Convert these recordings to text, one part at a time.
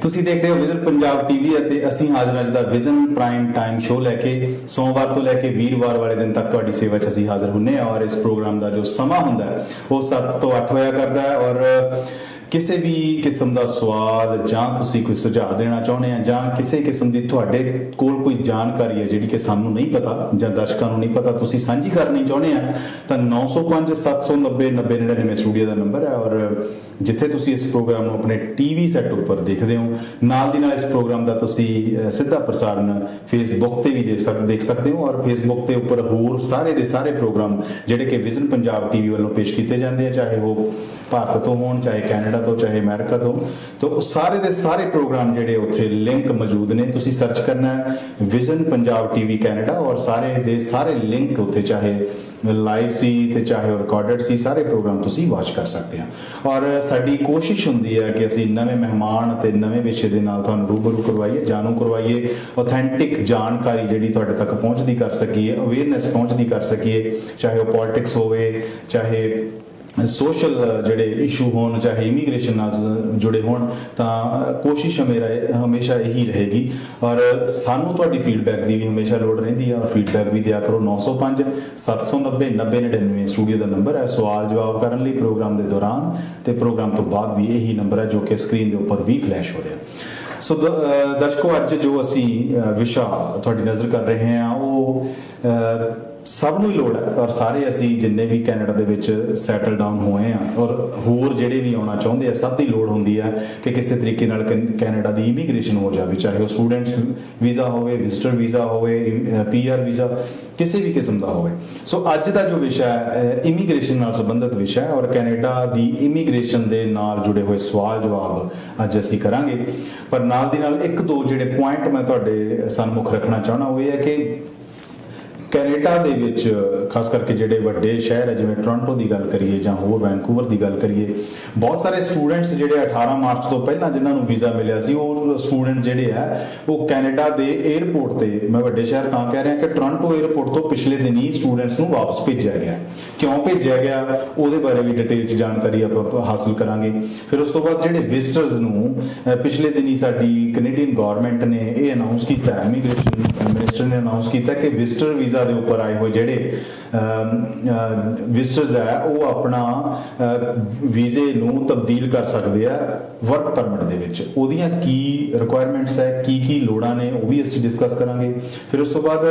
ਤੁਸੀਂ ਦੇਖ ਰਹੇ ਹੋ ਵਿਜ਼ਨ ਪੰਜਾਬ ਟੀਵੀ ਅਤੇ ਅਸੀਂ ਹਾਜ਼ਰ ਅੱਜ ਦਾ ਵਿਜ਼ਨ ਪ੍ਰਾਈਮ ਟਾਈਮ ਸ਼ੋਅ ਲੈ ਕੇ ਸੋਮਵਾਰ ਤੋਂ ਲੈ ਕੇ ਵੀਰਵਾਰ ਵਾਲੇ ਦਿਨ ਤੱਕ ਤੁਹਾਡੀ ਸੇਵਾ 'ਚ ਅਸੀਂ ਹਾਜ਼ਰ ਹੁੰਨੇ ਆ। ਔਰ ਇਸ ਪ੍ਰੋਗਰਾਮ ਦਾ ਜੋ ਸਮਾਂ ਹੁੰਦਾ ਹੈ ਉਹ 7 ਤੋਂ 8 ਹੋਇਆ ਕਰਦਾ ਹੈ। ਔਰ ਕਿਸੇ ਵੀ ਕਿਸਮ ਦਾ ਸਵਾਲ ਜਾਂ ਤੁਸੀਂ ਕੋਈ ਸੁਝਾਅ ਦੇਣਾ ਚਾਹੁੰਦੇ ਆ ਜਾਂ ਕਿਸੇ ਕਿਸਮ ਦੀ ਤੁਹਾਡੇ ਕੋਲ ਕੋਈ ਜਾਣਕਾਰੀ ਹੈ ਜਿਹੜੀ ਕਿ ਸਾਨੂੰ ਨਹੀਂ ਪਤਾ ਜਾਂ ਦਰਸ਼ਕਾਂ ਨੂੰ ਨਹੀਂ ਪਤਾ, ਤੁਸੀਂ ਸਾਂਝੀ ਕਰਨੀ ਚਾਹੁੰਦੇ ਆ ਤਾਂ 905 790 9099 ਸਟੂਡੀਓ ਦਾ ਨੰਬਰ ਹੈ। ਔਰ ਜਿੱਥੇ ਤੁਸੀਂ ਇਸ ਪ੍ਰੋਗਰਾਮ ਨੂੰ ਆਪਣੇ ਟੀਵੀ ਸੈੱਟ ਉੱਪਰ ਦੇਖਦੇ ਹੋ, ਨਾਲ ਦੀ ਨਾਲ ਇਸ ਪ੍ਰੋਗਰਾਮ ਦਾ ਤੁਸੀਂ ਸਿੱਧਾ ਪ੍ਰਸਾਰਣ ਫੇਸਬੁੱਕ ਤੇ ਵੀ ਦੇਖ ਸਕਦੇ ਹੋ। ਔਰ ਫੇਸਬੁੱਕ ਦੇ ਉੱਪਰ ਹੋਰ ਸਾਰੇ ਦੇ ਸਾਰੇ ਪ੍ਰੋਗਰਾਮ ਜਿਹੜੇ ਕਿ ਵਿਜ਼ਨ ਪੰਜਾਬ ਟੀਵੀ ਵੱਲੋਂ ਪੇਸ਼ ਕੀਤੇ ਜਾਂਦੇ ਆ, ਚਾਹੇ ਉਹ ਭਾਰਤ ਤੋਂ ਹੋਣ, ਚਾਹੇ ਕੈਨੇਡਾ ਤੋਂ, ਚਾਹੇ ਅਮਰੀਕਾ ਤੋਂ, ਤਾਂ ਸਾਰੇ ਦੇ ਸਾਰੇ ਪ੍ਰੋਗਰਾਮ ਜਿਹੜੇ ਉੱਥੇ ਲਿੰਕ ਮੌਜੂਦ ਨੇ। ਤੁਸੀਂ ਸਰਚ ਕਰਨਾ ਹੈ ਵਿਜ਼ਨ ਪੰਜਾਬ ਟੀਵੀ ਕੈਨੇਡਾ ਔਰ ਸਾਰੇ ਦੇ ਸਾਰੇ ਲਿੰਕ ਉੱਥੇ, ਚਾਹੇ ਲਾਈਵ ਸੀ ਤੇ ਚਾਹੇ ਉਹ ਰਿਕਾਰਡਡ ਸੀ, ਸਾਰੇ ਪ੍ਰੋਗਰਾਮ ਤੁਸੀਂ ਵਾਚ ਕਰ ਸਕਦੇ ਆ। ਔਰ ਸਾਡੀ ਕੋਸ਼ਿਸ਼ ਹੁੰਦੀ ਹੈ ਕਿ ਅਸੀਂ ਨਵੇਂ ਮਹਿਮਾਨ ਅਤੇ ਨਵੇਂ ਵਿਸ਼ੇ ਦੇ ਨਾਲ ਤੁਹਾਨੂੰ ਰੂਬਰੂ ਕਰਵਾਈਏ, ਜਾਣੂ ਕਰਵਾਈਏ, ਆਥੈਂਟਿਕ ਜਾਣਕਾਰੀ ਜਿਹੜੀ ਤੁਹਾਡੇ ਤੱਕ ਪਹੁੰਚਦੀ ਕਰ ਸਕੀਏ, ਅਵੇਅਰਨੈਸ ਪਹੁੰਚਦੀ ਕਰ ਸਕੀਏ, ਚਾਹੇ ਉਹ ਪੋਲਿਟਿਕਸ ਹੋਵੇ, ਚਾਹੇ ਸੋਸ਼ਲ ਜਿਹੜੇ ਇਸ਼ੂ ਹੋਣ, ਚਾਹੇ ਇਮੀਗ੍ਰੇਸ਼ਨ ਨਾਲ ਜੁੜੇ ਹੋਣ। ਤਾਂ ਕੋਸ਼ਿਸ਼ ਹਮੇਸ਼ਾ ਇਹੀ ਰਹੇਗੀ। ਔਰ ਸਾਨੂੰ ਤੁਹਾਡੀ ਫੀਡਬੈਕ ਦੀ ਵੀ ਹਮੇਸ਼ਾ ਲੋੜ ਰਹਿੰਦੀ ਹੈ। ਔਰ ਫੀਡਬੈਕ ਵੀ ਦਿਆ ਕਰੋ। 905 790 9099 ਸਟੂਡੀਓ ਦਾ ਨੰਬਰ ਹੈ ਸਵਾਲ ਜਵਾਬ ਕਰਨ ਲਈ ਪ੍ਰੋਗਰਾਮ ਦੇ ਦੌਰਾਨ, ਤੇ ਪ੍ਰੋਗਰਾਮ ਤੋਂ ਬਾਅਦ ਵੀ ਇਹੀ ਨੰਬਰ ਹੈ ਜੋ ਕਿ ਸਕਰੀਨ ਦੇ ਉੱਪਰ ਵੀ ਫਲੈਸ਼ ਹੋ ਰਿਹਾ। ਸੋ ਦਰਸ਼ਕੋ, ਅੱਜ ਜੋ ਅਸੀਂ ਵਿਸ਼ਾ ਤੁਹਾਡੀ ਨਜ਼ਰ ਕਰ ਰਹੇ ਹਾਂ ਉਹ ਸਭ ਨੂੰ ਹੀ ਲੋੜ ਹੈ। ਔਰ ਸਾਰੇ ਅਸੀਂ ਜਿੰਨੇ ਵੀ ਕੈਨੇਡਾ ਦੇ ਵਿੱਚ ਸੈਟਲ ਡਾਊਨ ਹੋਏ ਆ ਔਰ ਹੋਰ ਜਿਹੜੇ ਵੀ ਆਉਣਾ ਚਾਹੁੰਦੇ ਆ, ਸਭ ਦੀ ਲੋੜ ਹੁੰਦੀ ਹੈ ਕਿ ਕਿਸੇ ਤਰੀਕੇ ਨਾਲ ਕੈਨੇਡਾ ਦੀ ਇਮੀਗ੍ਰੇਸ਼ਨ ਹੋ ਜਾਵੇ, ਚਾਹੇ ਉਹ ਸਟੂਡੈਂਟਸ ਵੀਜ਼ਾ ਹੋਵੇ, ਵਿਜ਼ਟਰ ਵੀਜ਼ਾ ਹੋਵੇ, PR ਵੀਜ਼ਾ, ਕਿਸੇ ਵੀ ਕਿਸਮ ਦਾ ਹੋਵੇ। ਸੋ ਅੱਜ ਦਾ ਜੋ ਵਿਸ਼ਾ ਹੈ ਇਮੀਗ੍ਰੇਸ਼ਨ ਨਾਲ ਸੰਬੰਧਿਤ ਵਿਸ਼ਾ ਹੈ ਔਰ ਕੈਨੇਡਾ ਦੀ ਇਮੀਗ੍ਰੇਸ਼ਨ ਦੇ ਨਾਲ ਜੁੜੇ ਹੋਏ ਸਵਾਲ ਜਵਾਬ ਅੱਜ ਅਸੀਂ ਕਰਾਂਗੇ। ਪਰ ਨਾਲ ਦੀ ਨਾਲ ਇੱਕ ਦੋ ਜਿਹੜੇ ਪੁਆਇੰਟ ਮੈਂ ਤੁਹਾਡੇ ਸਨਮੁਖ ਰੱਖਣਾ ਚਾਹੁੰਦਾ ਉਹ ਇਹ ਹੈ ਕਿ ਕੈਨੇਡਾ ਦੇ ਵਿੱਚ ਖਾਸ ਕਰਕੇ ਜਿਹੜੇ ਵੱਡੇ ਸ਼ਹਿਰ ਹੈ, ਜਿਵੇਂ ਟੋਰਾਂਟੋ ਦੀ ਗੱਲ ਕਰੀਏ ਜਾਂ ਹੋਰ ਵੈਨਕੂਵਰ ਦੀ ਗੱਲ ਕਰੀਏ, ਬਹੁਤ ਸਾਰੇ ਸਟੂਡੈਂਟਸ ਜਿਹੜੇ 18 ਮਾਰਚ ਤੋਂ ਪਹਿਲਾਂ ਜਿਨ੍ਹਾਂ ਨੂੰ ਵੀਜ਼ਾ ਮਿਲਿਆ ਸੀ, ਉਹ ਸਟੂਡੈਂਟ ਜਿਹੜੇ ਹੈ ਉਹ ਕੈਨੇਡਾ ਦੇ 에ਅਰਪੋਰਟ ਤੇ, ਮੈਂ ਵੱਡੇ ਸ਼ਹਿਰ ਤਾਂ ਕਹਿ ਰਿਹਾ ਕਿ ਟੋਰਾਂਟੋ 에ਅਰਪੋਰਟ ਤੋਂ ਪਿਛਲੇ ਦਿਨੀ ਸਟੂਡੈਂਟਸ ਨੂੰ ਵਾਪਸ ਭੇਜਿਆ ਗਿਆ। ਕਿਉਂ ਭੇਜਿਆ ਗਿਆ ਉਹਦੇ ਬਾਰੇ ਵੀ ਡਿਟੇਲ 'ਚ ਜਾਣਕਾਰੀ ਆਪਾਂ ਹਾਸਲ ਕਰਾਂਗੇ। ਫਿਰ ਉਸ ਤੋਂ ਬਾਅਦ ਜਿਹੜੇ ਵਿਜ਼ਟਰਸ ਨੂੰ ਪਿਛਲੇ ਦਿਨੀ ਸਾਡੀ ਕੈਨੇਡੀਅਨ ਗਵਰਨਮੈਂਟ ਨੇ ਇਹ ਅਨਾਉਂਸ ਕੀਤਾ, ਇਮੀਗ੍ਰੇਸ਼ਨ ਮਿਨਿਸਟਰ ਨੇ ਅਨਾਉਂਸ ਕੀਤਾ ਕਿ ਵਿਜ਼ਟਰ ਵੀਜ਼ਾ ਦੇ ਉੱਪਰ ਆਏ ਹੋਏ ਜਿਹੜੇ ਵਿਜ਼ਟਰਸ ਹੈ ਉਹ ਆਪਣਾ ਵੀਜ਼ੇ ਨੂੰ ਤਬਦੀਲ ਕਰ ਸਕਦੇ ਆ ਵਰਕ ਪਰਮਿਟ ਦੇ ਵਿੱਚ। ਉਹਦੀਆਂ ਕੀ ਰਿਕੁਆਇਰਮੈਂਟਸ ਹੈ, ਕੀ ਲੋੜਾਂ ਨੇ, ਉਹ ਵੀ ਅਸੀਂ ਡਿਸਕਸ ਕਰਾਂਗੇ। ਫਿਰ ਉਸ ਤੋਂ ਬਾਅਦ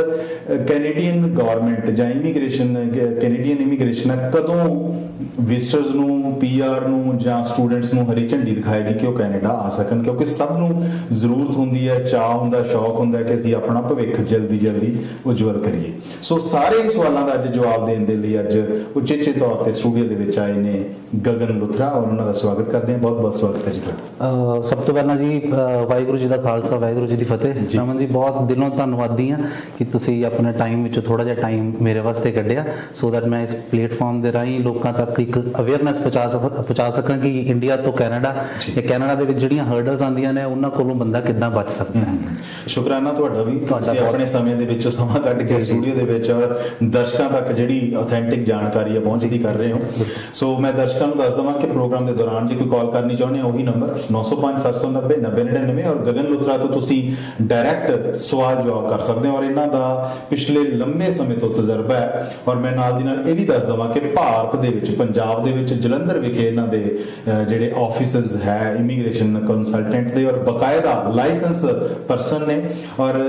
ਕੈਨੇਡੀਅਨ ਗਵਰਨਮੈਂਟ ਜਾਂ ਕੈਨੇਡੀਅਨ ਇਮੀਗ੍ਰੇਸ਼ਨ ਹੈ ਕਦੋਂ ਵਿਜ਼ਟਰਸ ਨੂੰ, PR ਨੂੰ ਜਾਂ ਸਟੂਡੈਂਟਸ ਨੂੰ ਹਰੀ ਝੰਡੀ ਦਿਖਾਏਗੀ ਕਿ ਉਹ ਕੈਨੇਡਾ ਆ ਸਕਣ, ਕਿਉਂਕਿ ਸਭ ਨੂੰ ਜ਼ਰੂਰਤ ਹੁੰਦੀ ਹੈ, ਚਾਅ ਹੁੰਦਾ, ਸ਼ੌਕ ਹੁੰਦਾ ਕਿ ਅਸੀਂ ਆਪਣਾ ਭਵਿੱਖ ਜਲਦੀ ਉਜਵਲ ਕਰੀਏ। ਸੋ ਸਾਰੇ ਸਵਾਲਾਂ ਦਾ ਅੱਜ ਜਵਾਬ ਦੇਣ ਦੇ ਲਈ ਅੱਜ ਉਚੇਚੇ ਤੌਰ ਤੇ ਸਟੂਡੀਓ ਦੇ ਵਿੱਚ ਆਏ ਨੇ ਗਗਨ ਲੁਥਰਾ ਔਰ ਉਹਨਾਂ ਦਾ ਸਵਾਗਤ ਕਰਦੇ ਹਾਂ। ਬਹੁਤ ਬਹੁਤ ਸਵਾਗਤ ਹੈ ਜੀ ਤੁਹਾਡਾ। ਸਭ ਤੋਂ ਪਹਿਲਾਂ ਜੀ ਵਾਹਿਗੁਰੂ ਜੀ ਦਾ ਖਾਲਸਾ, ਵਾਹਿਗੁਰੂ ਜੀ ਦੀ ਫਤਿਹ। ਰਮਨ ਜੀ, ਬਹੁਤ ਦਿਲੋਂ ਧੰਨਵਾਦੀ ਹਾਂ ਕਿ ਤੁਸੀਂ ਆਪਣੇ ਟਾਈਮ ਵਿੱਚ ਥੋੜਾ ਜਿਹਾ ਟਾਈਮ ਮੇਰੇ ਵਾਸਤੇ ਕੱਢਿਆ ਸੋ ਦੈਟ ਮੈਂ ਇਸ ਪਲੇਟਫਾਰਮ ਦੇ ਰਾਹੀਂ ਲੋਕਾਂ ਤੱਕ ਇੱਕ ਅਵੇਅਰਨੈਸ ਪਹੁੰਚਾ ਸਕਾਂ ਕਿ ਇੰਡੀਆ ਤੋਂ ਕੈਨੇਡਾ ਜਾਂ ਕੈਨੇਡਾ ਦੇ ਵਿੱਚ ਜਿਹੜੀਆਂ ਹਰਡਲਸ ਆਉਂਦੀਆਂ ਨੇ ਉਹਨਾਂ ਕੋਲੋਂ ਬੰਦਾ ਕਿੱਦਾਂ ਬਚ ਸਕਦਾ ਹੈ। ਸ਼ੁਕਰਾਨਾ ਤੁਹਾਡਾ ਵੀ, ਤੁਸੀਂ ਆਪਣੇ ਸਮੇਂ ਦੇ ਵਿੱਚੋਂ ਸਮਾਂ ਕੱਢ ਕੇ ਸਟੂਡੀਓ ਦੇ ਵਿੱਚ ਔਰ ਦਰਸ਼ਕਾਂ ਤੱਕ ਜਿਹੜੀ ਆਥੈਂਟਿਕ ਜਾਣਕਾਰੀ ਆ ਪਹੁੰਚਦੀ ਕਰ ਰਹੇ ਹੋ। ਸੋ ਮੈਂ ਦਰਸ਼ਕਾਂ ਨੂੰ ਦੱਸ ਦਵਾਂ ਕਿ ਪ੍ਰੋਗਰਾਮ ਦੇ ਦੌਰਾਨ ਜੇ ਕੋਈ ਕਾਲ ਕਰਨੀ ਚਾਹੁੰਦੇ ਹੋ ਉਹੀ ਨੰਬਰ 905 790 9099 ਔਰ ਗਗਨ ਲੁਥਰਾ ਤੋਂ ਤੁਸੀਂ ਡਾਇਰੈਕਟ ਸਵਾਲ ਜਵਾਬ ਕਰ ਸਕਦੇ ਹੋ। ਔਰ ਇਹਨਾਂ ਦਾ ਪਿਛਲੇ ਲੰਮੇ ਸਮੇਂ ਤੋਂ ਤਜਰਬਾ ਹੈ। ਔਰ ਮੈਂ ਨਾਲ ਦੀ ਨਾਲ ਇਹ ਵੀ ਦੱਸ ਦਵਾਂ ਕਿ ਭਾਰਤ ਦੇ ਵਿੱਚ, ਪੰਜਾਬ ਦੇ ਵਿੱਚ ਜਲੰਧਰ ਵਿਖੇ ਇਹਨਾਂ ਦੇ ਜਿਹੜੇ ਆਫਿਸਸ ਹੈ ਇਮੀਗ੍ਰੇਸ਼ਨ ਕੰਸਲਟੈਂਟ ਦੇ ਔਰ ਬਕਾਇਦਾ ਲਾਇਸੈਂਸ ਪਰਸਨ ਨੇ ਔਰ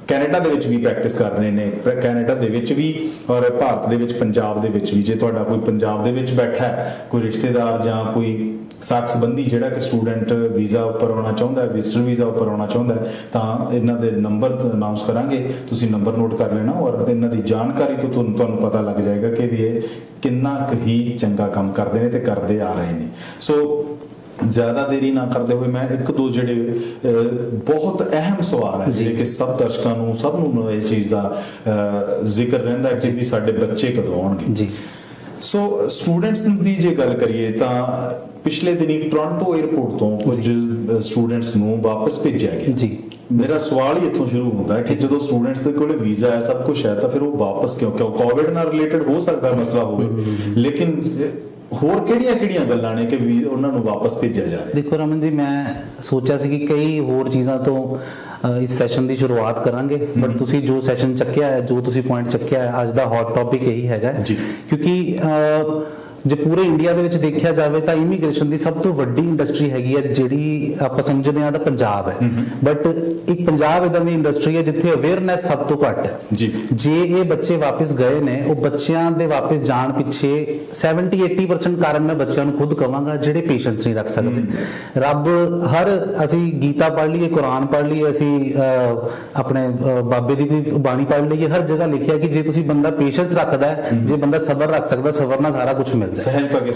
ਕੈਨੇਡਾ ਦੇ ਵਿੱਚ ਵੀ ਪ੍ਰੈਕਟਿਸ ਕਰ ਰਹੇ ਨੇ, ਕੈਨੇਡਾ ਦੇ ਵਿੱਚ ਵੀ ਔਰ ਭਾਰਤ ਦੇ ਵਿੱਚ, ਪੰਜਾਬ ਦੇ ਵਿੱਚ ਵੀ। ਜੇ ਤੁਹਾਡਾ ਕੋਈ ਪੰਜਾਬ ਦੇ ਵਿੱਚ ਬੈਠਾ ਹੈ, ਕੋਈ ਰਿਸ਼ਤੇਦਾਰ ਜਾਂ ਕੋਈ ਸਾਕ ਸੰਬੰਧੀ ਜਿਹੜਾ ਕਿ ਸਟੂਡੈਂਟ ਵੀਜ਼ਾ ਉੱਪਰ ਆਉਣਾ ਚਾਹੁੰਦਾ ਹੈ, ਵਿਜ਼ਟਰ ਵੀਜ਼ਾ ਉੱਪਰ ਆਉਣਾ ਚਾਹੁੰਦਾ ਹੈ, ਤਾਂ ਇਹਨਾਂ ਦੇ ਨੰਬਰ ਅਨਾਉਂਸ ਕਰਾਂਗੇ, ਤੁਸੀਂ ਨੰਬਰ ਨੋਟ ਕਰ ਲੈਣਾ ਔਰ ਇਹਨਾਂ ਦੀ ਜਾਣਕਾਰੀ ਤੋਂ ਤੁਹਾਨੂੰ ਪਤਾ ਲੱਗ ਜਾਏਗਾ ਕਿ ਵੀ ਇਹ ਕਿੰਨਾ ਕੁ ਹੀ ਚੰਗਾ ਕੰਮ ਕਰਦੇ ਨੇ ਤੇ ਕਰਦੇ ਆ ਰਹੇ ਨੇ। ਸੋ ਜ਼ਿਆਦਾ ਦੇਰੀ ਨਾ ਕਰਦੇ ਹੋਏ ਮੈਂ ਇੱਕ ਦੋ ਜਿਹੜੇ ਬਹੁਤ ਅਹਿਮ ਸਵਾਲ ਹੈ ਜਿਹੜੇ ਕਿ ਸਭ ਦਰਸ਼ਕਾਂ ਨੂੰ, ਸਭ ਨੂੰ ਇਸ ਚੀਜ਼ ਦਾ ਜ਼ਿਕਰ ਰਹਿੰਦਾ ਕਿ ਵੀ ਸਾਡੇ ਬੱਚੇ ਕਦੋਂ ਆਉਣਗੇ ਜੀ। ਸੋ ਸਟੂਡੈਂਟਸ ਦੀ ਜੇ ਗੱਲ ਕਰੀਏ ਤਾਂ ਪਿਛਲੇ ਦਿਨੀ ਟੋਰਾਂਟੋ 에ਅਰਪੋਰਟ ਤੋਂ ਕੁਝ ਸਟੂਡੈਂਟਸ ਨੂੰ ਵਾਪਸ ਭੇਜਿਆ ਗਿਆ ਜੀ। ਮੇਰਾ ਸਵਾਲ ਹੀ ਇੱਥੋਂ ਸ਼ੁਰੂ ਹੁੰਦਾ ਹੈ ਕਿ ਜਦੋਂ ਸਟੂਡੈਂਟਸ ਦੇ ਕੋਲ ਵੀਜ਼ਾ ਹੈ, ਸਭ ਕੁਝ ਹੈ, ਤਾਂ ਫਿਰ ਉਹ ਵਾਪਸ ਕਿਉਂ? ਕੋਵਿਡ ਨਾਲ ਰਿਲੇਟਡ ਹੋ ਸਕਦਾ ਮਸਲਾ ਹੋਵੇ, ਲੇਕਿਨ ਹੋਰ ਕਿਹੜੀਆਂ ਗੱਲਾਂ ਨੇ ਕਿ ਵੀ ਉਹਨਾਂ ਨੂੰ ਵਾਪਸ ਭੇਜਿਆ ਜਾ ਰਿਹਾ? ਦੇਖੋ ਰਮਨ ਜੀ, ਮੈਂ ਸੋਚਿਆ ਸੀ ਕਿ ਕਈ ਹੋਰ ਚੀਜ਼ਾਂ ਤੋਂ ਇਸ ਸੈਸ਼ਨ ਦੀ ਸ਼ੁਰੂਆਤ ਕਰਾਂਗੇ, ਬਟ ਤੁਸੀਂ ਜੋ ਸੈਸ਼ਨ ਚੱਕਿਆ ਹੈ, ਜੋ ਤੁਸੀਂ ਪੁਆਇੰਟ ਚੱਕਿਆ ਹੈ, ਅੱਜ ਦਾ ਹੌਟ ਟੌਪਿਕ ਇਹੀ ਹੈਗਾ ਜੀ। ਕਿਉਂਕਿ ਜੇ ਪੂਰੇ ਇੰਡੀਆ ਦੇ ਵਿੱਚ ਦੇਖਿਆ ਜਾਵੇ ਤਾਂ ਇਮੀਗ੍ਰੇਸ਼ਨ ਦੀ ਸਭ ਤੋਂ ਵੱਡੀ ਇੰਡਸਟਰੀ ਹੈਗੀ ਹੈ ਜਿਹੜੀ ਆਪਾਂ ਸਮਝਦੇ ਹਾਂ ਤਾਂ ਪੰਜਾਬ ਹੈ, ਬਟ ਇੱਕ ਪੰਜਾਬ ਇਦਾਂ ਦੀ ਇੰਡਸਟਰੀ ਹੈ ਜਿੱਥੇ ਅਵੇਅਰਨੈਸ ਸਭ ਤੋਂ ਘੱਟ ਹੈ ਜੀ। ਜੇ ਇਹ ਬੱਚੇ ਵਾਪਸ ਗਏ ਨੇ, ਉਹ ਬੱਚਿਆਂ ਦੇ ਵਾਪਸ ਜਾਣ ਪਿੱਛੇ 70-80% ਕਾਰਨ ਮੈਂ ਬੱਚਿਆਂ ਨੂੰ ਖੁਦ ਕਵਾਂਗਾ ਜਿਹੜੇ ਪੇਸ਼ੈਂਸ ਨਹੀਂ ਰੱਖ ਸਕਦੇ। ਰੱਬ ਅਸੀਂ ਗੀਤਾ ਪੜ੍ਹ ਲਈਏ, ਕੁਰਾਨ ਪੜ੍ਹ ਲਈਏ, ਅਸੀਂ ਆਪਣੇ ਬਾਬੇ ਦੀ ਕੋਈ ਬਾਣੀ ਪੜ੍ਹ ਲਈਏ, ਹਰ ਜਗ੍ਹਾ ਲਿਖਿਆ ਕਿ ਜੇ ਤੁਸੀਂ ਬੰਦਾ ਪੇਸ਼ੈਂਸ ਰੱਖਦਾ ਹੈ, ਜੇ ਬੰਦਾ ਸਬਰ ਰੱਖ ਸਕਦਾ, ਸਬਰ ਨਾਲ ਸਾਰਾ ਕੁਝ ਮਿਲਦਾ। ਸਹਿਜ ਪਾ ਕੇ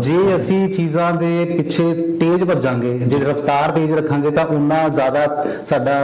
ਜੇ ਅਸੀਂ ਚੀਜ਼ਾਂ ਦੇ ਪਿੱਛੇ ਤੇਜ਼ ਭੱਜਾਂਗੇ, ਜੇ ਰਫ਼ਤਾਰ ਤੇਜ਼ ਰੱਖਾਂਗੇ ਤਾਂ ਉਨਾ ਜ਼ਿਆਦਾ ਸਾਡਾ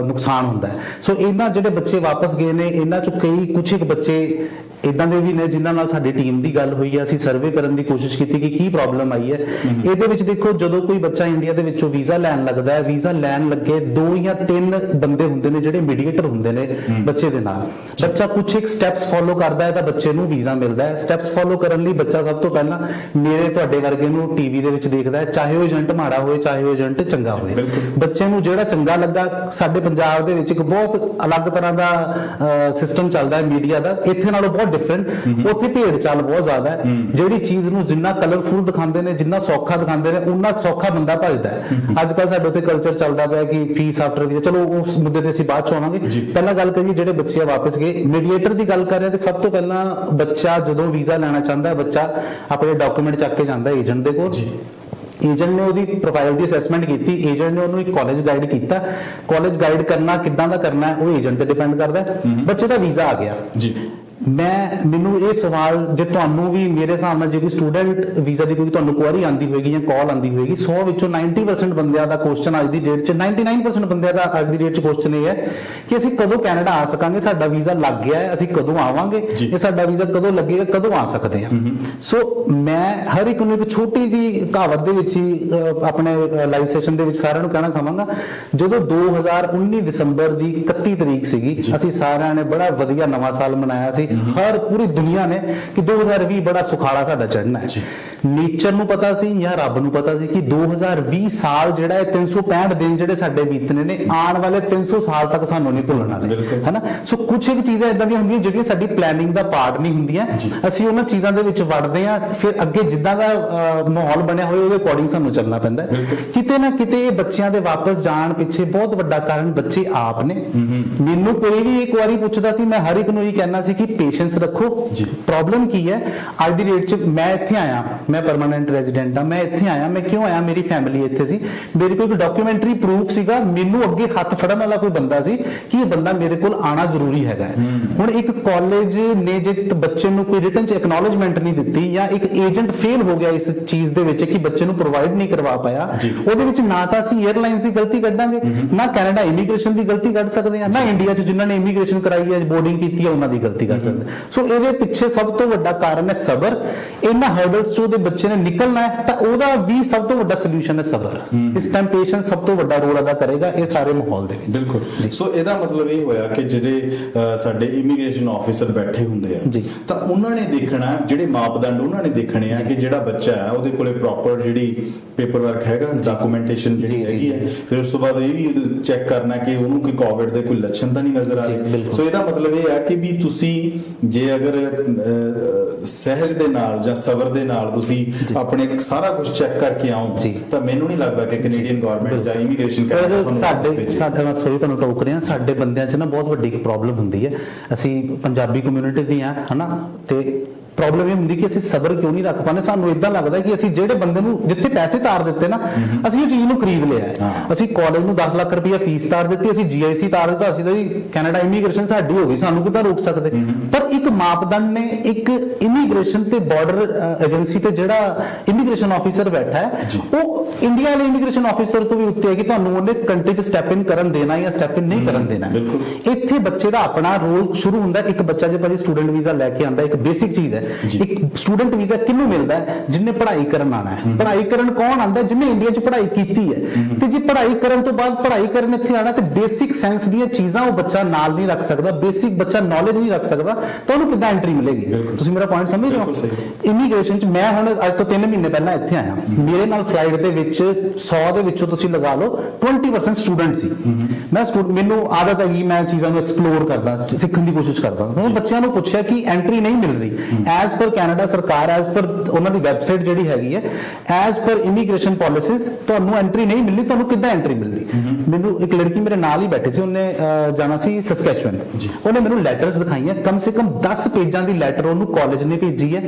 ਨੁਕਸਾਨ ਹੁੰਦਾ ਹੈ। ਸੋ ਇਹਨਾਂ ਜਿਹੜੇ ਬੱਚੇ ਵਾਪਸ ਗਏ ਨੇ, ਇਹਨਾਂ ਚੋਂ ਕੁਝ ਇੱਕ ਬੱਚੇ ਇਦਾਂ ਦੇ ਵੀ ਨੇ ਜਿਨ੍ਹਾਂ ਨਾਲ ਸਾਡੀ ਟੀਮ ਦੀ ਗੱਲ ਹੋਈ ਹੈ, ਅਸੀਂ ਸਰਵੇ ਕਰਨ ਦੀ ਕੋਸ਼ਿਸ਼ ਕੀਤੀ ਕਿ ਕੀ ਪ੍ਰੋਬਲਮ ਆਈ ਹੈ। ਇਹਦੇ ਵਿੱਚ ਦੇਖੋ, ਜਦੋਂ ਕੋਈ ਬੱਚਾ ਇੰਡੀਆ ਦੇ ਵਿੱਚੋਂ ਵੀਜ਼ਾ ਲੈਣ ਲੱਗਦਾ ਹੈ, ਵੀਜ਼ਾ ਲੈਣ ਲੱਗੇ 2 ਜਾਂ 3 ਬੰਦੇ ਹੁੰਦੇ ਨੇ ਜਿਹੜੇ ਮੀਡੀਏਟਰ ਹੁੰਦੇ ਨੇ ਬੱਚੇ ਦੇ ਨਾਲ। ਬੱਚਾ ਕੁਝ ਇੱਕ ਸਟੈਪਸ ਫੋਲੋ ਕਰਦਾ ਹੈ ਤਾਂ ਬੱਚੇ ਨੂੰ ਵੀਜ਼ਾ ਮਿਲਦਾ ਹੈ। ਸਟੈਪਸ ਫੋਲੋ ਕਰਨ ਲਈ ਬੱਚਾ ਸਭ ਤੋਂ ਪਹਿਲਾਂ ਮੇਰੇ ਤੁਹਾਡੇ ਵਰਗੇ ਨੂੰ ਟੀਵੀ ਦੇ ਵਿੱਚ ਦੇਖਦਾ ਹੈ, ਚਾਹੇ ਉਹ ਏਜੰਟ ਮਾੜਾ ਹੋਵੇ, ਚਾਹੇ ਉਹ ਏਜੰਟ ਚੰਗਾ ਹੋਵੇ। ਬੱਚੇ ਨੂੰ ਜਿਹੜਾ ਚੰਗਾ ਲੱਗਾ, ਸਾਡੇ ਪੰਜਾਬ ਦੇ ਵਿੱਚ ਇੱਕ ਬਹੁਤ ਅਲੱਗ ਤਰ੍ਹਾਂ ਦਾ ਸਿਸਟਮ ਚੱਲਦਾ ਹੈ ਮੀਡੀਆ ਦਾ, ਇੱਥੇ ਨਾਲੋਂ ਬਹੁਤ ਡਿਫਰੈਂਟ। ਉੱਥੇ ਭੇਡ ਚਾਲ ਬਹੁਤ ਜ਼ਿਆਦਾ ਹੈ, ਜਿਹੜੀ ਚੀਜ਼ ਨੂੰ ਜਿੰਨਾ ਕਲਰਫੁਲ ਦਿਖਾਉਂਦੇ ਨੇ, ਜਿੰਨਾ ਸੌਖਾ ਦਿਖਾਉਂਦੇ ਨੇ, ਉਨਾ ਸੌਖਾ ਬੰਦਾ ਭਜਦਾ ਹੈ। ਅੱਜ ਕੱਲ ਸਾਡੇ ਉੱਥੇ ਕਲਚਰ ਚੱਲਦਾ ਪਿਆ ਕਿ ਫੀਸ ਆਫਟਰ ਵੀਜ਼ਾ, ਚਲੋ ਉਸ ਮੁੱਦੇ ਤੇ ਅਸੀਂ ਬਾਅਦ ਚ ਆਵਾਂਗੇ। ਪਹਿਲਾਂ ਗੱਲ ਕਰੀਏ ਜਿਹੜੇ ਬੱਚੇ ਵਾਪਸ ਗਏ, ਮੀਡੀਏਟਰ ਦੀ ਗੱਲ ਕਰ ਰਹੇ ਤੇ ਸਭ ਤੋਂ ਪਹਿਲਾਂ ਬੱਚਾ ਜਦੋਂ ਵੀਜ਼ਾ ਲੈਣਾ ਚਾਹੁੰਦਾ ਹੈ, ਬੱਚਾ ਆਪਣੇ ਡਾਕੂਮੈਂਟ ਚੱਕ ਕੇ ਜਾਂਦਾ ਏਜੰਟ ਦੇ ਕੋਲ। ਏਜੰਟ ਨੇ ਉਹਦੀ ਪ੍ਰੋਫਾਈਲ ਦੀ ਅਸੈਸਮੈਂਟ ਕੀਤੀ, ਏਜੰਟ ਨੇ ਉਹਨੂੰ ਇੱਕ ਕਾਲਜ ਗਾਈਡ ਕੀਤਾ। ਕਾਲਜ ਗਾਈਡ ਕਰਨਾ ਕਿੱਦਾਂ ਦਾ ਕਰਨਾ ਹੈ ਉਹ ਏਜੰਟ ਤੇ ਡਿਪੈਂਡ ਕਰਦਾ ਹੈ। ਬੱਚੇ ਦਾ ਵੀਜ਼ਾ ਆ ਗਿਆ ਜੀ। ਮੈਨੂੰ ਇਹ ਸਵਾਲ, ਜੇ ਤੁਹਾਨੂੰ ਵੀ ਮੇਰੇ ਹਿਸਾਬ ਨਾਲ ਜੇ ਕੋਈ ਸਟੂਡੈਂਟ ਵੀਜ਼ਾ ਦੀ ਕੋਈ ਤੁਹਾਨੂੰ ਕੁਐਰੀ ਆਂਦੀ ਹੋਏਗੀ ਜਾਂ ਕਾਲ ਆਂਦੀ ਹੋਏਗੀ, 100 ਵਿੱਚੋਂ 90% ਬੰਦਿਆਂ ਦਾ ਕੁਐਸਚਨ ਅੱਜ ਦੀ ਡੇਟ 'ਚ 99% ਬੰਦਿਆਂ ਦਾ ਅੱਜ ਦੀ ਡੇਟ 'ਚ ਕੁਐਸਚਨ ਇਹ ਹੈ ਕਿ ਅਸੀਂ ਕਦੋਂ ਕੈਨੇਡਾ ਆ ਸਕਾਂਗੇ, ਸਾਡਾ ਵੀਜ਼ਾ ਲੱਗ ਗਿਆ ਹੈ, ਅਸੀਂ ਕਦੋਂ ਆਵਾਂਗੇ, ਇਹ ਸਾਡਾ ਵੀਜ਼ਾ ਕਦੋਂ ਲੱਗੇਗਾ, ਕਦੋਂ ਆ ਸਕਦੇ ਹਾਂ। ਸੋ ਮੈਂ ਹਰ ਇੱਕ ਨੂੰ ਇੱਕ ਛੋਟੀ ਜੀ ਕਹਾਵਤ ਦੇ ਵਿੱਚ ਹੀ ਆਪਣੇ ਲਾਈਵ ਸੈਸ਼ਨ ਦੇ ਵਿੱਚ ਸਾਰਿਆਂ ਨੂੰ ਕਹਿਣਾ ਚਾਹਾਂਗਾ, ਜਦੋਂ 2019 ਦਸੰਬਰ ਦੀ 31 ਤਰੀਕ ਸੀਗੀ, ਅਸੀਂ ਸਾਰਿਆਂ ਨੇ ਬੜਾ ਵਧੀਆ ਨਵਾਂ ਸਾਲ ਮਨਾਇਆ ਸੀ, ਹਰ ਪੂਰੀ ਦੁਨੀਆ ਨੇ, ਕਿ 2020 ਬੜਾ ਸੁਖਾਲਾ ਸਾਡਾ ਚੜ੍ਹਨਾ ਹੈ। ਨੇਚਰ ਨੂੰ ਪਤਾ ਸੀ ਜਾਂ ਰੱਬ ਨੂੰ ਪਤਾ ਸੀ ਕਿ 2020 ਸਾਲ ਜਿਹੜਾ ਹੈ 365 ਦਿਨ ਜਿਹੜੇ ਸਾਡੇ ਬੀਤਨੇ ਨੇ, ਆਉਣ ਵਾਲੇ 300 ਸਾਲ ਤੱਕ ਸਾਨੂੰ ਨਹੀਂ ਭੁੱਲਣ ਵਾਲੇ, ਹੈਨਾ। ਸੋ ਕੁਝ ਇੱਕ ਚੀਜ਼ਾਂ ਇਦਾਂ ਦੀਆਂ ਹੁੰਦੀਆਂ ਜਿਹੜੀਆਂ ਸਾਡੀ ਪਲੈਨਿੰਗ ਦਾ ਪਾਰਟ ਨਹੀਂ ਹੁੰਦੀਆਂ, ਅਸੀਂ ਉਹਨਾਂ ਚੀਜ਼ਾਂ ਦੇ ਵਿੱਚ ਵੜਦੇ ਹਾਂ, ਫਿਰ ਅੱਗੇ ਜਿੱਦਾਂ ਦਾ ਮਾਹੌਲ ਬਣਿਆ ਹੋਇਆ ਉਹਦੇ ਅਕੋਰਡਿੰਗ ਸਾਨੂੰ ਚੱਲਣਾ ਪੈਂਦਾ। ਕਿਤੇ ਨਾ ਕਿਤੇ ਇਹ ਬੱਚਿਆਂ ਦੇ ਵਾਪਸ ਜਾਣ ਪਿੱਛੇ ਬਹੁਤ ਵੱਡਾ ਕਾਰਨ ਬੱਚੇ ਆਪ ਨੇ। ਮੈਨੂੰ ਕੋਈ ਵੀ ਇੱਕ ਵਾਰੀ ਪੁੱਛਦਾ ਸੀ, ਮੈਂ ਹਰ ਇੱਕ ਨੂੰ ਇਹ ਕਹਿਣਾ ਸੀ ਕਿ ਪੇਸ਼ੈਂਸ ਰੱਖੋ। ਪ੍ਰੋਬਲਮ ਕੀ ਹੈ ਅੱਜ ਦੀ ਡੇਟ 'ਚ? ਮੈਂ ਇੱਥੇ ਆਇਆ, ਮੈਂ ਪਰਮਾਨੈਂਟ ਰੈਜ਼ੀਡੈਂਟ ਹਾਂ, ਮੈਂ ਇੱਥੇ ਆਇਆ, ਮੈਂ ਕਿਉਂ ਆਇਆ? ਮੇਰੀ ਫੈਮਿਲੀ ਇੱਥੇ ਸੀ, ਮੇਰੇ ਕੋਲ ਕੋਈ ਡਾਕੂਮੈਂਟਰੀ ਪ੍ਰੂਫ ਸੀਗਾ, ਮੈਨੂੰ ਅੱਗੇ ਹੱਥ ਫੜਨ ਵਾਲਾ ਕੋਈ ਬੰਦਾ ਸੀ ਕਿ ਇਹ ਬੰਦਾ ਮੇਰੇ ਕੋਲ ਆਣਾ ਜ਼ਰੂਰੀ ਹੈਗਾ। ਹੁਣ ਇੱਕ ਕਾਲਜ ਨੇ ਜੇ ਬੱਚੇ ਨੂੰ ਕੋਈ ਰਿਟਨ 'ਚ ਐਕਨੋਲਜਮੈਂਟ ਨਹੀਂ ਦਿੱਤੀ, ਜਾਂ ਇੱਕ ਏਜੰਟ ਫੇਲ ਹੋ ਗਿਆ ਇਸ ਚੀਜ਼ ਦੇ ਵਿੱਚ ਕਿ ਬੱਚੇ ਨੂੰ ਪ੍ਰੋਵਾਈਡ ਨਹੀਂ ਕਰਵਾ ਪਾਇਆ, ਉਹਦੇ ਵਿੱਚ ਨਾ ਤਾਂ ਅਸੀਂ 에ਅਰਲਾਈਨਸ ਦੀ ਗਲਤੀ ਕੱਢਾਂਗੇ, ਨਾ ਕੈਨੇਡਾ ਇਮੀਗ੍ਰੇਸ਼ਨ ਦੀ ਗਲਤੀ ਕੱਢ ਸਕਦੇ ਹਾਂ, ਨਾ ਇੰਡੀਆ 'ਚ ਜਿਨ੍ਹਾਂ ਨੇ ਇਮੀਗ੍ਰੇਸ਼ਨ ਕਰਾਈ ਹੈ, ਬੋਰਡਿੰਗ ਕੀਤੀ ਹੈ, ਉਹਨਾਂ ਦੀ ਗਲਤੀ ਕੱਢ ਸਕਦੇ। ਸੋ ਇਹਦੇ ਪਿੱਛੇ ਸਭ ਤੋਂ ਵੱਡਾ ਕਾਰਨ ਹੈ ਸਬਰ। ਇਹਨਾਂ ਹਰਡਲਸ ਤੋਂ ਦੇ ਬੱਚੇ ਨੇ ਨਿਕਲਣਾ ਹੈ ਤਾਂ ਉਹਦਾ ਵੀ ਸਭ ਤੋਂ ਵੱਡਾ ਸੋਲੂਸ਼ਨ ਹੈ ਸਬਰ। ਇਸ ਟਾਈਮ ਪੇਸ਼ੈਂਸ ਸਭ ਤੋਂ ਵੱਡਾ ਰੋਲ ਅਦਾ ਕਰੇਗਾ ਇਹ ਸਾਰੇ ਮਾਹੌਲ ਦੇ ਵਿੱਚ। ਬਿਲਕੁਲ। ਸੋ ਇਹਦਾ ਮਤਲਬ ਇਹ ਹੋਇਆ ਕਿ ਜਿਹੜੇ ਸਾਡੇ ਇਮੀਗ੍ਰੇਸ਼ਨ ਆਫੀਸਰ ਬੈਠੇ ਹੁੰਦੇ ਆ ਤਾਂ ਉਹਨਾਂ ਨੇ ਦੇਖਣਾ, ਜਿਹੜੇ ਮਾਪਦੰਡ ਉਹਨਾਂ ਨੇ ਦੇਖਣੇ ਆ ਕਿ ਜਿਹੜਾ ਬੱਚਾ ਹੈ ਉਹਦੇ ਕੋਲੇ ਪ੍ਰੋਪਰ ਜਿਹੜੀ ਪੇਪਰ ਵਰਕ ਹੈਗਾ, ਡਾਕੂਮੈਂਟੇਸ਼ਨ ਜਿਹੜੀ ਹੈਗੀ ਹੈ, ਫਿਰ ਉਸ ਤੋਂ ਬਾਅਦ ਇਹ ਵੀ ਚੈੱਕ ਕਰਨਾ ਕਿ ਉਹਨੂੰ ਕੋਈ ਕੋਵਿਡ ਦੇ ਕੋਈ ਲੱਛਣ ਤਾਂ ਨਹੀਂ ਨਜ਼ਰ ਆ ਰਹੇ। ਸੋ ਇਹਦਾ ਮਤਲਬ ਇਹ ਹੈ ਕਿ ਵੀ ਤੁਸੀਂ ਜੇ ਅਗਰ ਸਹਿਜ ਦੇ ਨਾਲ ਜਾਂ ਸਬਰ ਦੇ ਨਾਲ ਤੁਸੀਂ ਆਪਣੇ ਸਾਰਾ ਕੁਝ ਚੈੱਕ ਕਰਕੇ ਆਓ ਤਾਂ ਮੈਨੂੰ ਨਹੀਂ ਲੱਗਦਾ ਕਿ ਕੈਨੇਡੀਅਨ ਗਵਰਨਮੈਂਟ ਜਾਂ ਇਮੀਗ੍ਰੇਸ਼ਨ ਸਾਡੇ ਨਾਲ ਥੋੜੀ ਤੁਹਾਨੂੰ ਟੋਕ ਰਹੇ ਹਾਂ, ਸਾਡੇ ਬੰਦਿਆਂ 'ਚ ਨਾ ਬਹੁਤ ਵੱਡੀ ਇੱਕ ਪ੍ਰੋਬਲਮ ਹੁੰਦੀ ਹੈ। ਅਸੀਂ ਪੰਜਾਬੀ ਕਮਿਊਨਿਟੀ ਦੀ ਹਾਂ, ਹਨਾ, ਤੇ ਪ੍ਰੋਬਲਮ ਇਹ ਹੁੰਦੀ ਕਿ ਅਸੀਂ ਸਬਰ ਕਿਉਂ ਨਹੀਂ ਰੱਖ ਪਾਉਂਦੇ। ਸਾਨੂੰ ਇਦਾਂ ਲੱਗਦਾ ਕਿ ਅਸੀਂ ਜਿਹੜੇ ਬੰਦੇ ਨੂੰ ਜਿੱਥੇ ਪੈਸੇ ਤਾਰ ਦਿੱਤੇ ਨਾ, ਅਸੀਂ ਉਹ ਚੀਜ਼ ਨੂੰ ਖਰੀਦ ਲਿਆ। ਅਸੀਂ ਕਾਲਜ ਨੂੰ 10 ਲੱਖ ਰੁਪਇਆ ਫੀਸ ਤਾਰ ਦਿੱਤੀ, ਅਸੀਂ GIC ਤਾਰ ਦਿੱਤਾ, ਅਸੀਂ ਤਾਂ ਜੀ ਕੈਨੇਡਾ ਇਮੀਗ੍ਰੇਸ਼ਨ ਸਾਡੀ ਹੋ ਗਈ, ਸਾਨੂੰ ਕਿੱਦਾਂ ਰੋਕ ਸਕਦੇ? ਪਰ ਇੱਕ ਮਾਪਦੰਡ ਨੇ, ਇੱਕ ਇਮੀਗ੍ਰੇਸ਼ਨ ਤੇ ਬਾਰਡਰ ਏਜੰਸੀ ਤੇ ਜਿਹੜਾ ਇਮੀਗ੍ਰੇਸ਼ਨ ਆਫੀਸਰ ਬੈਠਾ ਹੈ, ਉਹ ਇੰਡੀਆ ਵਾਲੇ ਇਮੀਗ੍ਰੇਸ਼ਨ ਆਫੀਸਰ ਤੋਂ ਵੀ ਉੱਤੇ ਹੈ ਕਿ ਤੁਹਾਨੂੰ ਉਹਨੇ ਕੰਟਰੀ 'ਚ ਸਟੈਪ ਇਨ ਕਰਨ ਦੇਣਾ ਜਾਂ ਸਟੈਪ ਇਨ ਨਹੀਂ ਕਰਨ ਦੇਣਾ। ਇੱਥੇ ਬੱਚੇ ਦਾ ਆਪਣਾ ਰੋਲ ਸ਼ੁਰੂ ਹੁੰਦਾ। ਇੱਕ ਬੱਚਾ ਜੇ ਭਾਜੀ ਸਟੂਡੈਂਟ ਵੀਜ਼ਾ ਲੈ ਕੇ ਆਉਂਦਾ, ਇੱਕ ਬੇਸਿਕ ਚੀਜ਼ ਹੈ ਇੱਕ ਸਟੂਡੈਂਟ ਵੀਜ਼ਾ ਕਿਹਨੂੰ ਮਿਲਦਾ ਹੈ? ਜਿਹਨੇ ਪੜ੍ਹਾਈ ਕਰਨ ਆਣਾ ਹੈ। ਪੜ੍ਹਾਈ ਕਰਨ ਕੌਣ ਆਂਦਾ? ਜਿਹਨੇ ਇੰਡੀਆ 'ਚ ਪੜ੍ਹਾਈ ਕੀਤੀ ਹੈ। ਤੇ ਜੇ ਪੜ੍ਹਾਈ ਕਰਨ ਤੋਂ ਬਾਅਦ ਪੜ੍ਹਾਈ ਕਰਨ ਇੱਥੇ ਆਣਾ ਤੇ ਬੇਸਿਕ ਸਾਇੰਸ ਦੀਆਂ ਚੀਜ਼ਾਂ ਉਹ ਬੱਚਾ ਨਾਲ ਨਹੀਂ ਰੱਖ ਸਕਦਾ, ਬੇਸਿਕ ਬੱਚਾ ਨੌਲੇਜ ਨਹੀਂ ਰੱਖ ਸਕਦਾ, ਤਾਂ ਉਹਨੂੰ ਕਿੱਦਾਂ ਐਂਟਰੀ ਮਿਲੇਗੀ? ਤੁਸੀਂ ਮੇਰਾ ਪੁਆਇੰਟ ਸਮਝ ਰਹੇ ਹੋ? ਇਮੀਗ੍ਰੇਸ਼ਨ 'ਚ ਮੈਂ ਹੁਣ ਅੱਜ ਤੋਂ 3 ਮਹੀਨੇ ਪਹਿਲਾਂ ਇੱਥੇ ਆਇਆ, ਮੇਰੇ ਨਾਲ ਫਲਾਈਟ ਦੇ ਵਿੱਚ 100 ਦੇ ਵਿੱਚੋਂ ਤੁਸੀਂ ਲਗਾ ਲਓ 20% ਸਟੂਡੈਂਟ ਸੀ। ਮੈਨੂੰ ਆਦਤ ਹੈਗੀ ਮੈਂ ਚੀਜ਼ਾਂ ਨੂੰ ਐਕਸਪਲੋਰ ਕਰਦਾ, ਸਿੱਖਣ ਦੀ ਕੋਸ਼ਿਸ਼ ਕਰਦਾ। ਮੈਂ ਬੱਚਿਆਂ ਨੂੰ ਪੁੱਛਿਆ ਕਿ ਐਂਟਰੀ ਨਹੀਂ ਮਿਲ ਰਹੀ ਐਜ਼ ਪਰ ਕੈਨੇਡਾ ਸਰਕਾਰ, ਐਜ਼ ਪਰ ਉਹਨਾਂ ਦੀ ਵੈਬਸਾਈਟ ਜਿਹੜੀ ਹੈਗੀ ਹੈ, ਐਜ਼ ਪਰ ਇਮੀਗ੍ਰੇਸ਼ਨ ਪਾਲਿਸੀਜ਼ ਤੁਹਾਨੂੰ ਐਂਟਰੀ ਨਹੀਂ ਮਿਲਣੀ, ਤੁਹਾਨੂੰ ਕਿੱਦਾਂ ਐਂਟਰੀ ਮਿਲਦੀ? ਮੈਨੂੰ ਇੱਕ ਲੜਕੀ ਮੇਰੇ ਨਾਲ ਹੀ ਬੈਠੀ ਸੀ, ਉਹਨੇ ਜਾਣਾ ਸੀ ਸਸਕੈਚੁਅਨ, ਉਹਨੇ ਮੈਨੂੰ ਲੈਟਰਸ ਦਿਖਾਈਆਂ, ਕਮ ਸੇ ਕਮ 10 ਪੇਜਾਂ ਦੀ ਲੈਟਰ ਉਹਨੂੰ ਕਾਲਜ ਨੇ ਭੇਜੀ ਹੈ,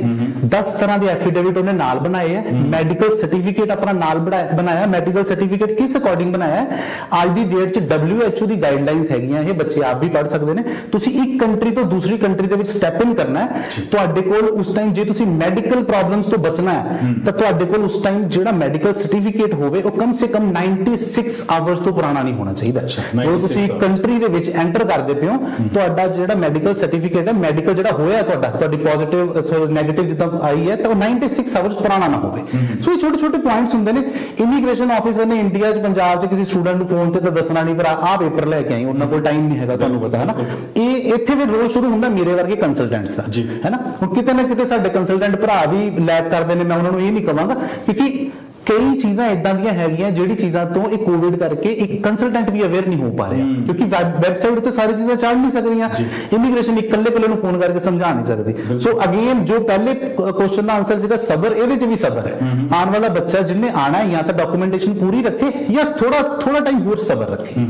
10 ਤਰ੍ਹਾਂ ਦੇ ਐਫੀਡੇਵਿਟ ਉਹਨੇ ਨਾਲ ਬਣਾਏ ਹੈ, ਮੈਡੀਕਲ ਸਰਟੀਫਿਕੇਟ ਆਪਣਾ ਨਾਲ ਬਣਾਇਆ। ਮੈਡੀਕਲ ਸਰਟੀਫਿਕੇਟ ਕਿਸ ਅਕੋਰਡਿੰਗ ਬਣਾਇਆ ਹੈ? ਅੱਜ ਦੀ ਡੇਟ 'ਚ WHO ਦੀ ਗਾਈਡਲਾਈਨਸ ਹੈਗੀਆਂ, ਇਹ ਬੱਚੇ ਆਪ ਵੀ ਪੜ੍ਹ ਸਕਦੇ ਨੇ। ਤੁਸੀਂ ਇੱਕ ਕੰਟਰੀ ਤੋਂ ਦੂਸਰੀ ਕੰਟਰੀ ਦੇ ਵਿੱਚ ਸਟੈਪ ਇਨ ਕਰਨਾ ਹੈ, ਤੁਹਾਡੇ ਕੋਲ ਉਸ ਟਾਈਮ ਜੇ ਤੁਸੀਂ ਮੈਡੀਕਲ ਪ੍ਰੋਬਲਮਸ ਤੋਂ ਬਚਣਾ ਹੈ ਤਾਂ ਤੁਹਾਡੇ ਕੋਲ ਉਸ ਟਾਈਮ ਜਿਹੜਾ ਮੈਡੀਕਲ ਸਰਟੀਫਿਕੇਟ ਹੋਵੇ ਉਹ ਕਮ ਸੇ ਕਮ 96 ਆਵਰਸ ਤੋਂ ਪੁਰਾਣਾ ਨਹੀਂ ਹੋਣਾ ਚਾਹੀਦਾ। ਜਦੋਂ ਤੁਸੀਂ ਇੱਕ ਕੰਟਰੀ ਦੇ ਵਿੱਚ ਐਂਟਰ ਕਰਦੇ ਪਿਓ, ਤੁਹਾਡਾ ਜਿਹੜਾ ਮੈਡੀਕਲ ਸਰਟੀਫਿਕੇਟ ਹੈ, ਮੈਡੀਕਲ ਜਿਹੜਾ ਹੋਇਆ ਤੁਹਾਡੀ ਪੋਜ਼ਿਟਿਵ ਨੈਗੇਟਿਵ ਜਿੱਦਾਂ ਆਈ ਹੈ, ਤਾਂ ਉਹ 96 ਆਵਰਸ ਪੁਰਾਣਾ ਨਾ ਹੋਵੇ। ਸੋ ਇਹ ਛੋਟੇ ਛੋਟੇ ਪੁਆਇੰਟਸ ਹੁੰਦੇ ਨੇ। ਇਮੀਗ੍ਰੇਸ਼ਨ ਆਫੀਸਰ ਨੇ ਇੰਡੀਆ 'ਚ ਪੰਜਾਬ 'ਚ ਕਿਸੇ ਸਟੂਡੈਂਟ ਨੂੰ ਫੋਨ ਤੇ ਤਾਂ ਦੱਸਣਾ ਨਹੀਂ, ਪਰ ਆਹ ਪੇਪਰ ਲੈ ਕੇ ਆਈ, ਉਹਨਾਂ ਕੋਲ ਟਾਈਮ ਨਹੀਂ ਹੈਗਾ, ਤੁਹਾਨੂੰ ਪਤਾ ਹੈ ਨਾ। ਇਹ ਇੱਥੇ ਵੀ ਰੋਲ ਸ਼ੁਰੂ ਹੁੰਦਾ ਮੇਰੇ ਵਰਗੇ ਕੰਸਲਟੈਂਟਸ ਦਾ, ਹੈ ਨਾ। ਹੁਣ ਕਿਤੇ ਨਾ ਕਿਤੇ ਸਾਡੇ ਕੰਸਲਟੈਂਟ ਭਰਾ ਵੀ ਲੈਕ ਕਰਦੇ ਨੇ, ਮੈਂ ਉਹਨਾਂ ਨੂੰ ਇਹ ਨਹੀਂ ਕਹਾਂਗਾ, ਕਿਉਂਕਿ ਕਈ ਚੀਜ਼ਾਂ ਇਦਾਂ ਦੀਆਂ ਹੈਗੀਆਂ ਜਿਹੜੀ ਚੀਜ਼ਾਂ ਤੋਂ ਇਹ ਕੋਵਿਡ ਕਰਕੇ ਇੱਕ ਕੰਸਲਟੈਂਟ ਵੀ ਅਵੇਅਰ ਨਹੀਂ ਹੋ ਪਾ ਰਿਹਾ, ਕਿਉਂਕਿ ਵੈਬਸਾਈਟ ਉੱਤੇ ਸਾਰੀ ਚੀਜ਼ਾਂ ਚੜ੍ਹ ਨਹੀਂ ਸਕਦੀਆਂ। ਇਮੀਗ੍ਰੇਸ਼ਨ ਇਕੱਲੇ ਨੂੰ ਫੋਨ ਕਰਕੇ ਸਮਝਾ ਨਹੀਂ ਸਕਦੀ। ਸੋ ਅਗੇਨ ਜੋ ਪਹਿਲੇ ਕੁਐਸਚਨ ਦਾ ਆਨਸਰ ਸੀਗਾ ਸਬਰ, ਇਹਦੇ 'ਚ ਵੀ ਸਬਰ ਹੈ। ਆਉਣ ਵਾਲਾ ਬੱਚਾ ਜਿਹਨੇ ਆਣਾ ਜਾਂ ਤਾਂ ਡਾਕੂਮੈਂਟੇਸ਼ਨ ਪੂਰੀ ਰੱਖੇ ਜਾਂ ਥੋੜਾ ਟਾਈਮ ਹੋਰ ਸਬਰ ਰੱਖੇ।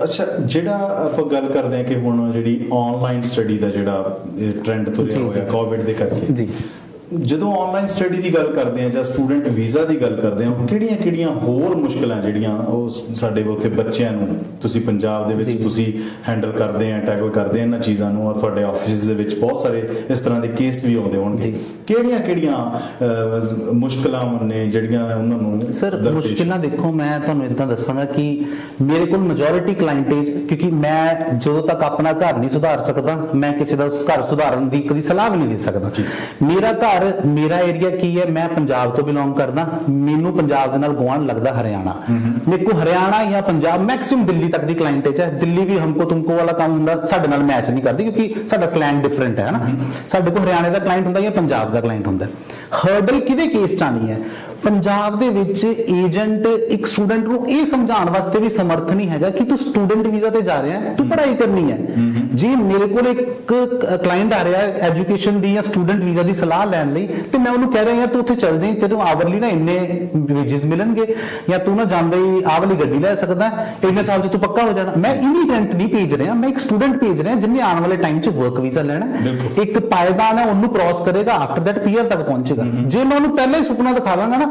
ਅੱਛਾ, ਜਿਹੜਾ ਆਪਾਂ ਗੱਲ ਕਰਦੇ ਹਾਂ ਕਿ ਹੁਣ ਜਿਹੜੀ ਆਨਲਾਈਨ ਸਟੱਡੀ ਦਾ ਜਿਹੜਾ ਟ੍ਰੈਂਡ ਤੁਰਿਆ ਹੋਇਆ ਕੋਵਿਡ ਦੇ ਕਰਕੇ ਜੀ, ਜਦੋਂ ਆਨਲਾਈਨ ਸਟੱਡੀ ਦੀ ਗੱਲ ਕਰਦੇ ਆ ਜਾਂ ਸਟੂਡੈਂਟ ਵੀਜ਼ਾ ਦੀ ਗੱਲ ਕਰਦੇ ਆ, ਕਿਹੜੀਆਂ ਹੋਰ ਮੁਸ਼ਕਲਾਂ ਜਿਹੜੀਆਂ ਉਹ ਸਾਡੇ ਉੱਥੇ ਬੱਚਿਆਂ ਨੂੰ ਤੁਸੀਂ ਪੰਜਾਬ ਦੇ ਵਿੱਚ ਤੁਸੀਂ ਹੈਂਡਲ ਕਰਦੇ ਆ, ਟੈਕਲ ਕਰਦੇ ਆ ਇਹਨਾਂ ਚੀਜ਼ਾਂ ਨੂੰ, ਔਰ ਤੁਹਾਡੇ ਆਫਿਸ ਦੇ ਵਿੱਚ ਬਹੁਤ ਸਾਰੇ ਇਸ ਤਰ੍ਹਾਂ ਦੇ ਕੇਸ ਵੀ ਆਉਂਦੇ ਹੋਣਗੇ, ਕਿਹੜੀਆਂ ਮੁਸ਼ਕਲਾਂ ਨੇ ਜਿਹੜੀਆਂ ਉਹਨਾਂ ਨੂੰ? ਸਰ ਮੁਸ਼ਕਲਾਂ ਦੇਖੋ, ਮੈਂ ਤੁਹਾਨੂੰ ਇਦਾਂ ਦੱਸਾਂਗਾ ਕਿ ਮੇਰੇ ਕੋਲ ਮੈਜੋਰਿਟੀ ਕਲਾਇੰਟੇਜ, ਕਿਉਂਕਿ ਮੈਂ ਜਦੋਂ ਤੱਕ ਆਪਣਾ ਘਰ ਨਹੀਂ ਸੁਧਾਰ ਸਕਦਾ ਮੈਂ ਕਿਸੇ ਦਾ ਘਰ ਸੁਧਾਰਨ ਦੀ ਕਦੀ ਸਲਾਹ ਵੀ ਨਹੀਂ ਦੇ ਸਕਦਾ। ਮੇਰਾ ਏਰੀਆ ਕੀ ਹੈ, ਮੈਂ ਪੰਜਾਬ ਤੋਂ ਬਿਲੋਂਗ ਕਰਦਾ, ਮੈਨੂੰ ਪੰਜਾਬ ਦੇ ਨਾਲ ਗੁਆਂਢ ਲੱਗਦਾ ਹਰਿਆਣਾ। ਮੇਰੇ ਕੋ ਹਰਿਆਣਾ ਜਾਂ ਪੰਜਾਬ, ਮੈਕਸਿਮਮ ਦਿੱਲੀ ਤੱਕ ਦੀ ਕਲਾਇੰਟੇਜ ਹੈ। ਦਿੱਲੀ ਵੀ ਹਮਕੋ ਤੁਮਕੋ ਵਾਲਾ ਕੰਮ ਹੁੰਦਾ, ਸਾਡੇ ਨਾਲ ਮੈਚ ਨਹੀਂ ਕਰਦੀ ਕਿਉਂਕਿ ਸਾਡਾ ਸਲੈਂਗ ਡਿਫਰੈਂਟ ਹੈ ਨਾ। ਸਾਡੇ ਕੋਲ ਹਰਿਆਣੇ ਦਾ ਕਲਾਇੰਟ ਹੁੰਦਾ ਜਾਂ ਪੰਜਾਬ ਦਾ ਕਲਾਇੰਟ ਹੁੰਦਾ। ਹਰਡਲ ਕਿਹਦੇ ਕੇਸ 'ਚ ਆਣੀ ਹੈ? ਪੰਜਾਬ ਦੇ ਵਿੱਚ ਏਜੰਟ ਇੱਕ ਸਟੂਡੈਂਟ ਨੂੰ ਇਹ ਸਮਝਾਉਣ ਵਾਸਤੇ ਵੀ ਸਮਰਥ ਨਹੀਂ ਹੈਗਾ ਕਿ ਤੂੰ ਸਟੂਡੈਂਟ ਵੀਜ਼ਾ ਤੇ ਜਾ ਰਿਹਾ ਹੈ, ਤੂੰ ਪੜ੍ਹਾਈ ਕਰਨੀ ਹੈ। ਜੇ ਮੇਰੇ ਕੋਲ ਇੱਕ ਕਲਾਇੰਟ ਆ ਰਿਹਾ ਹੈ ਐਜੂਕੇਸ਼ਨ ਦੀ ਜਾਂ ਸਟੂਡੈਂਟ ਵੀਜ਼ਾ ਦੀ ਸਲਾਹ ਲੈਣ ਲਈ, ਤੇ ਮੈਂ ਉਹਨੂੰ ਕਹਿ ਰਿਹਾ ਯਾਰ ਤੂੰ ਉੱਥੇ ਚੱਲ ਜਾਈਂ, ਤੈਨੂੰ ਆਵਰਲੀ ਨਾ ਇੰਨੇ ਵੇਜਸ ਮਿਲਣਗੇ, ਜਾਂ ਤੂੰ ਨਾ ਜਾਂਦੇ ਹੀ ਆਹ ਵਾਲੀ ਗੱਡੀ ਲੈ ਸਕਦਾ, ਇੰਨੇ ਸਾਲ 'ਚ ਤੂੰ ਪੱਕਾ ਹੋ ਜਾਣਾ। ਮੈਂ ਇਮੀਗ੍ਰੈਂਟ ਨਹੀਂ ਭੇਜ ਰਿਹਾ, ਮੈਂ ਇੱਕ ਸਟੂਡੈਂਟ ਭੇਜ ਰਿਹਾ ਜਿਹਨੇ ਆਉਣ ਵਾਲੇ ਟਾਈਮ 'ਚ ਵਰਕ ਵੀਜ਼ਾ ਲੈਣਾ। ਇੱਕ ਪਾਇਦਾਨ ਹੈ, ਉਹਨੂੰ ਕ੍ਰਾਸ ਕਰੇਗਾ, ਆਫਟਰ ਦੈਟ ਪੀਆਰ ਤੱਕ ਪਹੁੰਚੇਗਾ। ਜੇ ਮੈਂ ਉਹਨੂੰ ਪਹਿਲਾਂ ਹੀ ਸੁਪਨਾ ਦਿਖਾ ਦਾਂਗਾ ਨਾ,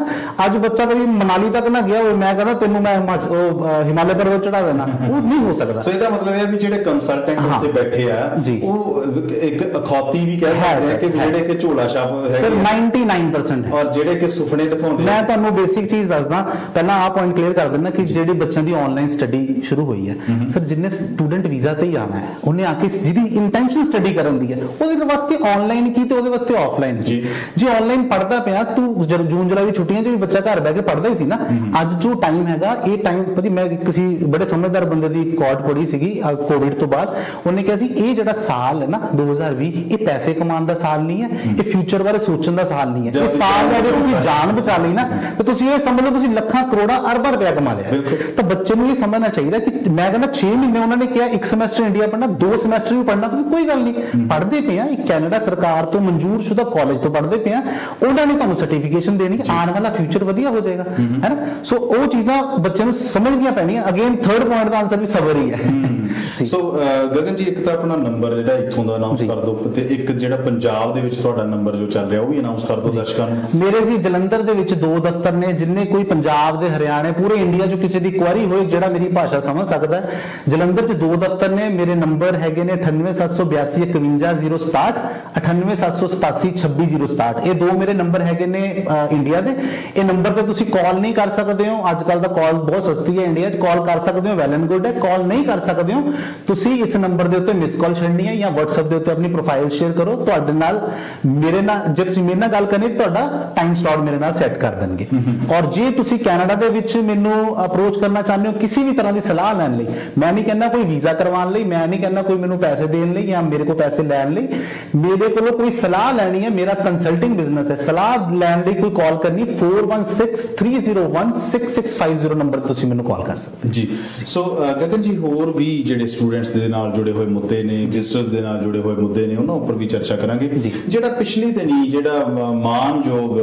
ਅੱਜ ਬੱਚਾ ਕਦੀ ਮਨਾਲੀ ਤੱਕ ਨਾ ਗਿਆ ਹੋਵੇ, ਮੈਂ ਕਹਿੰਦਾ ਤੈਨੂੰ ਮੈਂ ਹਿਮਾਲय ਪਰਬਤ ਚੜਾ ਦੇਣਾ, ਉਹ ਨਹੀਂ ਹੋ ਸਕਦਾ। ਸੋ ਇਹਦਾ ਮਤਲਬ ਇਹ ਵੀ ਜਿਹੜੇ ਕੰਸਲਟੈਂਟ ਉੱਥੇ ਬੈਠੇ ਆ ਉਹ ਇੱਕ ਅਖੌਤੀ ਵੀ ਕਹਿ ਸਕਦੇ ਆ ਕਿ ਜਿਹੜੇ ਕਿ ਝੋਲਾ ਛਾਪ ਹੈਗੇ ਸਰ 99% ਔਰ ਜਿਹੜੇ ਕਿ ਸੁਪਨੇ ਦਿਖਾਉਂਦੇ। ਮੈਂ ਤੁਹਾਨੂੰ ਬੇਸਿਕ ਚੀਜ਼ ਦੱਸਦਾ, ਪਹਿਲਾਂ ਆਹ ਪੁਆਇੰਟ ਕਲੀਅਰ ਕਰ ਦਿੰਦਾ ਕਿ ਜਿਹੜੇ ਬੱਚਿਆਂ ਦੀ ਆਨਲਾਈਨ ਸਟੱਡੀ ਸ਼ੁਰੂ ਹੋਈ ਹੈ, ਸਰ ਜਿੰਨੇ ਸਟੂਡੈਂਟ ਵੀਜ਼ਾ ਤੇ ਹੀ ਆਣਾ ਹੈ, ਉਹਨੇ ਆ ਕੇ ਜਿਹਦੀ ਇੰਟੈਂਸ਼ਨ ਸਟੱਡੀ ਕਰਨ ਦੀ ਹੈ, ਉਹਦੇ ਵਾਸਤੇ ਆਨਲਾਈਨ ਕੀ ਤੇ ਉਹਦੇ ਵਾਸਤੇ ਆਫਲਾਈਨ ਕੀ। ਜੇ ਆਨਲਾਈਨ ਪੜ੍ਹਦਾ ਪਿਆ ਤੂੰ, ਜੂਨ ਜੁਲਾਈ ਦੀ ਛੁੱਟੀਆਂ 'ਚ ਵੀ ਬੱਚਾ ਘਰ ਬਹਿ ਕੇ ਪੜ੍ਹਦਾ ਹੀ ਸੀ ਨਾ। ਅੱਜ ਜੋ ਟਾਈਮ ਹੈਗਾ, ਇਹ ਟਾਈਮ ਪਤਾ ਮੈਂ ਕਿਸੇ ਬੜੇ ਸਮਝਦਾਰ ਬੰਦੇ ਦੀ ਕੋਟ ਪੜ੍ਹੀ ਸੀਗੀ ਕੋਵਿਡ ਤੋਂ ਬਾਅਦ, ਉਹਨੇ ਕਿਹਾ ਸੀ ਇਹ ਜਿਹੜਾ ਸਾਲ ਹੈ ਨਾ 2020, ਇਹ ਪੈਸੇ ਕਮਾਉਣ ਦਾ ਸਾਲ ਨਹੀਂ ਹੈ, ਇਹ ਫਿਊਚਰ ਬਾਰੇ ਸੋਚਣ ਦਾ ਸਾਲ ਨਹੀਂ ਹੈ। ਇਹ ਸਾਲ ਹੈ ਜੇ ਤੁਸੀਂ ਜਾਨ ਬਚਾ ਲਈ ਨਾ ਤਾਂ ਤੁਸੀਂ ਇਹ ਸਮਝ ਲਓ ਤੁਸੀਂ ਲੱਖਾਂ ਕਰੋੜਾਂ ਅਰਬਾਂ ਰੁਪਇਆ ਕਮਾ ਲਿਆ। ਤਾਂ ਬੱਚੇ ਨੂੰ ਇਹ ਸਮਝਣਾ ਚਾਹੀਦਾ ਕਿ ਮੈਂ ਕਹਿੰਦਾ 6 ਮਹੀਨੇ ਉਹਨਾਂ ਨੇ ਕਿਹਾ, ਇੱਕ ਸਮੈਸਟਰ ਇੰਡੀਆ ਪੜ੍ਹਨਾ, 2 ਸਮੈਸਟਰ ਵੀ ਪੜ੍ਹਨਾ, ਕੋਈ ਗੱਲ ਨਹੀਂ, ਪੜ੍ਹਦੇ ਪਏ ਆ। ਇੱਕ ਕੈਨੇਡਾ ਸਰਕਾਰ ਤੋਂ ਮਨਜ਼ੂਰ ਸ਼ੁਦਾ ਕਾਲਜ ਤੋਂ ਪੜ੍ਹਦੇ ਪਏ ਆ, ਉਹਨਾਂ ਨੇ ਤੁਹਾਨੂੰ ਸਰਟੀਫਿਕੇਸ਼ਨ ਦੇਣੀ, ਆਉਣ ਵਾਲਾ ਫਿਊਚਰ ਵਧੀਆ ਹੋ ਜਾਏਗਾ, ਹੈ ਨਾ। ਸੋ ਉਹ ਚੀਜ਼ਾਂ ਬੱਚਿਆਂ ਨੂੰ ਸਮਝਣੀਆਂ ਪੈਣੀਆਂ। ਅਗੇਨ ਥਰਡ ਪੁਆਇੰਟ ਦਾ ਆਨਸਰ ਵੀ ਸਬਰ ਹੀ ਹੈ। ਸੋ ਗਗਨ ਜੀ, ਇੱਕ ਤਾਂ ਆਪਣਾ ਨੰਬਰ ਜਿਹੜਾ ਇੱਥੋਂ ਦਾ ਅਨਾਉਂਸ ਕਰ ਦਿਓ, ਤੇ ਇੱਕ ਜਿਹੜਾ ਪੰਜਾਬ ਦੇ ਵਿੱਚ ਤੁਹਾਡਾ ਨੰਬਰ ਜੋ ਚੱਲ ਰਿਹਾ ਉਹ ਵੀ ਅਨਾਉਂਸ ਕਰ ਦਿਓ ਦਰਸ਼ਕਾਂ ਨੂੰ। ਮੇਰੇ ਜੀ ਜਲੰਧਰ ਦੇ ਵਿੱਚ 2 ਦਫ਼ਤਰ ਨੇ, ਜਿੰਨੇ ਕੋਈ ਪੰਜਾਬ ਦੇ, ਹਰਿਆਣੇ, ਪੂਰੇ ਇੰਡੀਆ 'ਚ ਕਿਸੇ ਦੀ ਕੁਆਰੀ ਹੋਏ ਜਿਹੜਾ ਮੇਰੀ ਭਾਸ਼ਾ ਸਮਝ ਸਕਦਾ। ਜਲੰਧਰ 'ਚ 2 ਦਫ਼ਤਰ ਨੇ, ਮੇਰੇ ਨੰਬਰ ਹੈਗੇ ਨੇ 9872 51067, 9872 26067। ਇਹ 2 ਮੇਰੇ ਨੰਬਰ ਹੈਗੇ ਨੇ ਇੰਡੀਆ ਦੇ। ਇਹ ਨੰਬਰ ਤੇ ਤੁਸੀਂ ਕਾਲ ਨਹੀਂ ਕਰ ਸਕਦੇ ਹੋ, ਅੱਜ ਕੱਲ ਦਾ ਕਾਲ ਬਹੁਤ ਸਸਤੀ ਹੈ ਇੰਡੀਆ 'ਚ, ਕਾਲ ਕਰ ਸਕਦੇ ਹੋ ਵੈਲ ਐਂਡ ਗੁੱਡ ਹੈ, ਕਾਲ ਨਹੀਂ ਕਰ ਸਕਦੇ ਹੋ ਹੋ ਤੁਸੀਂ ਇਸ ਨੰਬਰ ਦੇ ਉੱਤੇ ਮਿਸ ਕਾਲ ਛੱਡਣੀ ਹੈ ਜਾਂ WhatsApp ਦੇ ਉੱਤੇ ਆਪਣੀ ਪ੍ਰੋਫਾਈਲ ਸ਼ੇਅਰ ਕਰੋ, ਤੁਹਾਡੇ ਨਾਲ ਮੇਰੇ ਨਾਲ ਜੇ ਤੁਸੀਂ ਮੇਰੇ ਨਾਲ ਗੱਲ ਕਰਨੀ ਤੁਹਾਡਾ ਟਾਈਮ ਸਲੌਟ ਮੇਰੇ ਨਾਲ ਸੈੱਟ ਕਰ ਦੇਣਗੇ। ਔਰ ਜੇ ਤੁਸੀਂ ਕੈਨੇਡਾ ਦੇ ਵਿੱਚ ਮੈਨੂੰ ਅਪਰੋਚ ਕਰਨਾ ਚਾਹੁੰਦੇ ਹੋ ਕਿਸੇ ਵੀ ਤਰ੍ਹਾਂ ਦੀ ਸਲਾਹ ਲੈਣ ਲਈ, ਮੈਂ ਨਹੀਂ ਕਹਿੰਦਾ ਕੋਈ ਵੀਜ਼ਾ ਕਰਵਾਉਣ ਲਈ, ਮੈਂ ਨਹੀਂ ਕਹਿੰਦਾ ਕੋਈ ਮੈਨੂੰ ਪੈਸੇ ਦੇਣ ਲਈ ਜਾਂ ਮੇਰੇ ਕੋਲ ਪੈਸੇ ਲੈਣ ਲਈ, ਮੇਰੇ ਕੋਲੋਂ ਕੋਈ ਸਲਾਹ ਲੈਣੀ ਹੈ, ਮੇਰਾ ਕੰਸਲਟਿੰਗ ਬਿਜ਼ਨਸ ਹੈ, ਸਲਾਹ ਲੈਣ ਲਈ ਕੋਈ ਕਾਲ ਕਰਨੀ 4163016650 ਨੰਬਰ ਤੇ ਤੁਸੀਂ ਮੈਨੂੰ ਕਾਲ ਕਰ ਸਕਦੇ ਜੀ। ਸੋ ਗਗਨ ਜੀ, ਹੋਰ ਵੀ ਜਿਹੜੇ ਸਟੂਡੈਂਟਸ ਦੇ ਨਾਲ ਜੁੜੇ ਹੋਏ ਮੁੱਦੇ ਨੇ, ਵਿਜ਼ਟਰਸ ਦੇ ਨਾਲ ਜੁੜੇ ਹੋਏ ਮੁੱਦੇ ਨੇ, ਉਹਨਾਂ ਉੱਪਰ ਵੀ ਚਰਚਾ ਕਰਾਂਗੇ। ਜਿਹੜਾ ਪਿਛਲੇ ਦਿਨੀ ਜਿਹੜਾ ਮਾਨਯੋਗ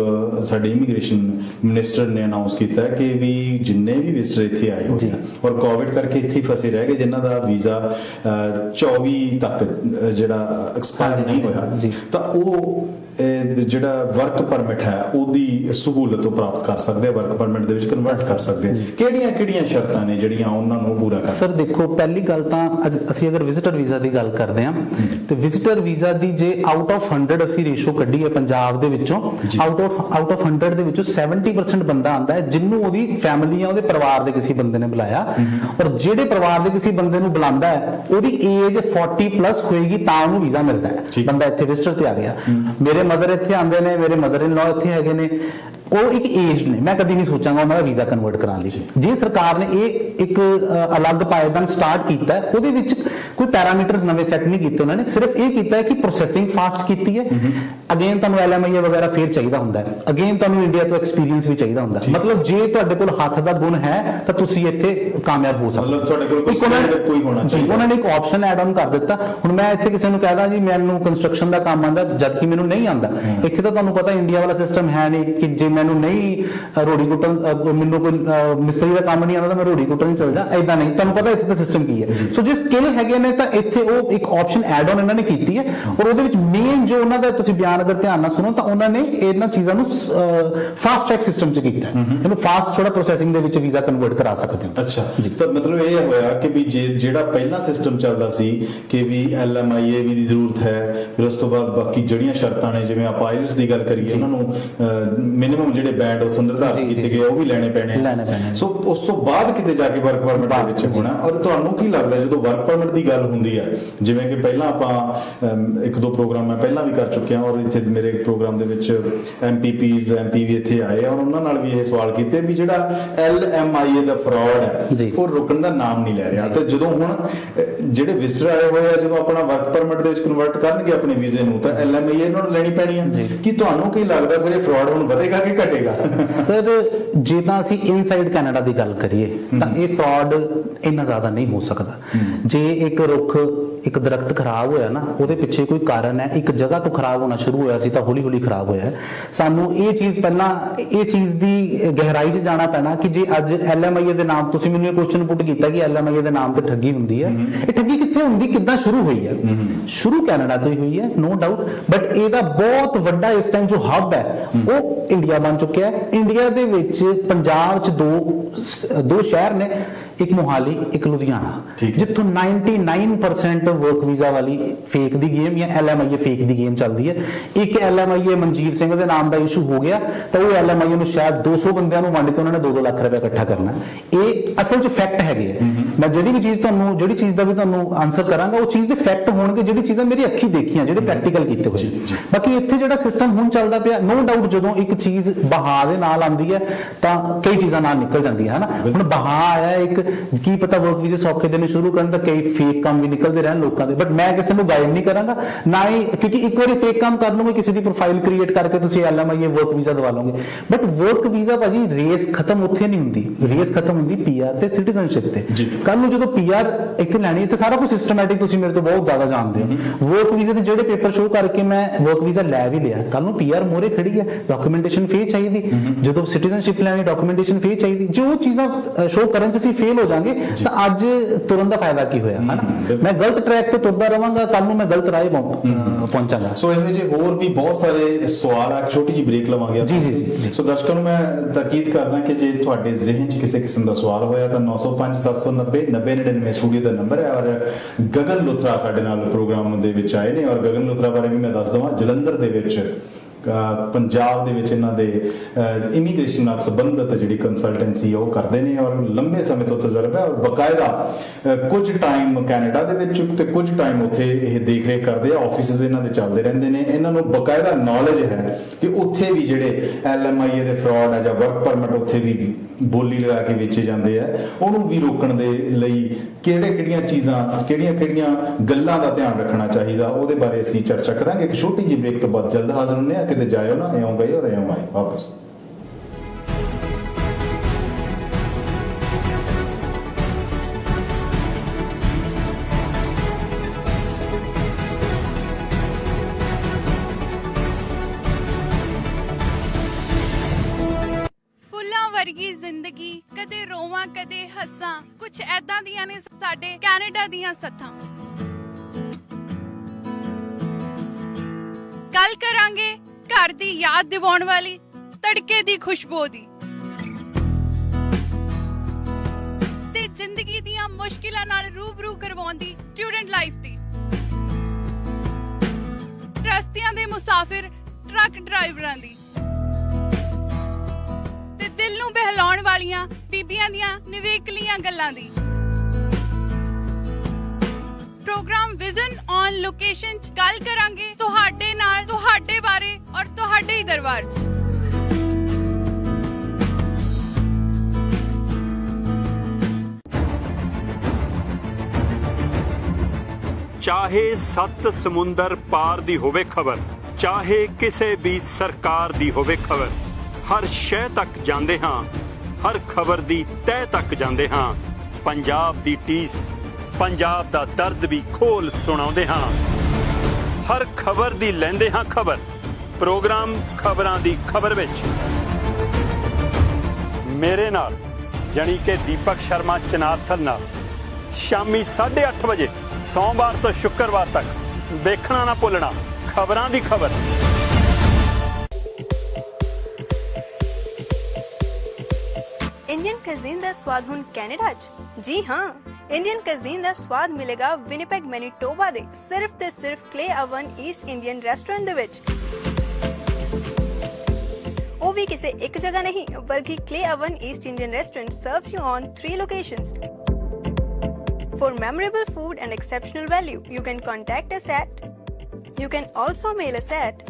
ਸਾਡੇ ਇਮੀਗ੍ਰੇਸ਼ਨ ਮਿਨਿਸਟਰ ਨੇ ਅਨਾਉਂਸ ਕੀਤਾ ਕਿ ਵੀ ਜਿੰਨੇ ਵੀ ਵਿਜ਼ਟਰ ਇੱਥੇ ਆਏ ਹੋਏ ਆ ਔਰ ਕੋਵਿਡ ਕਰਕੇ ਇੱਥੇ ਫਸੇ ਰਹਿ ਗਏ, ਜਿਨ੍ਹਾਂ ਦਾ ਵੀਜ਼ਾ 24 ਤੱਕ ਜਿਹੜਾ ਐਕਸਪਾਇਰ ਨਹੀਂ ਹੋਇਆ, ਤਾਂ ਉਹ ਜਿਹੜਾ ਵਰਕ ਪਰਮਿਟ ਹੈ ਉਹਦੀ ਸਹੂਲਤ ਉਹ ਪ੍ਰਾਪਤ ਕਰ ਸਕਦੇ ਆ, ਵਰਕ ਪਰਮਿਟ ਦੇ ਵਿੱਚ ਕਨਵਰਟ ਕਰ ਸਕਦੇ ਆ। ਕਿਹੜੀਆਂ ਸ਼ਰਤਾਂ ਨੇ ਜਿਹੜੀਆਂ ਉਹਨਾਂ ਨੂੰ ਪੂਰਾ ਕਰਨਾ? ਸਰ ਦੇਖੋ, ਪਹਿਲੀ ਗੱਲ ਤਾਂ ਅਸੀਂ ਅਗਰ ਵਿਜ਼ਿਟਰ ਵੀਜ਼ਾ ਦੀ ਗੱਲ ਕਰਦੇ ਹਾਂ ਤੇ ਵਿਜ਼ਿਟਰ ਵੀਜ਼ਾ ਦੀ ਜੇ ਆਊਟ ਆਫ 100 ਅਸੀਂ ਰੇਸ਼ੋ ਕੱਢੀਏ ਪੰਜਾਬ ਦੇ ਵਿੱਚੋਂ, ਆਊਟ ਆਫ 100 ਦੇ ਵਿੱਚੋਂ 70% ਬੰਦਾ ਆਂਦਾ ਹੈ ਜਿਹਨੂੰ ਉਹਦੀ ਫੈਮਿਲੀ ਜਾਂ ਉਹਦੇ ਪਰਿਵਾਰ ਦੇ ਕਿਸੇ ਬੰਦੇ ਨੇ ਬੁਲਾਇਆ, ਔਰ ਜਿਹੜੇ ਪਰਿਵਾਰ ਦੇ ਕਿਸੇ ਬੰਦੇ ਨੂੰ ਬੁਲਾਉਂਦਾ ਹੈ ਉਹਦੀ ਏਜ 40 ਪਲੱਸ ਹੋਏਗੀ ਤਾਂ ਉਹਨੂੰ ਵੀਜ਼ਾ ਮਿਲਦਾ ਹੈ। ਬੰਦਾ ਇੱਥੇ ਵਿਜ਼ਿਟਰ ਤੇ ਆ ਗਿਆ, ਮੇਰੇ ਮਦਰ ਇੱਥੇ ਆਉਂਦੇ ਨੇ, ਮੇਰੇ ਮਦਰ ਇਨ ਲਾਅ ਇੱਥੇ ਹੈਗੇ ਨੇ, ਉਹ ਇੱਕ ਏਜ ਨੇ, ਮੈਂ ਕਦੀ ਨਹੀਂ ਸੋਚਾਂਗਾ ਉਹਨਾਂ ਦਾ ਵੀਜ਼ਾ ਕਨਵਰਟ ਕਰਾਉਣ ਲਈ। ਜੇ ਸਰਕਾਰ ਨੇ ਇਹ ਇੱਕ ਅਲੱਗ ਪਾਇਦਾਨ ਸਟਾਰਟ ਕੀਤਾ ਹੈ, ਉਹਦੇ ਵਿੱਚ ਕੋਈ ਪੈਰਾਮੀਟਰਸ ਨਵੇਂ ਸੈੱਟ ਨਹੀਂ ਕੀਤੇ ਉਹਨਾਂ ਨੇ, ਸਿਰਫ ਇਹ ਕੀਤਾ ਹੈ ਕਿ ਪ੍ਰੋਸੈਸਿੰਗ ਫਾਸਟ ਕੀਤੀ ਹੈ। ਅਗੇਨ ਤੁਹਾਨੂੰ LMIA ਵਗੈਰਾ ਫੇਰ ਚਾਹੀਦਾ ਹੁੰਦਾ ਹੈ, ਅਗੇਨ ਤੁਹਾਨੂੰ ਇੰਡੀਆ ਤੋਂ ਐਕਸਪੀਰੀਅੰਸ ਵੀ ਚਾਹੀਦਾ ਹੁੰਦਾ ਹੈ। ਮਤਲਬ ਜੇ ਤੁਹਾਡੇ ਕੋਲ ਹੱਥ ਦਾ ਗੁਣ ਹੈ ਤਾਂ ਤੁਸੀਂ ਇੱਥੇ ਕਾਮਯਾਬ ਹੋ ਸਕਦੇ ਹੋ। ਮਤਲਬ ਤੁਹਾਡੇ ਕੋਲ ਕੋਈ ਹੋਣਾ ਚਾਹੀਦਾ। ਉਹਨਾਂ ਨੇ ਇੱਕ ਆਪਸ਼ਨ ਐਡ ਆਨ ਕਰ ਦਿੱਤਾ। ਹੁਣ ਮੈਂ ਇੱਥੇ ਕਿਸੇ ਨੂੰ ਕਹਦਾ ਜੀ ਮੈਨੂੰ ਕੰਸਟਰਕਸ਼ਨ ਦਾ ਕੰਮ ਆਉਂਦਾ, ਜਦ ਕਿ ਮੈਨੂੰ ਨਹੀਂ ਆਉਂਦਾ। ਇੱਥੇ ਤਾਂ ਤੁਹਾਨੂੰ ਪਤਾ ਇੰਡੀਆ ਵਾਲਾ ਸਿਸਟਮ ਹੈ ਨਹੀਂ ਕਿ ਜੇ ਮੈਨੂੰ ਨਹੀਂ ਰੋੜੀ ਕੁੱਟਣ, ਮੈਨੂੰ ਕੋਈ ਮਿਸਤਰੀ ਦਾ ਕੰਮ ਨਹੀਂ ਆਉਂਦਾ ਤਾਂ ਮੈਂ ਰੋੜੀ ਕੁੱਟਣ ਨਹੀਂ ਚੱਲ ਜਾ, ਏਦਾਂ ਨਹੀਂ। ਤੁਹਾਨੂੰ ਪਤਾ ਇੱਥੇ ਦਾ ਸਿਸਟਮ ਕੀ ਹੈ। ਸੋ ਜੇ ਸਕਿੱਲ ਹੈਗੇ ਨੇ ਤਾਂ ਇੱਥੇ ਉਹ ਇੱਕ ਆਪਸ਼ਨ ਐਡ ਆਨ ਇਹਨਾਂ ਨੇ ਕੀਤੀ ਹੈ, ਔਰ ਉਹਦੇ ਵਿੱਚ ਮੇਨ ਜੋ ਉਹਨਾਂ ਦਾ ਤੁਸੀਂ ਬਿਆਨ ਅਗਰ ਧਿਆਨ ਨਾਲ ਸੁਣੋ ਤਾਂ ਉਹਨਾਂ ਨੇ ਇਹਨਾਂ ਚੀਜ਼ਾਂ ਨੂੰ ਫਾਸਟ ਟਰੈਕ ਸਿਸਟਮ ਚ ਕੀਤਾ, ਇਹਨੂੰ ਫਾਸਟ ਥੋੜਾ ਪ੍ਰੋਸੈਸਿੰਗ ਦੇ ਵਿੱਚ ਵੀਜ਼ਾ ਕਨਵਰਟ ਕਰਾ ਸਕਦੇ ਹੋ। ਅੱਛਾ, ਤਾਂ ਮਤਲਬ ਇਹ ਹੋਇਆ ਕਿ ਵੀ ਜਿਹੜਾ ਪਹਿਲਾਂ ਸਿਸਟਮ ਚੱਲਦਾ ਸੀ ਕਿ ਵੀ LMIA ਵੀ ਦੀ ਜ਼ਰੂਰਤ ਹੈ, ਫਿਰ ਉਸ ਤੋਂ ਬਾਅਦ ਬਾਕੀ ਜਿਹੜੀਆਂ ਸ਼ਰਤਾਂ ਨੇ, ਜਿਵੇਂ ਆਪਾਂ ਆਈਲਟਸ ਦੀ ਗੱਲ ਕਰੀਏ, ਉਹਨਾਂ ਨੂੰ ਮਿਨੀਮਮ ਜਿਹੜੇ ਬੈਂਡ ਉੱਥੋਂ ਨਿਰਧਾਰਿਤ ਕੀਤੇ ਗਏ ਉਹ ਵੀ ਲੈਣੇ ਪੈਣੇ। ਸੋ ਉਸ ਤੋਂ ਬਾਅਦ ਕਿਤੇ ਜਾ ਕੇ ਵਰਕ ਪਰਮਿਟ ਦੇ ਵਿੱਚ ਹੋਣਾ। ਔਰ ਤੁਹਾਨੂੰ ਕੀ ਲੱਗਦਾ ਜਦੋਂ ਵਰਕ ਪਰਮਿਟ ਦੀ ਗੱਲ ਹੁੰਦੀ ਹੈ, ਜਿਵੇਂ ਕਿ ਪਹਿਲਾਂ ਆਪਾਂ ਇੱਕ ਦੋ ਪ੍ਰੋਗਰਾਮ ਮੈਂ ਪਹਿਲਾਂ ਵੀ ਕਰ ਚੁੱਕਿਆ, ਔਰ ਇੱਥੇ ਮੇਰੇ ਪ੍ਰੋਗਰਾਮ ਦੇ ਵਿੱਚ MPPs MP ਵੀ ਇੱਥੇ ਆਏ ਔਰ ਉਹਨਾਂ ਨਾਲ ਵੀ ਇਹ ਸਵਾਲ ਕੀਤੇ ਵੀ ਜਿਹੜਾ LMIA ਦਾ ਫਰਾਡ ਹੈ ਉਹ ਰੁਕਣ ਦਾ ਨਾਮ ਨਹੀਂ ਲੈ ਰਿਹਾ। ਤੇ ਜਦੋਂ ਹੁਣ ਜਿਹੜੇ ਵਿਜ਼ਟਰ ਆਏ ਹੋਏ ਆ, ਜਦੋਂ ਆਪਣਾ ਵਰਕ ਪਰਮਿਟ ਦੇ ਵਿੱਚ ਕਨਵਰਟ ਕਰਨਗੇ ਆਪਣੇ ਵੀਜ਼ੇ ਨੂੰ, ਤਾਂ LMIA ਇਹਨਾਂ ਨੂੰ ਲੈਣੀ ਪੈਣੀ ਹੈ। ਕੀ ਤੁਹਾਨੂੰ ਕੀ ਲੱਗਦਾ ਫਿਰ ਇਹ ਫਰਾਡ ਹੁਣ ਵਧੇਗਾ ਕਿ ਘਟੇਗਾ? ਸਰ ਜੇ ਤਾਂ ਅਸੀਂ ਇਨਸਾਈਡ ਕੈਨੇਡਾ ਦੀ ਗੱਲ ਕਰੀਏ ਤਾਂ ਇਹ ਫਰਾਡ ਇੰਨਾ ਜ਼ਿਆਦਾ ਨਹੀਂ ਹੋ ਸਕਦਾ। ਜੇ ਇੱਕ ਰੁੱਖ, ਇੱਕ ਦਰਖਤ ਖਰਾਬ ਹੋਇਆ ਨਾ, ਉਹਦੇ ਪਿੱਛੇ ਕੋਈ ਕਾਰਨ ਹੈ, ਇੱਕ ਜਗ੍ਹਾ ਤੋਂ ਖਰਾਬ ਹੋਣਾ ਸ਼ੁਰੂ ਹੋਇਆ ਸੀ ਤਾਂ ਹੌਲੀ ਹੌਲੀ ਖਰਾਬ ਹੋਇਆ ਹੈ। ਸਾਨੂੰ ਇਹ ਚੀਜ਼ ਪਹਿਲਾਂ ਇਹ ਚੀਜ਼ ਦੀ ਗਹਿਰਾਈ 'ਚ ਜਾਣਾ ਪੈਣਾ ਕਿ ਜੇ ਅੱਜ LMIA ਦੇ ਨਾਮ, ਤੁਸੀਂ ਮੈਨੂੰ ਇਹ ਕੁਐਸਚਨ ਪੁੱਟ ਕੀਤਾ ਕਿ LMIA ਦੇ ਨਾਮ ਤੇ ਠੱਗੀ ਹੁੰਦੀ ਹੈ, ਇਹ ਠੱਗੀ ਕਿੱਥੇ ਹੁੰਦੀ, ਕਿੱਦਾਂ ਸ਼ੁਰੂ ਹੋਈ ਹੈ? ਸ਼ੁਰੂ ਕੈਨੇਡਾ ਤੋਂ ਹੀ ਹੋਈ ਹੈ, ਨੋ ਡਾਊਟ, ਬਟ ਇਹਦਾ ਬਹੁਤ ਵੱਡਾ ਇਸ ਟਾਈਮ ਜੋ ਹੱਬ ਹੈ ਉਹ ਇੰਡੀਆ ਬਣ ਚੁੱਕਿਆ ਹੈ। ਇੰਡੀਆ ਦੇ ਵਿੱਚ ਪੰਜਾਬ 'ਚ ਦੋ ਸ਼ਹਿਰ ਨੇ, ਇੱਕ ਮੋਹਾਲੀ, ਇੱਕ ਲੁਧਿਆਣਾ, ਜਿੱਥੋਂ 99% ਵਰਕ ਵੀਜ਼ਾ ਵਾਲੀ ਫੇਕ ਦੀ ਗੇਮ ਜਾਂ LMIA ਫੇਕ ਦੀ ਗੇਮ ਚੱਲਦੀ ਹੈ। ਇੱਕ LMIA ਮਨਜੀਤ ਸਿੰਘ ਦੇ ਨਾਮ ਦਾ ਇਸ਼ੂ ਹੋ ਗਿਆ ਤਾਂ ਉਹ LMIA ਨੂੰ ਸ਼ਾਇਦ 200 ਬੰਦਿਆਂ ਨੂੰ ਵੰਡ ਕੇ ਉਹਨਾਂ ਨੇ 2-2 ਲੱਖ ਰੁਪਏ ਇਕੱਠਾ ਕਰਨਾ। ਇਹ ਅਸਲ 'ਚ ਫੈਕਟ ਹੈਗੇ ਆ। ਮੈਂ ਜਿਹੜੀ ਚੀਜ਼ ਦਾ ਵੀ ਤੁਹਾਨੂੰ ਆਨਸਰ ਕਰਾਂਗਾ ਉਹ ਚੀਜ਼ ਦੇ ਫੈਕਟ ਹੋਣਗੇ, ਜਿਹੜੀ ਚੀਜ਼ਾਂ ਮੇਰੀ ਅੱਖੀ ਦੇਖੀਆਂ, ਜਿਹੜੇ ਪ੍ਰੈਕਟੀਕਲ ਕੀਤੇ ਹੋਏ। ਬਾਕੀ ਇੱਥੇ ਜਿਹੜਾ ਸਿਸਟਮ ਹੁਣ ਚੱਲਦਾ ਪਿਆ, ਨੋ ਡਾਊਟ ਜਦੋਂ ਇੱਕ ਚੀਜ਼ ਬਹਾ ਦੇ ਨਾਲ ਆਉਂਦੀ ਹੈ ਤਾਂ ਕਈ ਚੀਜ਼ਾਂ ਨਾਲ ਨਿਕਲ ਜਾਂਦੀਆਂ ਹਨ। ਹੁਣ ਬਹਾ ਆਇਆ, ਇੱਕ ਕੀ ਪਤਾ ਵਰਕ ਵੀਜ਼ੇ ਸੌਖੇ ਦੇਣੇ ਸ਼ੁਰੂ ਕਰਨ ਤਾਂ ਕਈ ਫੇਕ ਕੰਮ ਵੀ ਨਿਕਲਦੇ ਰਹਿਣ ਲੋਕਾਂ ਦੇ, ਬਟ ਮੈਂ ਕਿਸੇ ਨੂੰ ਗਾਈਡ ਨਹੀਂ ਕਰਾਂਗਾ ਨਾ ਹੀ, ਕਿਉਂਕਿ ਇੱਕ ਵਾਰੀ ਫੇਕ ਕੰਮ ਕਰ ਲਓਗੇ, ਕਿਸੇ ਦੀ ਪ੍ਰੋਫਾਈਲ ਕ੍ਰੀਏਟ ਕਰਕੇ ਤੁਸੀਂ LMIA ਵਰਕ ਵੀਜ਼ਾ ਦਵਾ ਲਓਗੇ। ਬਟ ਵਰਕ ਵੀਜ਼ਾ ਭਾਜੀ ਰੇਸ ਖਤਮ ਉੱਥੇ ਨਹੀਂ ਹੁੰਦੀ, ਰੇਸ ਖਤਮ ਹੁੰਦੀ PR ਤੇ ਸਿਟੀਜ਼ਨਸ਼ਿਪ ਤੇ। ਕੱਲ ਨੂੰ ਜਦੋਂ PR ਇੱਥੇ ਲੈਣੀ ਤੇ ਸਾਰਾ ਕੁਝ ਸਿਸਟਮੈਟਿਕ, ਤੁਸੀਂ ਮੇਰੇ ਤੋਂ ਬਹੁਤ ਜ਼ਿਆਦਾ ਜਾਣਦੇ ਹੋ। ਵਰਕ ਵੀਜ਼ੇ ਦੇ ਜਿਹੜੇ ਪੇਪਰ ਸ਼ੋ ਕਰਕੇ ਮੈਂ ਵਰਕ ਵੀਜ਼ਾ ਲੈ ਵੀ ਲਿਆ, ਕੱਲ ਨੂੰ PR ਮੋਰੇ ਖੜੀ ਹੈ, ਡਾਕੂਮੈਂਟੇਸ਼ਨ ਫੇਰ ਚਾਹੀਦੀ, ਜਦੋਂ ਸਿਟੀਜ਼ਨਸ਼ਿਪ ਲੈਣੀ ਡਾਕੂਮੈਂਟੇਸ਼ਨ ਫੇਰ ਚਾਹੀਦੀ। ਜੋ ਚੀਜ਼ਾਂ ਸ਼ੋ ਕਰਨ 'ਚ ਅਸੀਂ ਫੇਲ ਹੋ ਜਾਾਂਗੇ ਤਾਂ ਅੱਜ ਤੁਰਨ ਦਾ ਫਾਇਦਾ ਕੀ ਹੋਇਆ? ਹਨਾ, ਮੈਂ ਗਲਤ ਟਰੈਕ ਤੇ ਤੁਰਦਾ ਰਵਾਂਗਾ, ਕੱਲ ਨੂੰ ਮੈਂ ਗਲਤ ਰਾਹ ਪਹੁੰਚਾਂਗਾ। ਸੋ ਇਹੋ ਜਿਹੇ ਹੋਰ ਵੀ ਬਹੁਤ ਸਾਰੇ ਸਵਾਲ ਆ, ਛੋਟੀ ਜਿਹੀ ਬ੍ਰੇਕ ਲਵਾਂਗੇ। ਜੀ। ਸੋ ਦਰਸ਼ਕਾਂ ਨੂੰ ਮੈਂ ਤਾਕੀਦ ਕਰਦਾ ਕਿ ਜੇ ਤੁਹਾਡੇ ਜ਼ਿਹਨ 'ਚ ਕਿਸੇ ਕਿਸਮ ਦਾ ਸਵਾਲ ਹੋਇਆ ਤਾਂ 905-790-9099 ਸਟੂਡੀਓ ਦਾ ਨੰਬਰ ਹੈ। ਔਰ ਗਗਨ ਲੁਥਰਾ ਸਾਡੇ ਨਾਲ ਪ੍ਰੋਗਰਾਮ ਦੇ ਵਿੱਚ ਆਏ ਨੇ, ਔਰ ਗਗਨ ਲੁਥਰਾ ਬਾਰੇ ਵੀ ਮੈਂ ਦੱਸ ਦਵਾਂ, ਜਲੰਧਰ ਦੇ ਵਿੱਚ ਪੰਜਾਬ ਦੇ ਵਿੱਚ ਇਹਨਾਂ ਦੇ ਇਮੀਗ੍ਰੇਸ਼ਨ ਨਾਲ ਸੰਬੰਧਿਤ ਜਿਹੜੀ ਕੰਸਲਟੈਂਸੀ ਉਹ ਕਰਦੇ ਨੇ ਔਰ ਲੰਬੇ ਸਮੇਂ ਤੋਂ ਤਜਰਬਾ ਔਰ ਬਕਾਇਦਾ ਕੁਝ ਟਾਈਮ ਕੈਨੇਡਾ ਦੇ ਵਿੱਚ ਤੇ ਕੁਝ ਟਾਈਮ ਉੱਥੇ ਇਹ ਦੇਖ ਰੇਖ ਕਰਦੇ ਆ। ਆਫਿਸਿਸ ਇਹਨਾਂ ਦੇ ਚੱਲਦੇ ਰਹਿੰਦੇ ਨੇ। ਇਹਨਾਂ ਨੂੰ ਬਕਾਇਦਾ ਨੌਲੇਜ ਹੈ ਕਿ ਉੱਥੇ ਵੀ ਜਿਹੜੇ LMIA ਦੇ ਫਰਾਡ ਆ ਜਾਂ ਵਰਕ ਪਰਮਿਟ ਉੱਥੇ ਵੀ ਬੋਲੀ ਲਗਾ ਕੇ ਵੇਚੇ ਜਾਂਦੇ ਆ, ਉਹਨੂੰ ਵੀ ਰੋਕਣ ਦੇ ਲਈ ਕਿਹੜੀਆਂ ਚੀਜ਼ਾਂ ਕਿਹੜੀਆਂ ਗੱਲਾਂ ਦਾ ਧਿਆਨ ਰੱਖਣਾ ਚਾਹੀਦਾ, ਉਹਦੇ ਬਾਰੇ ਅਸੀਂ ਚਰਚਾ ਕਰਾਂਗੇ। ਇੱਕ ਛੋਟੀ ਜਿਹੀ ਬ੍ਰੇਕ ਤੋਂ ਬਾਅਦ ਜਲਦ ਹਾਜ਼ਰ ਹੁੰਦੇ ਆ। ਕਿਤੇ ਜਾਇਓ ਨਾ, ਇਉਂ ਗਏ ਔਰ ਇਉਂ ਆਏ ਵਾਪਸ। ਵਰਗੀ ਜ਼ਿੰਦਗੀ, ਕਦੇ ਰੋਵਾਂ ਕਦੇ ਹੱਸਾਂ, ਕੁਛ ਐਦਾਂ ਦੀਆਂ ਨੇ ਸਾਡੇ ਕੈਨੇਡਾ ਦੀਆਂ ਸੱਥਾਂ। ਗੱਲ ਕਰਾਂਗੇ ਘਰ ਦੀ ਯਾਦ ਦਿਵਾਉਣ ਵਾਲੀ ਤੜਕੇ ਦੀ ਖੁਸ਼ਬੂ ਦੀ ਤੇ ਜ਼ਿੰਦਗੀ ਦੀਆਂ ਮੁਸ਼ਕਿਲਾਂ ਨਾਲ ਰੂਬਰੂ ਕਰਵਾਉਂਦੀ ਸਟੂਡੈਂਟ ਲਾਈਫ ਦੀ। ਰਸਤਿਆਂ ਦੇ ਮੁਸਾਫਿਰ ਟਰੱਕ ਡਰਾਈਵਰਾਂ ਦੀ ਤੇ ਦਿਲ ਨੂੰ ਬਹਿਲਾਉਣ ਵਾਲੀਆਂ ਬੀਬੀਆਂ ਦੀਆਂ ਨਿਵੇਕਲੀਆਂ ਗੱਲਾਂ ਦੀ। ਪ੍ਰੋਗਰਾਮ ਵਿਜ਼ਨ ਔਨ ਲੋਕੇਸ਼ਨ 'ਚ ਗੱਲ ਕਰਾਂਗੇ ਤੁਹਾਡੇ ਨਾਲ, ਤੁਹਾਡੇ ਬਾਰੇ ਔਰ ਤੁਹਾਡੇ ਹੀ ਦਰਬਾਰ 'ਚ। ਚਾਹੇ 7 ਸਮੁੰਦਰ ਪਾਰ ਦੀ ਹੋਵੇ ਖਬਰ, ਚਾਹੇ ਕਿਸੇ ਵੀ ਸਰਕਾਰ ਦੀ ਹੋਵੇ ਖਬਰ, ਹਰ ਸ਼ੈ ਤੱਕ ਜਾਂਦੇ ਹਾਂ, ਹਰ ਖਬਰ ਦੀ ਤਹਿ ਤੱਕ ਜਾਂਦੇ ਹਾਂ। ਪੰਜਾਬ ਦੀ ਟੀਸ, ਪੰਜਾਬ ਦਾ ਦਰਦ ਵੀ ਖੋਲ ਸੁਣਾਉਂਦੇ ਹਾਂ। ਹਰ ਖਬਰ ਦੀ ਲੈਂਦੇ ਹਾਂ ਖਬਰ, ਪ੍ਰੋਗਰਾਮ ਖਬਰਾਂ ਦੀ ਖਬਰ ਵਿੱਚ ਮੇਰੇ ਨਾਲ ਜਾਣੀ ਕਿ ਦੀਪਕ ਸ਼ਰਮਾ ਚਨਾਥਲ ਨਾਲ ਸ਼ਾਮੀ 8:30 ਵਜੇ ਸੋਮਵਾਰ ਤੋਂ ਸ਼ੁੱਕਰਵਾਰ ਤੱਕ ਦੇਖਣਾ ਨਾ ਭੁੱਲਣਾ ਖਬਰਾਂ ਦੀ ਖਬਰ। इंडियन कज़ीन दा स्वाद हुण कैनेडा च? जी हाँ, इंडियन कज़ीन दा स्वाद मिलेगा विनिपेग मैनीटोबा दे सिर्फ ते सिर्फ clay oven East Indian restaurant दे विच। वो भी किसी एक जगह नहीं बल्कि clay oven East Indian restaurant serves you on 3 locations. For memorable food and exceptional value, you can contact us at. You can also mail us at.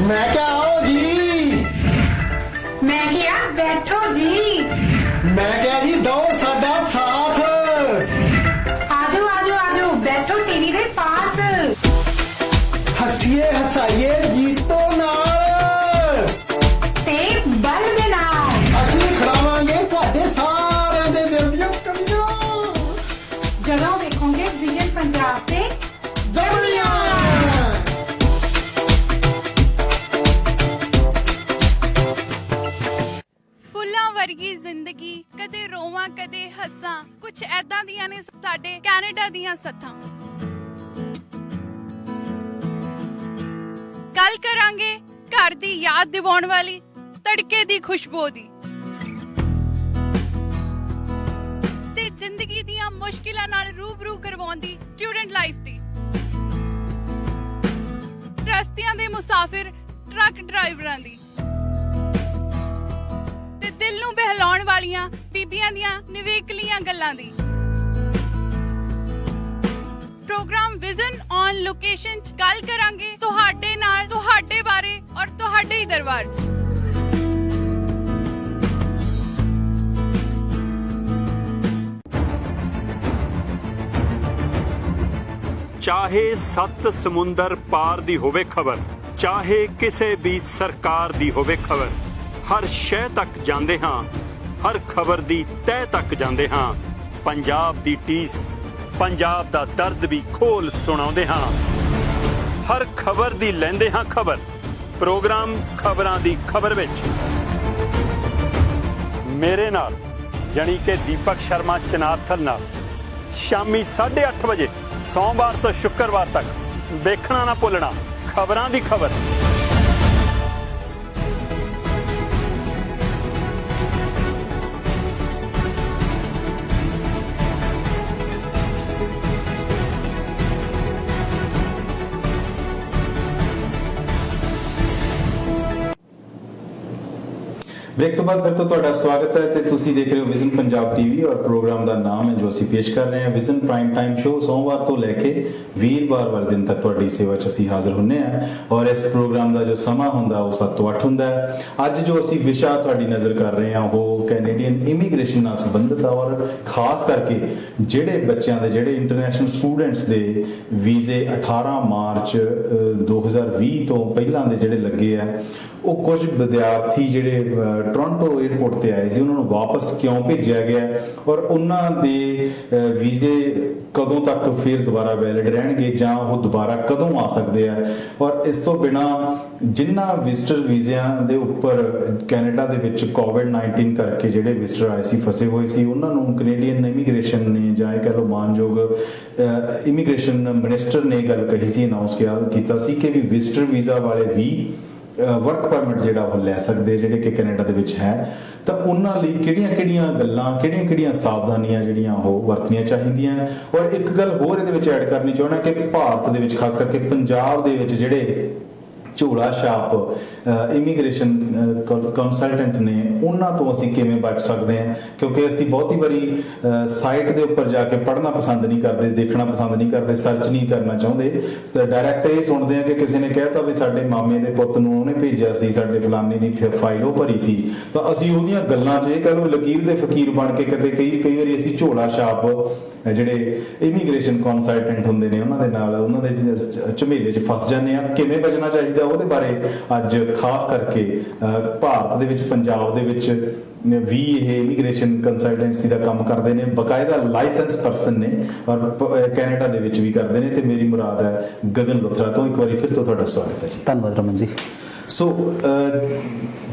मैं क्या आओ जी, मैं क्या बैठो जी, मैं क्या जी दो साडा साथ। आजो आजो आजो बैठो टीवी दे पास। हसीए हसाइए जीतो नाल ते बल दे नाल ਅਸੀਂ ਖੜਾਵਾਂਗੇ ਤੁਹਾਡੇ ਸਾਰਿਆਂ ਦੇ ਦਿਲ ਦੀਆਂ ਕਮੀਆਂ। ਜਦੋਂ ਵੇਖੋਗੇ ਵਿਜ਼ਨ ਪੰਜਾਬ ਤੇ ਜਮਨੀਆਂ ਵਰਗੀ ਜ਼ਿੰਦਗੀ, ਕਦੇ ਰੋਵਾਂ ਕਦੇ ਹੱਸਾਂ, ਕੁਛ ਐਦਾਂ ਦੀਆਂ ਨੇ ਸਾਡੇ ਕੈਨੇਡਾ ਦੀਆਂ ਸੱਥਾਂ। ਗੱਲ ਕਰਾਂਗੇ ਘਰ ਦੀ ਯਾਦ ਦਿਵਾਉਣ ਵਾਲੀ ਤੜਕੇ ਦੀ ਖੁਸ਼ਬੂ ਦੀ ਤੇ ਜ਼ਿੰਦਗੀ ਦੀਆਂ ਮੁਸ਼ਕਿਲਾਂ ਨਾਲ ਰੂਬਰੂ ਕਰਵਾਉਂਦੀ ਸਟੂਡੈਂਟ ਲਾਈਫ ਦੀ। ਰਸਤਿਆਂ ਦੇ ਮੁਸਾਫਿਰ ਟਰੱਕ ਡਰਾਈਵਰਾਂ ਦੀ ਤੇ ਦਿਲ ਨੂੰ ਬਹਿਲਾਉਣ ਵਾਲੀਆਂ ਬੀਬੀਆਂ ਦੀਆਂ ਨਿਵੇਕਲੀਆਂ ਗੱਲਾਂ ਦੀ। ਪ੍ਰੋਗਰਾਮ ਵਿਜ਼ਨ ਔਨ ਲੋਕੇਸ਼ਨ 'ਚ ਗੱਲ ਕਰਾਂਗੇ ਤੁਹਾਡੇ ਨਾਲ, ਤੁਹਾਡੇ ਬਾਰੇ ਔਰ ਤੁਹਾਡੇ ਹੀ ਦਰਬਾਰ 'ਚ। ਚਾਹੇ 7 ਸਮੁੰਦਰ ਪਾਰ ਦੀ ਹੋਵੇ ਖਬਰ, ਚਾਹੇ ਕਿਸੇ ਵੀ ਸਰਕਾਰ ਦੀ ਹੋਵੇ ਖਬਰ, ਹਰ ਸ਼ੈ ਤੱਕ ਜਾਂਦੇ ਹਾਂ, ਹਰ ਖਬਰ ਦੀ ਤਹਿ ਤੱਕ ਜਾਂਦੇ ਹਾਂ। ਪੰਜਾਬ ਦੀ ਟੀਸ, ਪੰਜਾਬ ਦਾ ਦਰਦ ਵੀ ਖੋਲ ਸੁਣਾਉਂਦੇ ਹਾਂ। ਹਰ ਖਬਰ ਦੀ ਲੈਂਦੇ ਹਾਂ ਖਬਰ, ਪ੍ਰੋਗਰਾਮ ਖਬਰਾਂ ਦੀ ਖਬਰ ਵਿੱਚ ਮੇਰੇ ਨਾਲ ਜਾਣੀ ਕਿ ਦੀਪਕ ਸ਼ਰਮਾ ਚਨਾਥਲ ਨਾਲ ਸ਼ਾਮੀ 8:30 ਵਜੇ ਸੋਮਵਾਰ ਤੋਂ ਸ਼ੁੱਕਰਵਾਰ ਤੱਕ ਦੇਖਣਾ ਨਾ ਭੁੱਲਣਾ ਖਬਰਾਂ ਦੀ ਖਬਰ। ब्रेक तो बाद फिर तो ਤੁਹਾਡਾ ਸਵਾਗਤ ਹੈ ਤੇ ਤੁਸੀਂ ਦੇਖ ਰਹੇ ਹੋ ਵਿਜ਼ਨ ਪੰਜਾਬ ਟੀਵੀ ਔਰ ਪ੍ਰੋਗਰਾਮ ਦਾ ਨਾਮ ਹੈ ਜੋ ਅਸੀਂ ਪੇਸ਼ ਕਰ ਰਹੇ ਹਾਂ ਵਿਜ਼ਨ ਪ੍ਰਾਈਮ ਟਾਈਮ ਸ਼ੋ ਸੋਮਵਾਰ ਤੋਂ ਲੈ ਕੇ ਵੀਰਵਾਰ ਵਾਲੇ ਦਿਨ ਤੱਕ ਤੁਹਾਡੀ ਸੇਵਾ 'ਚ ਅਸੀਂ ਹਾਜ਼ਰ ਹੁੰਨੇ ਆ ਔਰ ਇਸ ਪ੍ਰੋਗਰਾਮ ਦਾ ਜੋ ਸਮਾਂ ਹੁੰਦਾ ਉਹ 7 ਤੋਂ 8 ਹੁੰਦਾ ਹੈ। ਅੱਜ ਜੋ ਅਸੀਂ ਵਿਸ਼ਾ ਤੁਹਾਡੀ ਨਜ਼ਰ ਕਰ ਰਹੇ ਹਾਂ ਉਹ ਕੈਨੇਡੀਅਨ ਇਮੀਗ੍ਰੇਸ਼ਨ ਨਾਲ ਸੰਬੰਧਿਤ ਔਰ ਖਾਸ ਕਰਕੇ ਜਿਹੜੇ ਬੱਚਿਆਂ ਦੇ ਜਿਹੜੇ ਇੰਟਰਨੈਸ਼ਨਲ ਸਟੂਡੈਂਟਸ ਦੇ ਵੀਜ਼ੇ 18 ਮਾਰਚ 2020 ਤੋਂ ਪਹਿਲਾਂ ਦੇ ਜਿਹੜੇ ਲੱਗੇ ਆ ਉਹ ਕੁਝ ਵਿਦਿਆਰਥੀ ਜਿਹੜੇ ਟੋਰਾਂਟੋ 에ਅਰਪੋਰਟ ਤੇ ਆਏ ਸੀ ਉਹਨਾਂ ਨੂੰ ਵਾਪਸ ਕਿਉਂ ਭੇਜਿਆ ਗਿਆ ਔਰ ਉਹਨਾਂ ਦੇ ਵੀਜ਼ੇ ਕਦੋਂ ਤੱਕ ਫਿਰ ਦੁਬਾਰਾ ਵੈਲਿਡ ਰਹਿਣਗੇ ਜਾਂ ਉਹ ਦੁਬਾਰਾ ਕਦੋਂ ਆ ਸਕਦੇ ਆ ਔਰ ਇਸ ਤੋਂ ਬਿਨਾ ਜਿਨ੍ਹਾਂ ਵਿਜ਼ਟਰ ਵੀਜ਼ਿਆਂ ਦੇ ਉੱਪਰ ਕੈਨੇਡਾ ਦੇ ਵਿੱਚ ਕੋਵਿਡ-19 ਕਰਕੇ ਜਿਹੜੇ ਵਿਜ਼ਟਰ ਆਏ ਸੀ ਫਸੇ ਹੋਏ ਸੀ ਉਹਨਾਂ ਨੂੰ ਕੈਨੇਡੀਅਨ ਇਮੀਗ੍ਰੇਸ਼ਨ ਨੇ ਜਾਂ ਇਹ ਕਹਿ ਲਓ ਮਾਨਯੋਗ ਇਮੀਗ੍ਰੇਸ਼ਨ ਮਿਨਿਸਟਰ ਨੇ ਗੱਲ ਕਹੀ ਸੀ ਅਨਾਉਂਸ ਕੀਤਾ ਸੀ ਕਿ ਵੀ ਵਿਜ਼ਟਰ ਵੀਜ਼ਾ ਵਾਲੇ ਵੀ ਵਰਕ ਪਰਮਿਟ ਜਿਹੜਾ ਉਹ ਲੈ ਸਕਦੇ ਜਿਹੜੇ ਕਿ ਕੈਨੇਡਾ ਦੇ ਵਿੱਚ ਹੈ ਤਾਂ ਉਹਨਾਂ ਲਈ ਕਿਹੜੀਆਂ ਗੱਲਾਂ ਕਿਹੜੀਆਂ ਸਾਵਧਾਨੀਆਂ ਜਿਹੜੀਆਂ ਉਹ ਵਰਤਣੀਆਂ ਚਾਹੀਦੀਆਂ ਔਰ ਇੱਕ ਗੱਲ ਹੋਰ ਇਹਦੇ ਵਿੱਚ ਐਡ ਕਰਨੀ ਚਾਹੁੰਦਾ ਕਿ ਭਾਰਤ ਦੇ ਵਿੱਚ ਖਾਸ ਕਰਕੇ ਪੰਜਾਬ ਦੇ ਵਿੱਚ ਜਿਹੜੇ ਝੋਲਾ ਛਾਪ ਇਮੀਗ੍ਰੇਸ਼ਨ ਕੰਸਲਟੈਂਟ ਨੇ ਉਹਨਾਂ ਤੋਂ ਅਸੀਂ ਕਿਵੇਂ ਬਚ ਸਕਦੇ ਹਾਂ ਕਿਉਂਕਿ ਅਸੀਂ ਬਹੁਤੀ ਵਾਰੀ ਸਾਈਟ ਦੇ ਉੱਪਰ ਜਾ ਕੇ ਪੜ੍ਹਨਾ ਪਸੰਦ ਨਹੀਂ ਕਰਦੇ ਦੇਖਣਾ ਪਸੰਦ ਨਹੀਂ ਕਰਦੇ ਸਰਚ ਨਹੀਂ ਕਰਨਾ ਚਾਹੁੰਦੇ ਤਾਂ ਡਾਇਰੈਕਟ ਇਹ ਸੁਣਦੇ ਆ ਕਿ ਕਿਸੇ ਨੇ ਕਹਿਤਾ ਵੀ ਸਾਡੇ ਮਾਮੇ ਦੇ ਪੁੱਤ ਨੂੰ ਉਹਨੇ ਭੇਜਿਆ ਸੀ ਸਾਡੇ ਫਲਾਣੇ ਦੀ ਫਾਈਲ ਉਹ ਭਰੀ ਸੀ ਤਾਂ ਅਸੀਂ ਉਹਦੀਆਂ ਗੱਲਾਂ 'ਚ ਇਹ ਕਹਿ ਲਓ ਲਕੀਰ ਦੇ ਫਕੀਰ ਬਣ ਕੇ ਕਈ ਵਾਰੀ ਅਸੀਂ ਝੋਲਾ ਛਾਪ ਜਿਹੜੇ ਇਮੀਗ੍ਰੇਸ਼ਨ ਕੰਸਲਟੈਂਟ ਹੁੰਦੇ ਨੇ ਉਹਨਾਂ ਦੇ ਨਾਲ ਉਹਨਾਂ ਦੇ ਝਮੇਲੇ 'ਚ ਫਸ ਜਾਂਦੇ ਆ ਕਿਵੇਂ ਬਚਣਾ ਚਾਹੀਦਾ ਉਹਦੇ ਬਾਰੇ ਅੱਜ ਖਾਸ ਕਰਕੇ ਭਾਰਤ ਦੇ ਵਿੱਚ ਪੰਜਾਬ ਦੇ ਵਿੱਚ ਵੀ ਇਹ ਇਮੀਗ੍ਰੇਸ਼ਨ ਕੰਸਲਟੈਂਸੀ ਦਾ ਕੰਮ ਕਰਦੇ ਨੇ ਬਕਾਇਦਾ ਲਾਇਸੈਂਸ ਪਰਸਨ ਨੇ ਔਰ ਕੈਨੇਡਾ ਦੇ ਵਿੱਚ ਵੀ ਕਰਦੇ ਨੇ ਤੇ ਮੇਰੀ ਮੁਰਾਦ ਹੈ ਗਗਨ ਲੁਥਰਾ ਤੋਂ ਇੱਕ ਵਾਰੀ ਫਿਰ ਤੋਂ ਤੁਹਾਡਾ ਸਵਾਗਤ ਹੈ ਜੀ। ਧੰਨਵਾਦ ਰਮਨ ਜੀ। ਸੋ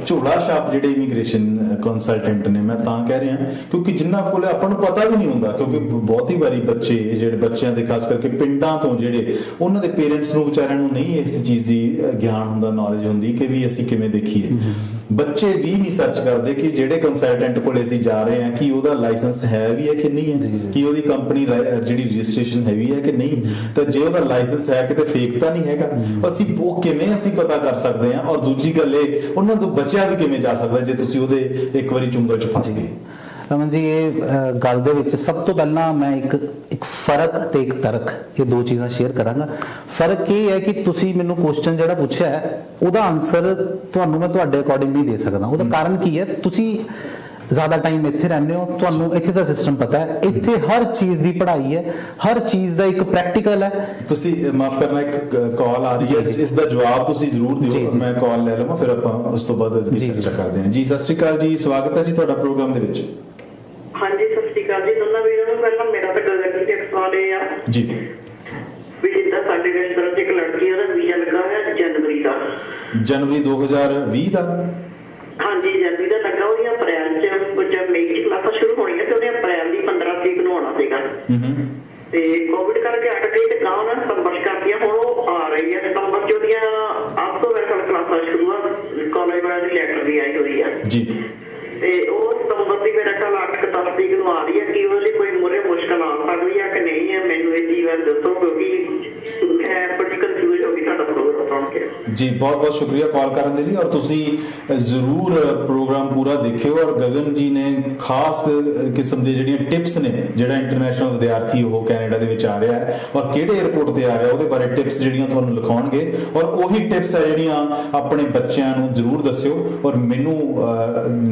ਝੋਲਾ ਛਾਪ ਜਿਹੜੇ ਇਮੀਗ੍ਰੇਸ਼ਨ ਕੰਸਲਟੈਂਟ ਨੇ ਮੈਂ ਤਾਂ ਕਹਿ ਰਿਹਾ ਕਿਉਂਕਿ ਜਿਨ੍ਹਾਂ ਕੋਲ ਆਪਾਂ ਨੂੰ ਪਤਾ ਵੀ ਨਹੀਂ ਹੁੰਦਾ ਕਿਉਂਕਿ ਬਹੁਤੀ ਵਾਰੀ ਬੱਚਿਆਂ ਦੇ ਖਾਸ ਕਰਕੇ ਪਿੰਡਾਂ ਤੋਂ ਜਿਹੜੇ ਉਹਨਾਂ ਦੇ ਪੇਰੈਂਟਸ ਨੂੰ ਵਿਚਾਰਿਆਂ ਨੂੰ ਨਹੀਂ ਇਸ ਚੀਜ਼ ਦੀ ਗਿਆਨ ਹੁੰਦਾ ਨੌਲੇਜ ਹੁੰਦੀ ਕਿ ਵੀ ਅਸੀਂ ਕਿਵੇਂ ਦੇਖੀਏ ਬੱਚੇ ਵੀ ਨਹੀਂ ਸਰਚ ਕਰਦੇ ਕਿ ਜਿਹੜੇ ਕੰਸਲਟੈਂਟ ਕੋਲ ਅਸੀਂ ਜਾ ਰਹੇ ਹਾਂ ਕਿ ਉਹਦਾ ਲਾਇਸੈਂਸ ਹੈ ਵੀ ਹੈ ਕਿ ਨਹੀਂ ਹੈ ਕਿ ਉਹਦੀ ਕੰਪਨੀ ਜਿਹੜੀ ਰਜਿਸਟ੍ਰੇਸ਼ਨ ਹੈਗੀ ਹੈ ਕਿ ਨਹੀਂ ਤਾਂ ਜੇ ਉਹਦਾ ਲਾਇਸੈਂਸ ਹੈ ਕਿਤੇ ਫੇਕ ਤਾਂ ਨਹੀਂ ਹੈਗਾ ਅਸੀਂ ਉਹ ਕਿਵੇਂ ਅਸੀਂ ਪਤਾ ਕਰ ਸਕਦੇ ਹਾਂ ਔਰ ਦੂਜੀ ਗੱਲ ਇਹ ਉਹਨਾਂ ਤੋਂ ਬਚਿਆ ਵੀ ਕਿਵੇਂ ਜਾ ਸਕਦਾ ਜੇ ਤੁਸੀਂ ਉਹਦੇ ਇੱਕ ਵਾਰੀ ਚੁੰਗਲ 'ਚ ਫਸ ਗਏ। ਰਮਨ ਜੀ ਇਹ ਗੱਲ ਦੇ ਵਿੱਚ ਸਭ ਤੋਂ ਪਹਿਲਾਂ ਮੈਂ ਇੱਕ ਫਰਕ ਤੇ ਇੱਕ ਤਰਕ ਇਹ ਦੋ ਚੀਜ਼ਾਂ ਸ਼ੇਅਰ ਕਰਾਂਗਾ। ਫਰਕ ਇਹ ਹੈ ਕਿ ਤੁਸੀਂ ਮੈਨੂੰ ਕੁਐਸਚਨ ਜਿਹੜਾ ਪੁੱਛਿਆ ਹੈ ਉਹਦਾ ਆਨਸਰ ਤੁਹਾਨੂੰ ਮੈਂ ਤੁਹਾਡੇ ਅਕੋਰਡਿੰਗ ਨਹੀਂ ਦੇ ਸਕਦਾ। ਉਹਦਾ ਕਾਰਨ ਕੀ ਹੈ ਤੁਸੀਂ ਜ਼ਿਆਦਾ ਟਾਈਮ ਇੱਥੇ ਰਹਿੰਦੇ ਹੋ ਤੁਹਾਨੂੰ ਇੱਥੇ ਦਾ ਸਿਸਟਮ ਪਤਾ ਹੈ ਇੱਥੇ ਹਰ ਚੀਜ਼ ਦੀ ਪੜ੍ਹਾਈ ਹੈ ਹਰ ਚੀਜ਼ ਦਾ ਇੱਕ ਪ੍ਰੈਕਟੀਕਲ ਹੈ। ਤੁਸੀਂ ਮਾਫ ਕਰਨਾ ਇੱਕ ਕਾਲ ਆ ਰਹੀ ਹੈ ਇਸ ਦਾ ਜਵਾਬ ਤੁਸੀਂ ਜ਼ਰੂਰ ਦਿਓ ਮੈਂ ਕਾਲ ਲੈ ਲਵਾਂ ਫਿਰ ਆਪਾਂ ਉਸ ਤੋਂ ਬਾਅਦ ਚਰਚਾ ਕਰਦੇ ਹਾਂ ਜੀ। ਸਤਿ ਸ਼੍ਰੀ ਅਕਾਲ ਜੀ ਸਵਾਗਤ ਹੈ ਜੀ ਤੁਹਾਡਾ ਪ੍ਰੋਗਰਾਮ ਦੇ ਵਿੱਚ। ਹਾਂਜੀ ਸਤਿ ਸ਼੍ਰੀ ਅਕਾਲ ਜੀ ਦੋਨਾਂ ਵੀਰਾਂ ਨੂੰ ਪਹਿਲਾਂ ਮੇਰਾ ਤਾਂ ਗਗਨ ਜੀ ਸਵਾਲ ਇਹ ਆ ਜੀ ਵੀ ਜਿੱਦਾਂ ਸਾਡੇ ਰਿਸ਼ਤੇਦਾਰਾਂ 'ਚ ਇੱਕ ਲੜਕੀ ਉਹਦਾ ਵੀਜ਼ਾ ਲੱਗਾ ਹੋਇਆ ਜਨਵਰੀ 2020 ਦਾ ਹਾਂਜੀ ਜਨਵਰੀ ਦਾ ਲੱਗਾ ਉਹਦੀਆਂ ਅਪ੍ਰੈਲ 'ਚ ਮਈ 'ਚ ਕਲਾਸਾਂ ਸ਼ੁਰੂ ਹੋਣੀਆਂ ਤੇ ਉਹਨੇ ਅਪ੍ਰੈਲ ਦੀ 15 ਤਰੀਕ ਨੂੰ ਆਉਣਾ ਸੀਗਾ ਤੇ ਕੋਵਿਡ ਕਰਕੇ ਅਟ ਗਈ ਤੇ ਨਾ ਉਹਨਾਂ ਨੇ ਸਤੰਬਰ 'ਚ ਕਰਤੀਆਂ ਹੁਣ ਉਹ ਆ ਰਹੀ ਹੈ ਸਤੰਬਰ 'ਚ ਉਹਦੀਆਂ ਅੱਜ ਤੋਂ ਮੇਰੇ ਕੋਲ ਕਲਾਸਾਂ ਸ਼ੁਰੂ ਆ ਕਾਲਜ ਵਾਲਿਆਂ ਦੀ ਲੈਟਰ ਵੀ ਆਈ ਹੋਈ ਆ ਜੀ ਤੇ ਉਹ ਸਤੰਬਰ ਦੀ ਮੇਰੇ ਕੋਲ 8-10 ਤਰੀਕ ਨੂੰ ਆ ਰਹੀ ਹੈ ਕਿ ਉਹਦੇ ਲਈ ਕੋਈ ਮੁਰੇ ਮੁਸ਼ਕਲ ਆ ਸਕਦੀ ਹੈ ਕਿ ਨਹੀਂ ਹੈ ਮੈਨੂੰ ਇਹ ਚੀਜ਼ ਬਾਰੇ ਦੱਸੋ ਕਿਉਂਕਿ ਮੈਂ ਬੜੀ ਕਨਫਿਊਜ਼ ਹੋ ਗਈ ਤੁਹਾਡਾ ਪ੍ਰੋਗਰਾਮ ਸੁਣ ਕੇ। ਜੀ ਬਹੁਤ ਬਹੁਤ ਸ਼ੁਕਰੀਆ ਕਾਲ ਕਰਨ ਦੇ ਲਈ ਔਰ ਤੁਸੀਂ ਜ਼ਰੂਰ ਪ੍ਰੋਗਰਾਮ ਪੂਰਾ ਦੇਖਿਓ ਔਰ ਗਗਨ ਜੀ ਨੇ ਖਾਸ ਕਿਸਮ ਦੇ ਜਿਹੜੀਆਂ ਟਿਪਸ ਨੇ ਜਿਹੜਾ ਇੰਟਰਨੈਸ਼ਨਲ ਵਿਦਿਆਰਥੀ ਉਹ ਕੈਨੇਡਾ ਦੇ ਵਿੱਚ ਆ ਰਿਹਾ ਹੈ ਔਰ ਕਿਹੜੇ 에ਅਰਪੋਰਟ ਤੇ ਆ ਰਿਹਾ ਉਹਦੇ ਬਾਰੇ ਟਿਪਸ ਜਿਹੜੀਆਂ ਤੁਹਾਨੂੰ ਲਿਖਾਉਣਗੇ ਔਰ ਉਹੀ ਟਿਪਸ ਹੈ ਜਿਹੜੀਆਂ ਆਪਣੇ ਬੱਚਿਆਂ ਨੂੰ ਜ਼ਰੂਰ ਦੱਸਿਓ ਔਰ ਮੈਨੂੰ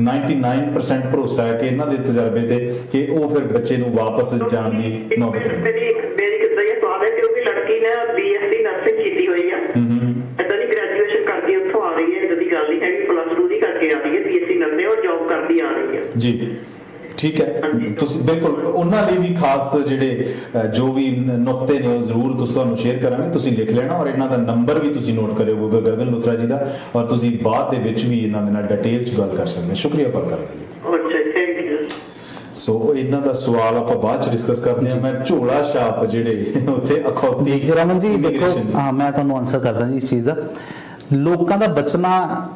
99% ਭਰੋਸਾ ਹੈ ਕਿ ਇਹਨਾਂ ਦੇ ਤਜਰਬੇ ਤੇ ਕਿ ਉਹ ਫਿਰ ਬੱਚੇ ਨੂੰ ਵਾਪਸ ਜਾਣ ਦੀ ਨੌਬਤ ਨਹੀਂ। ਮੇਰੀ ਕਿੱਦਾਂ ਇਹ ਸਵਾਲ ਹੈ ਕਿਉਂਕਿ ਲੜਕੀ ਨੇ BSc ਨਰਸਿੰਗ ਕੀਤੀ ਹੋਈ ਆ ਇਦਾਂ ਦੀ ਗ੍ਰੈਜੂਏਸ਼ਨ ਕਰਦੀ ਉੱਥੋਂ ਆ ਰਹੀ ਹੈ ਇਦਾਂ ਦੀ ਗੱਲ ਨਹੀਂ ਹੈਗੀ +2 ਦੀ ਕਰਕੇ ਆ ਰਹੀ ਹੈ BSc ਨਰਸਿੰਗ ਔਰ ਜੌਬ ਕਰਦੀ ਆ ਰਹੀ ਹੈ ਜੀ ਠੀਕ ਹੈ ਤੁਸੀਂ ਬਿਲਕੁਲ ਉਹਨਾਂ ਲਈ ਵੀ ਖਾਸ ਜਿਹੜੇ ਜੋ ਵੀ ਨੁਕਤੇ ਨੇ ਉਹ ਜ਼ਰੂਰ ਤੁਹਾਨੂੰ ਸ਼ੇਅਰ ਕਰਾਂਗੇ ਤੁਸੀਂ ਲਿਖ ਲੈਣਾ ਔਰ ਇਹਨਾਂ ਦਾ ਨੰਬਰ ਵੀ ਤੁਸੀਂ ਨੋਟ ਕਰਿਓ ਗਗਨ ਲੁਥਰਾ ਜੀ ਦਾ ਔਰ ਤੁਸੀਂ ਬਾਅਦ ਦੇ ਵਿੱਚ ਵੀ ਇਹਨਾਂ ਦੇ ਨਾਲ ਡਿਟੇਲ 'ਚ ਗੱਲ ਕਰ ਸਕਦੇ ਹੋ। ਸ਼ੁਕਰੀਆ ਕਾਲ ਕਰਨ ਲਈ। ਸੋ ਇਹਨਾਂ ਦਾ ਸਵਾਲ ਆਪਾਂ ਬਾਅਦ 'ਚ ਡਿਸਕਸ ਕਰਦੇ ਹਾਂ। ਮੈਂ ਝੋਲਾ ਛਾਪ ਜਿਹੜੇ ਉੱਥੇ ਅਖੌਤੀ ਰਮਨ ਜੀ ਦੇਖੋ ਹਾਂ ਮੈਂ ਤੁਹਾਨੂੰ ਆਨਸਰ ਕਰਦਾ ਜੀ ਇਸ ਚੀਜ਼ ਦਾ ਲੋਕਾਂ ਦਾ ਬਚਣਾ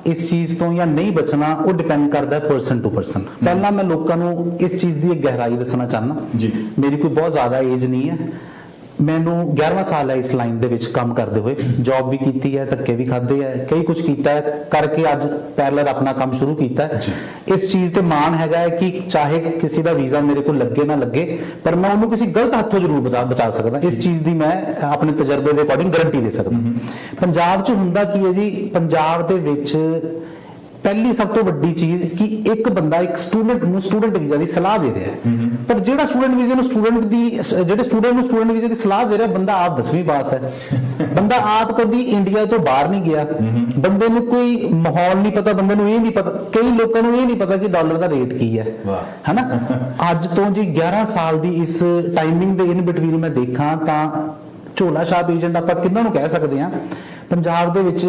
ਇਸ ਚੀਜ਼ ਤੋਂ ਜਾਂ ਨਹੀਂ ਬਚਣਾ ਉਹ ਡਿਪੈਂਡ ਕਰਦਾ ਹੈ ਪਰਸਨ ਟੂ ਪਰਸਨ। ਪਹਿਲਾਂ ਮੈਂ ਲੋਕਾਂ ਨੂੰ ਇਸ ਚੀਜ਼ ਦੀ ਇੱਕ ਗਹਿਰਾਈ ਦੱਸਣਾ ਚਾਹੁੰਦਾ ਜੀ ਮੇਰੀ ਕੋਈ ਬਹੁਤ ਜ਼ਿਆਦਾ ਏਜ ਨਹੀਂ ਹੈ ਮੈਨੂੰ 11ਵਾਂ ਸਾਲ ਹੈ ਇਸ ਲਾਈਨ ਦੇ ਵਿੱਚ ਕੰਮ ਕਰਦੇ ਹੋਏ। ਜੌਬ ਵੀ ਕੀਤੀ ਹੈ, ਧੱਕੇ ਵੀ ਖਾਦੇ ਹੈ, ਕਈ ਕੁਝ ਕੀਤਾ ਹੈ ਕਰਕੇ ਅੱਜ ਪੈਰਲਰ ਆਪਣਾ ਕੰਮ ਸ਼ੁਰੂ ਕੀਤਾ ਹੈ। ਇਸ ਚੀਜ਼ ਤੇ ਮਾਣ ਹੈਗਾ ਹੈ ਕਿ ਚਾਹੇ ਕਿਸੇ ਦਾ ਵੀਜ਼ਾ ਮੇਰੇ ਕੋਲ ਲੱਗੇ ਨਾ ਲੱਗੇ, ਪਰ ਮੈਂ ਉਹਨੂੰ ਕਿਸੇ ਗਲਤ ਹੱਥੋਂ ਜ਼ਰੂਰ ਬਚਾ ਸਕਦਾ। ਇਸ ਚੀਜ਼ ਦੀ ਮੈਂ ਆਪਣੇ ਤਜਰਬੇ ਦੇ ਅਕੋਰਡਿੰਗ ਗਾਰੰਟੀ ਦੇ ਸਕਦਾ। ਪੰਜਾਬ 'ਚ ਹੁੰਦਾ ਕੀ ਹੈ ਜੀ, ਪੰਜਾਬ ਦੇ ਵਿੱਚ ਪਹਿਲੀ ਸਭ ਤੋਂ ਵੱਡੀ ਚੀਜ਼ ਕਿ ਇੱਕ ਬੰਦਾ ਇੱਕ ਸਟੂਡੈਂਟ ਨੂੰ ਸਟੂਡੈਂਟ ਵੀਜ਼ਾ ਦੀ ਸਲਾਹ ਦੇ ਰਿਹਾ ਹੈ, ਪਰ ਜਿਹੜਾ ਸਟੂਡੈਂਟ ਵੀਜ਼ੇ ਨੂੰ ਜਿਹੜੇ ਸਟੂਡੈਂਟ ਨੂੰ ਸਟੂਡੈਂਟ ਵੀਜ਼ੇ ਦੀ ਸਲਾਹ ਦੇ ਰਿਹਾ ਬੰਦਾ ਆਪ 10ਵੀਂ ਪਾਸ ਹੈ, ਬੰਦਾ ਆਪ ਕਦੀ ਇੰਡੀਆ ਤੋਂ ਬਾਹਰ ਨਹੀਂ ਗਿਆ, ਬੰਦੇ ਨੂੰ ਕੋਈ ਮਾਹੌਲ ਨਹੀਂ ਪਤਾ, ਬੰਦੇ ਨੂੰ ਇਹ ਨਹੀਂ ਪਤਾ, ਕਈ ਲੋਕਾਂ ਨੂੰ ਇਹ ਨਹੀਂ ਪਤਾ ਕਿ ਡਾਲਰ ਦਾ ਰੇਟ ਕੀ ਹੈ, ਹੈਨਾ। ਅੱਜ ਤੋਂ ਜੀ 11 ਸਾਲ ਦੀ ਇਸ ਟਾਈਮਿੰਗ ਦੇ ਇਨ ਬਿਟਵੀਨ ਮੈਂ ਦੇਖਾਂ ਤਾਂ ਝੋਲਾ ਛਾਪ ਏਜੰਟ ਆਪਾਂ ਕਿੰਨਾਂ ਨੂੰ ਕਹਿ ਸਕਦੇ ਹਾਂ। ਪੰਜਾਬ ਦੇ ਵਿੱਚ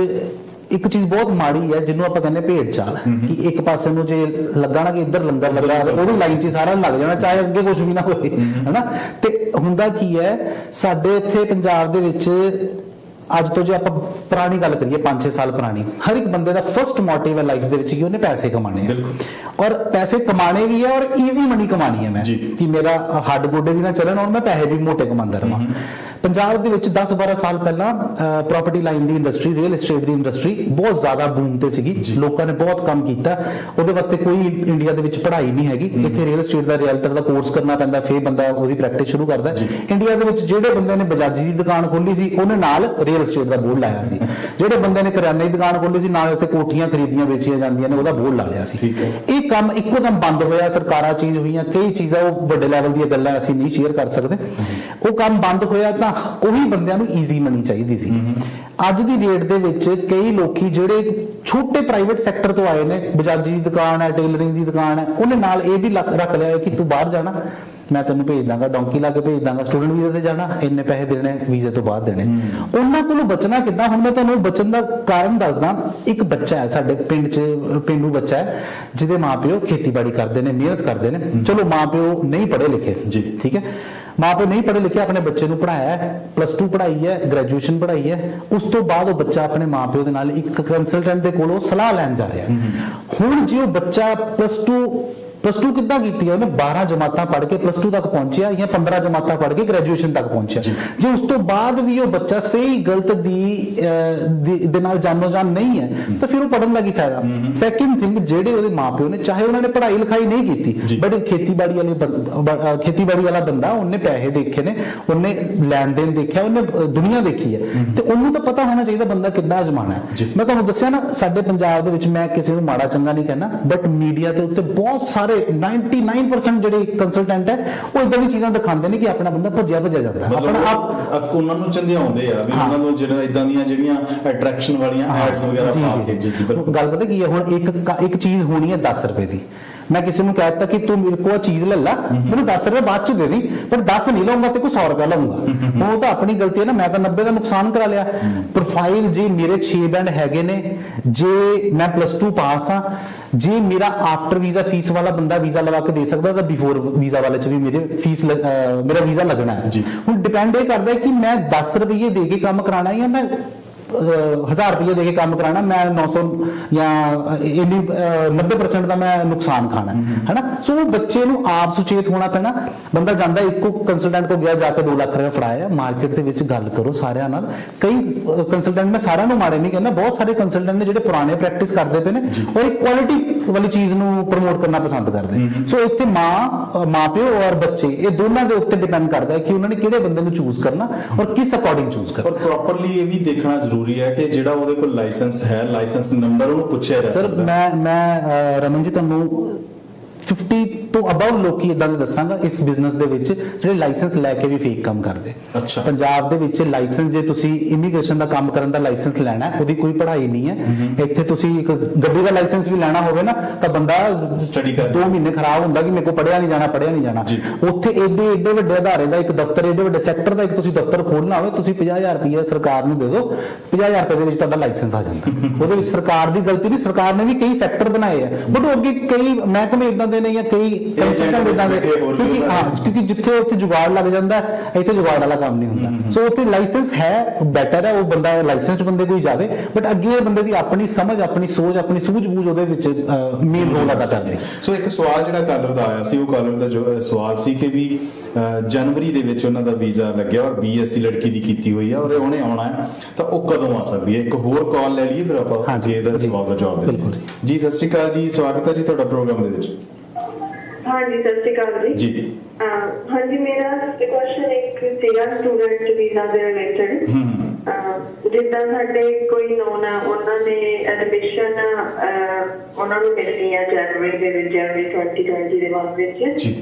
ਇੱਕ ਚੀਜ਼ ਬਹੁਤ ਮਾੜੀ ਹੈ ਜਿਹਨੂੰ ਆਪਾਂ ਕਹਿੰਦੇ ਭੇਡ ਚਾਲ, ਕਿ ਇੱਕ ਪਾਸੇ ਨੂੰ ਜੇ ਲੱਗਾ ਨਾ ਕਿ ਇੱਧਰ ਲੰਗਰ ਲੱਗਾ ਉਹਦੀ ਲਾਈਨ 'ਚ ਸਾਰਾ ਲੱਗ ਜਾਣਾ, ਚਾਹੇ ਅੱਗੇ ਕੁਝ ਵੀ ਨਾ ਹੋਵੇ, ਹੈਨਾ। ਤੇ ਹੁੰਦਾ ਕੀ ਹੈ ਸਾਡੇ ਇੱਥੇ ਪੰਜਾਬ ਦੇ ਵਿੱਚ ਅੱਜ ਤੋਂ ਜੇ ਆਪਾਂ ਪੁਰਾਣੀ ਗੱਲ ਕਰੀਏ 5-6 ਸਾਲ ਪੁਰਾਣੀ, ਹਰ ਇੱਕ ਬੰਦੇ ਦਾ ਫਰਸਟ ਮੋਟਿਵ ਹੈ ਲਾਈਫ ਦੇ ਵਿੱਚ ਕਿ ਉਹਨੇ ਪੈਸੇ ਕਮਾਣੇ ਆ, ਔਰ ਪੈਸੇ ਕਮਾਣੇ ਵੀ ਹੈ ਔਰ ਈਜ਼ੀ ਮਨੀ ਕਮਾਣੀ ਹੈ ਮੈਂ, ਕਿ ਮੇਰਾ ਹੱਡ ਗੋਡੇ ਵੀ ਨਾ ਚੱਲਣ ਔਰ ਮੈਂ ਪੈਸੇ ਵੀ ਮੋਟੇ ਕਮਾਉਂਦਾ ਰਹਾਂ। ਪੰਜਾਬ ਦੇ ਵਿੱਚ 10-12 ਸਾਲ ਪਹਿਲਾਂ ਪ੍ਰਾਪਰਟੀ ਲਾਈਨ ਦੀ ਇੰਡਸਟਰੀ, ਰੀਅਲ ਏਸਟੇਟ ਦੀ ਇੰਡਸਟਰੀ ਬਹੁਤ ਜ਼ਿਆਦਾ ਬੂਮ ਤੇ ਸੀਗੀ, ਲੋਕਾਂ ਨੇ ਬਹੁਤ ਕੰਮ ਕੀਤਾ। ਉਹਦੇ ਵਾਸਤੇ ਕੋਈ ਇੰਡੀਆ ਦੇ ਵਿੱਚ ਪੜ੍ਹਾਈ ਨਹੀਂ ਹੈਗੀ, ਇੱਥੇ ਰੀਅਲ ਏਸਟੇਟ ਦਾ ਰੀਅਲਟਰ ਦਾ ਕੋਰਸ ਕਰਨਾ ਪੈਂਦਾ, ਫਿਰ ਬੰਦਾ ਉਹਦੀ ਪ੍ਰੈਕਟਿਸ ਸ਼ੁਰੂ ਕਰਦਾ। ਇੰਡੀਆ ਦੇ ਵਿੱਚ ਜਿਹੜੇ ਬੰਦੇ ਨੇ ਬਜਾਜੀ ਦੀ ਦੁਕਾਨ ਖੋਲੀ ਸੀ ਉਹਨੇ ਨਾਲ ਰੀਅਲ ਏਸਟੇਟ ਦਾ ਬੋਰਡ ਲਾਇਆ ਸੀ, ਜਿਹੜੇ ਬੰਦੇ ਨੇ ਕਰਿਆਨੇ ਦੀ ਦੁਕਾਨ ਖੋਲੀ ਸੀ ਨਾਲ ਉੱਤੇ ਕੋਠੀਆਂ ਖਰੀਦੀਆਂ ਵੇਚੀਆਂ ਜਾਂਦੀਆਂ ਨੇ ਉਹਦਾ ਬੋਰਡ ਲਾ ਲਿਆ ਸੀ। ਇਹ ਕੰਮ ਇੱਕੋ ਦਮ ਬੰਦ ਹੋਇਆ, ਸਰਕਾਰਾਂ ਚੇਂਜ ਹੋਈਆਂ, ਕਈ ਚੀਜ਼ਾਂ ਉਹ ਵੱਡੇ ਲੈਵਲ ਦੀਆਂ ਗੱਲਾਂ ਅਸੀਂ ਨਹੀਂ ਸ਼ੇਅਰ ਕਰ ਸਕਦੇ, ਉਹ ਕੰਮ ਬੰਦ ਹੋਇਆ ਤਾਂ ਉਹੀ ਬੰਦਿਆਂ ਨੂੰ ਈਜ਼ੀ ਮਨੀ ਚਾਹੀਦੀ ਸੀ। ਅੱਜ ਦੀ ਡੇਟ ਦੇ ਵਿੱਚ ਕਈ ਲੋਕੀ ਜਿਹੜੇ ਛੋਟੇ ਪ੍ਰਾਈਵੇਟ ਸੈਕਟਰ ਤੋਂ ਆਏ ਨੇ, ਬਜਾਜੀ ਦੀ ਦੁਕਾਨ ਹੈ, ਟੇਲਰਿੰਗ ਦੀ ਦੁਕਾਨ ਹੈ, ਉਹਨੇ ਨਾਲ ਇਹ ਵੀ ਰੱਖ ਲਿਆ ਕਿ ਤੂੰ ਬਾਹਰ ਜਾਣਾ ਮੈਂ ਤੈਨੂੰ ਭੇਜ ਦਾਂਗਾ, ਡੌਂਕੀ ਲਾ ਕੇ ਭੇਜ ਦਾਂਗਾ, ਸਟੂਡੈਂਟ ਵੀਜ਼ੇ ਤੇ ਜਾਣਾ ਇੰਨੇ ਪੈਸੇ ਦੇਣੇ, ਵੀਜ਼ੇ ਤੋਂ ਬਾਅਦ ਦੇਣੇ। ਉਹਨਾਂ ਕੋਲੋਂ ਬਚਣਾ ਕਿੱਦਾਂ? ਹੁਣ ਮੈਂ ਤੁਹਾਨੂੰ ਬਚਣ ਦਾ ਕਾਰਨ ਦੱਸਦਾ। ਇੱਕ ਬੱਚਾ ਹੈ ਸਾਡੇ ਪਿੰਡ 'ਚ, ਪੇਂਡੂ ਬੱਚਾ ਹੈ ਜਿਹਦੇ ਮਾਪਿਓ ਖੇਤੀਬਾੜੀ ਕਰਦੇ ਨੇ, ਮਿਹਨਤ ਕਰਦੇ ਨੇ। ਚਲੋ ਮਾਪਿਓ ਨਹੀਂ ਪੜ੍ਹੇ ਲਿਖੇ ਜੀ, ਠੀਕ ਹੈ, ਮਾਪਿਓ ਨਹੀਂ ਪੜ੍ਹੇ ਲਿਖੇ, ਆਪਣੇ ਬੱਚੇ ਨੂੰ ਪੜ੍ਹਾਇਆ ਹੈ, +2 ਪੜ੍ਹਾਈ ਹੈ, ਗ੍ਰੈਜੂਏਸ਼ਨ ਪੜ੍ਹਾਈ ਹੈ, ਉਸ ਤੋਂ ਬਾਅਦ ਉਹ ਬੱਚਾ ਆਪਣੇ ਮਾਪਿਓ ਦੇ ਨਾਲ ਇੱਕ ਕੰਸਲਟੈਂਟ ਦੇ ਕੋਲੋਂ ਸਲਾਹ ਲੈਣ ਜਾ ਰਿਹਾ। ਹੁਣ ਜੇ ਉਹ ਬੱਚਾ +2 ਕਿੱਦਾਂ ਕੀਤੀ ਹੈ? ਉਹਨੇ 12 ਜਮਾਤਾਂ ਪੜ੍ਹ ਕੇ +2 ਤੱਕ ਪਹੁੰਚਿਆ ਜਾਂ 15 ਜਮਾਤਾਂ ਪੜ੍ਹ ਕੇ ਗ੍ਰੈਜੂਏਸ਼ਨ ਤੱਕ ਪਹੁੰਚਿਆ। ਜੇ ਉਸ ਤੋਂ ਬਾਅਦ ਵੀ ਉਹ ਬੱਚਾ ਸਹੀ ਗਲਤ ਦੇ ਨਾਲ ਜਾਨੋ ਜਾਨ ਨਹੀਂ ਹੈ ਤਾਂ ਫਿਰ ਉਹ ਪੜ੍ਹਨ ਦਾ ਕੀ ਫਾਇਦਾ? ਸੈਕਿੰਡ ਥਿੰਗ, ਜਿਹੜੇ ਉਹਦੇ ਮਾਪਿਓ ਨੇ, ਚਾਹੇ ਉਹਨਾਂ ਨੇ ਪੜ੍ਹਾਈ ਲਿਖਾਈ ਨਹੀਂ ਕੀਤੀ, ਬਟ ਖੇਤੀਬਾੜੀ ਵਾਲਾ ਬੰਦਾ, ਉਹਨੇ ਪੈਸੇ ਦੇਖੇ ਨੇ, ਉਹਨੇ ਲੈਣ ਦੇਣ ਦੇਖਿਆ, ਉਹਨੇ ਦੁਨੀਆ ਦੇਖੀ ਹੈ, ਤੇ ਉਹਨੂੰ ਤਾਂ ਪਤਾ ਹੋਣਾ ਚਾਹੀਦਾ ਬੰਦਾ ਕਿੱਦਾਂ ਅਜਮਾਣਾ ਹੈ। ਮੈਂ ਤੁਹਾਨੂੰ ਦੱਸਿਆ ਨਾ, ਸਾਡੇ ਪੰਜਾਬ ਦੇ ਵਿੱਚ, ਮੈਂ ਕਿਸੇ ਨੂੰ ਮਾੜਾ ਚੰਗਾ ਨਹੀਂ ਕਹਿਣਾ, ਬਟ ਮੀਡੀਆ ਦੇ ਉੱਤੇ ਬਹੁਤ ਸਾਰੇ 99% ਜਿਹੜੇ ਕੰਸਲਟੈਂਟ ਹੈ ਉਹ ਇਦਾਂ ਦੀ ਚੀਜ਼ਾਂ ਦਿਖਾਉਂਦੇ ਨੇ ਕਿ ਆਪਣਾ ਬੰਦਾ ਭੱਜਿਆ ਜਾਂਦਾ, ਆਪਣਾ ਆਪ ਉਹਨਾਂ ਨੂੰ ਚੰਦਿਆਉਂਦੇ ਆ ਵੀ ਉਹਨਾਂ ਨੂੰ ਜਿਹੜਾ ਇਦਾਂ ਦੀਆਂ ਜਿਹੜੀਆਂ ਅਟਰੈਕਸ਼ਨ ਵਾਲੀਆਂ ਐਡਸ ਵਗੈਰਾ ਪਾ ਕੇ। ਗੱਲ ਪਤਾ ਕੀ ਹੈ, ਹੁਣ ਇੱਕ ਚੀਜ਼ ਹੋਣੀ ਹੈ 10 ਰੁਪਏ ਦੀ, ਮੈਂ ਕਿਸੇ ਨੂੰ ਕਹਿਤਾ ਕਿ ਤੂੰ ਮੇਰੇ ਕੋਲ ਚੀਜ਼ ਲੈ ਲੈ, ਮੈਨੂੰ 10 ਰੁਪਏ ਬਾਅਦ ਚ ਦੇ ਦੀ, ਪਰ 10 ਨਹੀਂ ਲਾਉਂਗਾ ਤੇ ਕੋਈ 100 ਰੁਪਏ ਲਾਉਂਗਾ। ਉਹ ਤਾਂ ਆਪਣੀ ਗਲਤੀ ਹੈ ਨਾ, ਮੈਂ ਤਾਂ 90 ਦਾ ਨੁਕਸਾਨ ਕਰਾ ਲਿਆ। ਪ੍ਰੋਫਾਈਲ ਜੇ ਮੇਰੇ 6 ਬੈਂਡ ਹੈਗੇ ਨੇ, ਜੇ ਮੈਂ +2 ਪਾਸ ਆ, ਜੇ ਮੇਰਾ ਆਫਟਰ ਵੀਜ਼ਾ ਫੀਸ ਵਾਲਾ ਬੰਦਾ ਵੀਜ਼ਾ ਲਵਾ ਕੇ ਦੇ ਸਕਦਾ ਤਾਂ ਬਿਫੋਰ ਵੀਜ਼ਾ ਵਾਲੇ ਚ ਵੀ ਮੇਰਾ ਵੀਜ਼ਾ ਲੱਗਣਾ ਹੈ। ਹੁਣ ਡਿਪੈਂਡ ਇਹ ਕਰਦਾ ਹੈ ਕਿ ਮੈਂ 10 ਰੁਪਏ ਦੇ ਕੇ ਕੰਮ ਕਰਾਣਾ ਜਾਂ ਮੈਂ 1000 ਰੁਪਏ ਦੇ ਕੇ ਕੰਮ ਕਰਾਣਾ, ਮੈਂ 900 ਜਾਂ 90% ਦਾ ਮੈਂ ਨੁਕਸਾਨ ਖਾਣਾ ਹੈ ਨਾ। ਸੋ ਬੱਚੇ ਨੂੰ ਆਪ ਸੁਚੇਤ ਹੋਣਾ ਪੈਣਾ। ਬੰਦਾ ਜਾਂਦਾ ਇੱਕੋ ਕੰਸਲਟੈਂਟ ਕੋਲ ਗਿਆ, ਜਾ ਕੇ 2 ਲੱਖ ਰੁਪਏ ਫੜਾਇਆ, ਮਾਰਕੀਟ ਦੇ ਵਿੱਚ ਗੱਲ ਕਰੋ ਸਾਰਿਆਂ ਨਾਲ। ਕਈ ਕੰਸਲਟੈਂਟ, ਮੈਂ ਸਾਰਿਆਂ ਨੂੰ ਮਾੜੇ ਨਹੀਂ ਕਹਿੰਦਾ, ਬਹੁਤ ਸਾਰੇ ਕੰਸਲਟੈਂਟ ਨੇ ਜਿਹੜੇ ਪੁਰਾਣੇ ਪ੍ਰੈਕਟਿਸ ਕਰਦੇ ਪਏ ਨੇ ਔਰ ਇੱਕ ਕੁਆਲਿਟੀ ਵਾਲੀ ਚੀਜ਼ ਨੂੰ ਪ੍ਰਮੋਟ ਕਰਨਾ ਪਸੰਦ ਕਰਦੇ। ਸੋ ਇੱਥੇ ਮਾਂ ਪਿਓ ਔਰ ਬੱਚੇ, ਇਹ ਦੋਨਾਂ ਦੇ ਉੱਤੇ ਡਿਪੈਂਡ ਕਰਦਾ ਹੈ ਕਿ ਉਹਨਾਂ ਨੇ ਕਿਹੜੇ ਬੰਦੇ ਨੂੰ ਚੂਜ਼ ਕਰਨਾ ਔਰ ਕਿਸ ਅਕੋਰਡਿੰਗ ਚੂਜ਼ ਕਰਨਾ। ਔਰ ਪ੍ਰੋਪਰਲੀ ਇਹ ਵੀ ਦੇਖਣਾ ਜ਼ਰੂਰੀ ਹੈ ਕਿ ਜਿਹੜਾ ਉਹਦੇ ਕੋਲ ਲਾਇਸੈਂਸ ਹੈ, ਲਾਇਸੈਂਸ ਨੰਬਰ ਉਹਨੂੰ ਪੁੱਛਿਆ ਜਾ ਸਕਦਾ। ਸਰ ਮੈਂ ਰਮਨ ਜੀ ਤੁਹਾਨੂੰ 50 ਤੋਂ ਅਬਵ ਲੋਕੀ ਇਦਾਂ ਦੇ ਦੱਸਾਂਗਾ ਇਸ ਬਿਜ਼ਨਸ ਦੇ ਵਿੱਚ ਜਿਹੜੇ ਲਾਇਸੈਂਸ ਲੈ ਕੇ ਵੀ ਫੇਕ ਕੰਮ ਕਰਦੇ। ਅੱਛਾ। ਪੰਜਾਬ ਦੇ ਵਿੱਚ ਲਾਇਸੈਂਸ, ਜੇ ਤੁਸੀਂ ਇਮੀਗ੍ਰੇਸ਼ਨ ਦਾ ਕੰਮ ਕਰਨ ਦਾ ਲਾਇਸੈਂਸ ਲੈਣਾ ਹੈ, ਉਹਦੀ ਕੋਈ ਪੜ੍ਹਾਈ ਨਹੀਂ ਹੈ। ਇੱਥੇ ਤੁਸੀਂ ਇੱਕ ਗੱਡੀ ਦਾ ਲਾਇਸੈਂਸ ਵੀ ਲੈਣਾ ਹੋਵੇ ਨਾ ਤਾਂ ਬੰਦਾ ਸਟੱਡੀ ਕਰ 2 ਮਹੀਨੇ ਖਰਾਬ ਹੁੰਦਾ ਕਿ ਮੇਰੇ ਕੋਲ ਪੜ੍ਹਿਆ ਨਹੀਂ ਜਾਣਾ। ਉੱਥੇ ਏਡੇ ਵੱਡੇ ਅਦਾਰੇ ਦਾ ਇੱਕ ਦਫ਼ਤਰ, ਏਡੇ ਵੱਡੇ ਸੈਕਟਰ ਦਾ ਇੱਕ ਤੁਸੀਂ ਦਫ਼ਤਰ ਖੋਲਣਾ ਹੋਵੇ, ਤੁਸੀਂ 50,000 ਰੁਪਏ ਸਰਕਾਰ ਨੂੰ ਦੇ ਦਿਓ, 50,000 ਰੁਪਏ ਦੇ ਵਿੱਚ ਤੁਹਾਡਾ ਲਾਇਸੈਂਸ ਆ ਜਾਂਦਾ। ਉਹਦੇ ਵਿੱਚ ਸਰਕਾਰ ਦੀ ਗਲਤੀ ਨਹੀਂ, ਸਰਕਾਰ ਨੇ ਵੀ ਕਈ ਫੈਕਟਰ ਬਣਾਏ ਆ, ਬਟ ਅੱਗੇ ਕਈ ਮਹਿਕਮੇ ਇਦਾਂ ਦੇ ਨੇ ਜਾਂ ਕਈ ਕੰਸਲਟੈਂਟ ਇਦਾਂ ਦੇ, ਕਿਉਂਕਿ ਜਿੱਥੇ ਉੱਥੇ ਜੁਗਾੜ ਲੱਗ ਜਾਂਦਾ ਇੱਥੇ ਜੁਗਾੜ ਵਾਲਾ ਕੰਮ ਨਹੀਂ ਹੁੰਦਾ। ਸੋ ਉੱਥੇ ਲਾਇਸੈਂਸ ਹੈ, ਬੈਟਰ ਹੈ ਉਹ ਬੰਦਾ ਲਾਇਸੈਂਸ ਬੰਦੇ ਕੋਈ ਜਾਵੇ, ਬਟ ਅੱਗੇ ਬੰਦੇ ਦੀ ਆਪਣੀ ਸਮਝ, ਆਪਣੀ ਸੋਚ, ਆਪਣੀ ਸੂਝ-ਬੂਝ ਉਹਦੇ ਵਿੱਚ ਮੇਨ ਰੋਲ ਅਦਾ ਕਰਦੀ। ਸੋ ਇੱਕ ਸਵਾਲ ਜਿਹੜਾ ਕਾਲਰ ਦਾ ਆਇਆ ਸੀ, ਉਹ ਕਾਲਰ ਦਾ ਜੋ ਸਵਾਲ ਸੀ ਕਿ ਵੀ ਜਨਵਰੀ ਦੇ ਵਿੱਚ ਉਹਨਾਂ ਦਾ ਵੀਜ਼ਾ ਲੱਗਿਆ ਔਰ BSc ਲੜਕੀ ਦੀ ਕੀਤੀ ਹੋਈ ਹੈ ਔਰ ਉਹਨੇ ਆਉਣਾ ਹੈ, ਤਾਂ ਉਹ ਕਦੋਂ ਆ ਸਕਦੀ ਹੈ? ਇੱਕ ਹੋਰ ਕਾਲ ਲੈ ਲਈਏ, ਫਿਰ ਆਪਾਂ ਅੱਗੇ ਇਹਦਾ ਸਵਾਲ ਦਾ ਜਵਾਬ ਦਿੰਦੇ ਹਾਂ। ਜੀ ਸਤਿ ਸ਼੍ਰੀ ਅਕਾਲ ਜੀ, ਸਵਾਗਤ ਹੈ ਜੀ ਤੁਹਾਡਾ ਪ੍ਰੋਗਰਾਮ ਦੇ ਵਿੱਚ। ਹਾਂਜੀ ਸਤਿ ਸ਼੍ਰੀ ਅਕਾਲ ਜੀ। ਹਾਂਜੀ, ਮੇਰਾ ਕੁਐਸਚਨ ਇੱਕ ਸੀਗਾ ਸਟੂਡੈਂਟ ਵੀਜ਼ਾ ਦੇ ਰਿਲੇਟਡ। ਜਿੱਦਾਂ ਸਾਡੇ ਕੋਈ ਨੋਨ ਆ, ਉਹਨਾਂ ਨੇ ਐਡਮਿਸ਼ਨ ਉਹਨਾਂ ਨੂੰ ਮਿਲਣੀ ਹੈ ਜਨਵਰੀ ਦੇ ਵਿੱਚ, ਜਨਵਰੀ 2020 ਦੇ ਬਾਅਦ ਵਿੱਚ,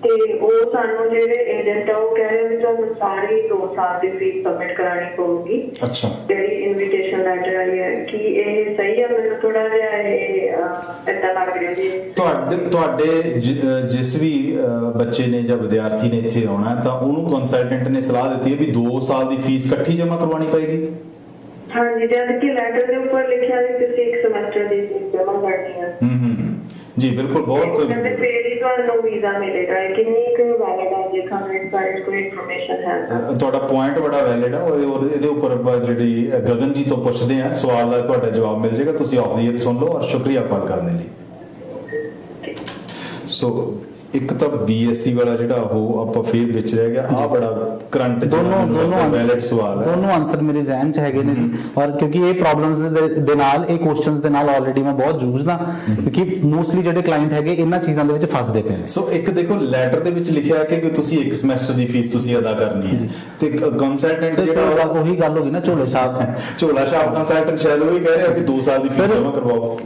ਤੇ ਉਹ ਸਾਨੂੰ ਜਿਹੜੇ ਏਜੰਟ ਆ ਉਹ ਕਹਿ ਰਹੇ ਵੀ ਤੁਹਾਨੂੰ ਸਾਰੀ 2 ਸਾਲ ਦੀ ਫੀਸ ਸਬਮਿਟ ਕਰਾਉਣੀ ਪਊਗੀ। ਅੱਛਾ, ਜਿਹੜੀ ਇਨਵੀਟੇਸ਼ਨ ਲੈਟਰ ਆਈ ਹੈ, ਕੀ ਇਹ ਸਹੀ ਹੈ? ਮੈਨੂੰ ਥੋੜਾ ਜਿਹਾ ਇਹ ਏਦਾਂ ਲੱਗ ਰਿਹਾ ਜੀ। ਤੁਹਾਡੇ ਜਿਸ ਵੀ ਬੱਚੇ ਨੇ ਜਾਂ ਵਿਦਿਆਰਥੀ ਨੇ ਇੱਥੇ ਆਉਣਾ, ਤਾਂ ਉਹਨੂੰ ਕੰਸਲਟੈਂਟ ਨੇ ਸਲਾਹ ਦਿੱਤੀ ਹੈ ਵੀ 2 ਸਾਲ ਦੀ ਫੀਸ ਇਕੱਠੀ ਜਮ੍ਹਾਂ ਕਰਵਾਉਣੀ ਪਏਗੀ? ਹਾਂਜੀ, ਜਦ ਕਿ ਲੈਟਰ ਦੇ ਉੱਪਰ ਲਿਖਿਆ ਵੀ ਤੁਸੀਂ 1 ਸਮੈਸਟਰ ਦੀ ਫੀਸ ਜਮ੍ਹਾਂ ਕਰਨੀ ਹੈ। ਜੀ ਬਿਲਕੁਲ, ਬਹੁਤ ਫਿਰ ਹੀ ਤੁਹਾਨੂੰ ਵੀਜ਼ਾ ਮਿਲੇਗਾ। ਕਿੰਨੀ ਕੁ ਵੈਲਿਡ ਹੈ? ਜੇਕਰ ਮੇਰੇ ਕੋਲ ਕੋਈ ਇਨਫੋਰਮੇਸ਼ਨ ਹੈ। ਤੁਹਾਡਾ ਪੁਆਇੰਟ ਬੜਾ ਵੈਲਿਡ ਹੈ, ਇਹਦੇ ਉੱਪਰ ਜਿਹੜੀ ਗਗਨ ਜੀ ਤੋਂ ਪੁੱਛਦੇ ਆ ਸਵਾਲ ਦਾ ਤੁਹਾਡਾ ਜਵਾਬ ਮਿਲ ਜਾਏਗਾ। ਤੁਸੀਂ ਆਫ ਦੀ ਏਅਰ ਸੁਣ ਲਓ ਔਰ ਸ਼ੁਕਰੀਆ ਕਾਲ ਕਰਨ ਦੇ ਲਈ। ਸੋ ਇੱਕ ਤਾਂ BSc ਵਾਲਾ ਜਿਹੜਾ ਉਹ ਆਪਾਂ ਫੇਰ ਵਿੱਚ ਰਹਿ ਗਿਆ, ਆ ਬੜਾ ਕਰੰਟ ਦੋਨੋਂ ਵੈਲਿਡ ਸਵਾਲ ਹੈ, ਦੋਨੋਂ ਆਨਸਰ ਮੇਰੇ ਜ਼ਿਹਨ 'ਚ ਹੈਗੇ ਨੇ। ਔਰ ਕਿਉਂਕਿ ਇਹ ਪ੍ਰੋਬਲਮਸ ਦੇ ਨਾਲ, ਇਹ ਕੁਐਸਚਨਸ ਦੇ ਨਾਲ ਆਲਰੇਡੀ ਮੈਂ ਬਹੁਤ ਜੂਝਦਾ, ਕਿਉਂਕਿ ਮੋਸਟਲੀ ਜਿਹੜੇ ਕਲਾਇੰਟ ਹੈਗੇ ਇਹਨਾਂ ਚੀਜ਼ਾਂ ਦੇ ਵਿੱਚ ਫਸਦੇ ਪਏ ਨੇ। ਸੋ ਇੱਕ ਦੇਖੋ, ਲੈਟਰ ਦੇ ਵਿੱਚ ਲਿਖਿਆ ਕਿ ਤੁਸੀਂ 1 ਸਮੈਸਟਰ ਦੀ ਫੀਸ ਤੁਸੀਂ ਅਦਾ ਕਰਨੀ ਹੈ, ਤੇ ਕੰਸਲਟੈਂਟ ਜਿਹੜਾ ਉਹੀ ਗੱਲ ਹੋ ਗਈ ਨਾ, ਝੋਲਾ ਛਾਪ ਕੰਸਲਟੈਂਟ ਸ਼ਾਇਦ ਉਹੀ ਕਹਿ ਰਿਹਾ ਕਿ 2 ਸਾਲ ਦੀ ਫੀਸ ਜਮ੍ਹਾਂ ਕਰਵਾਓ।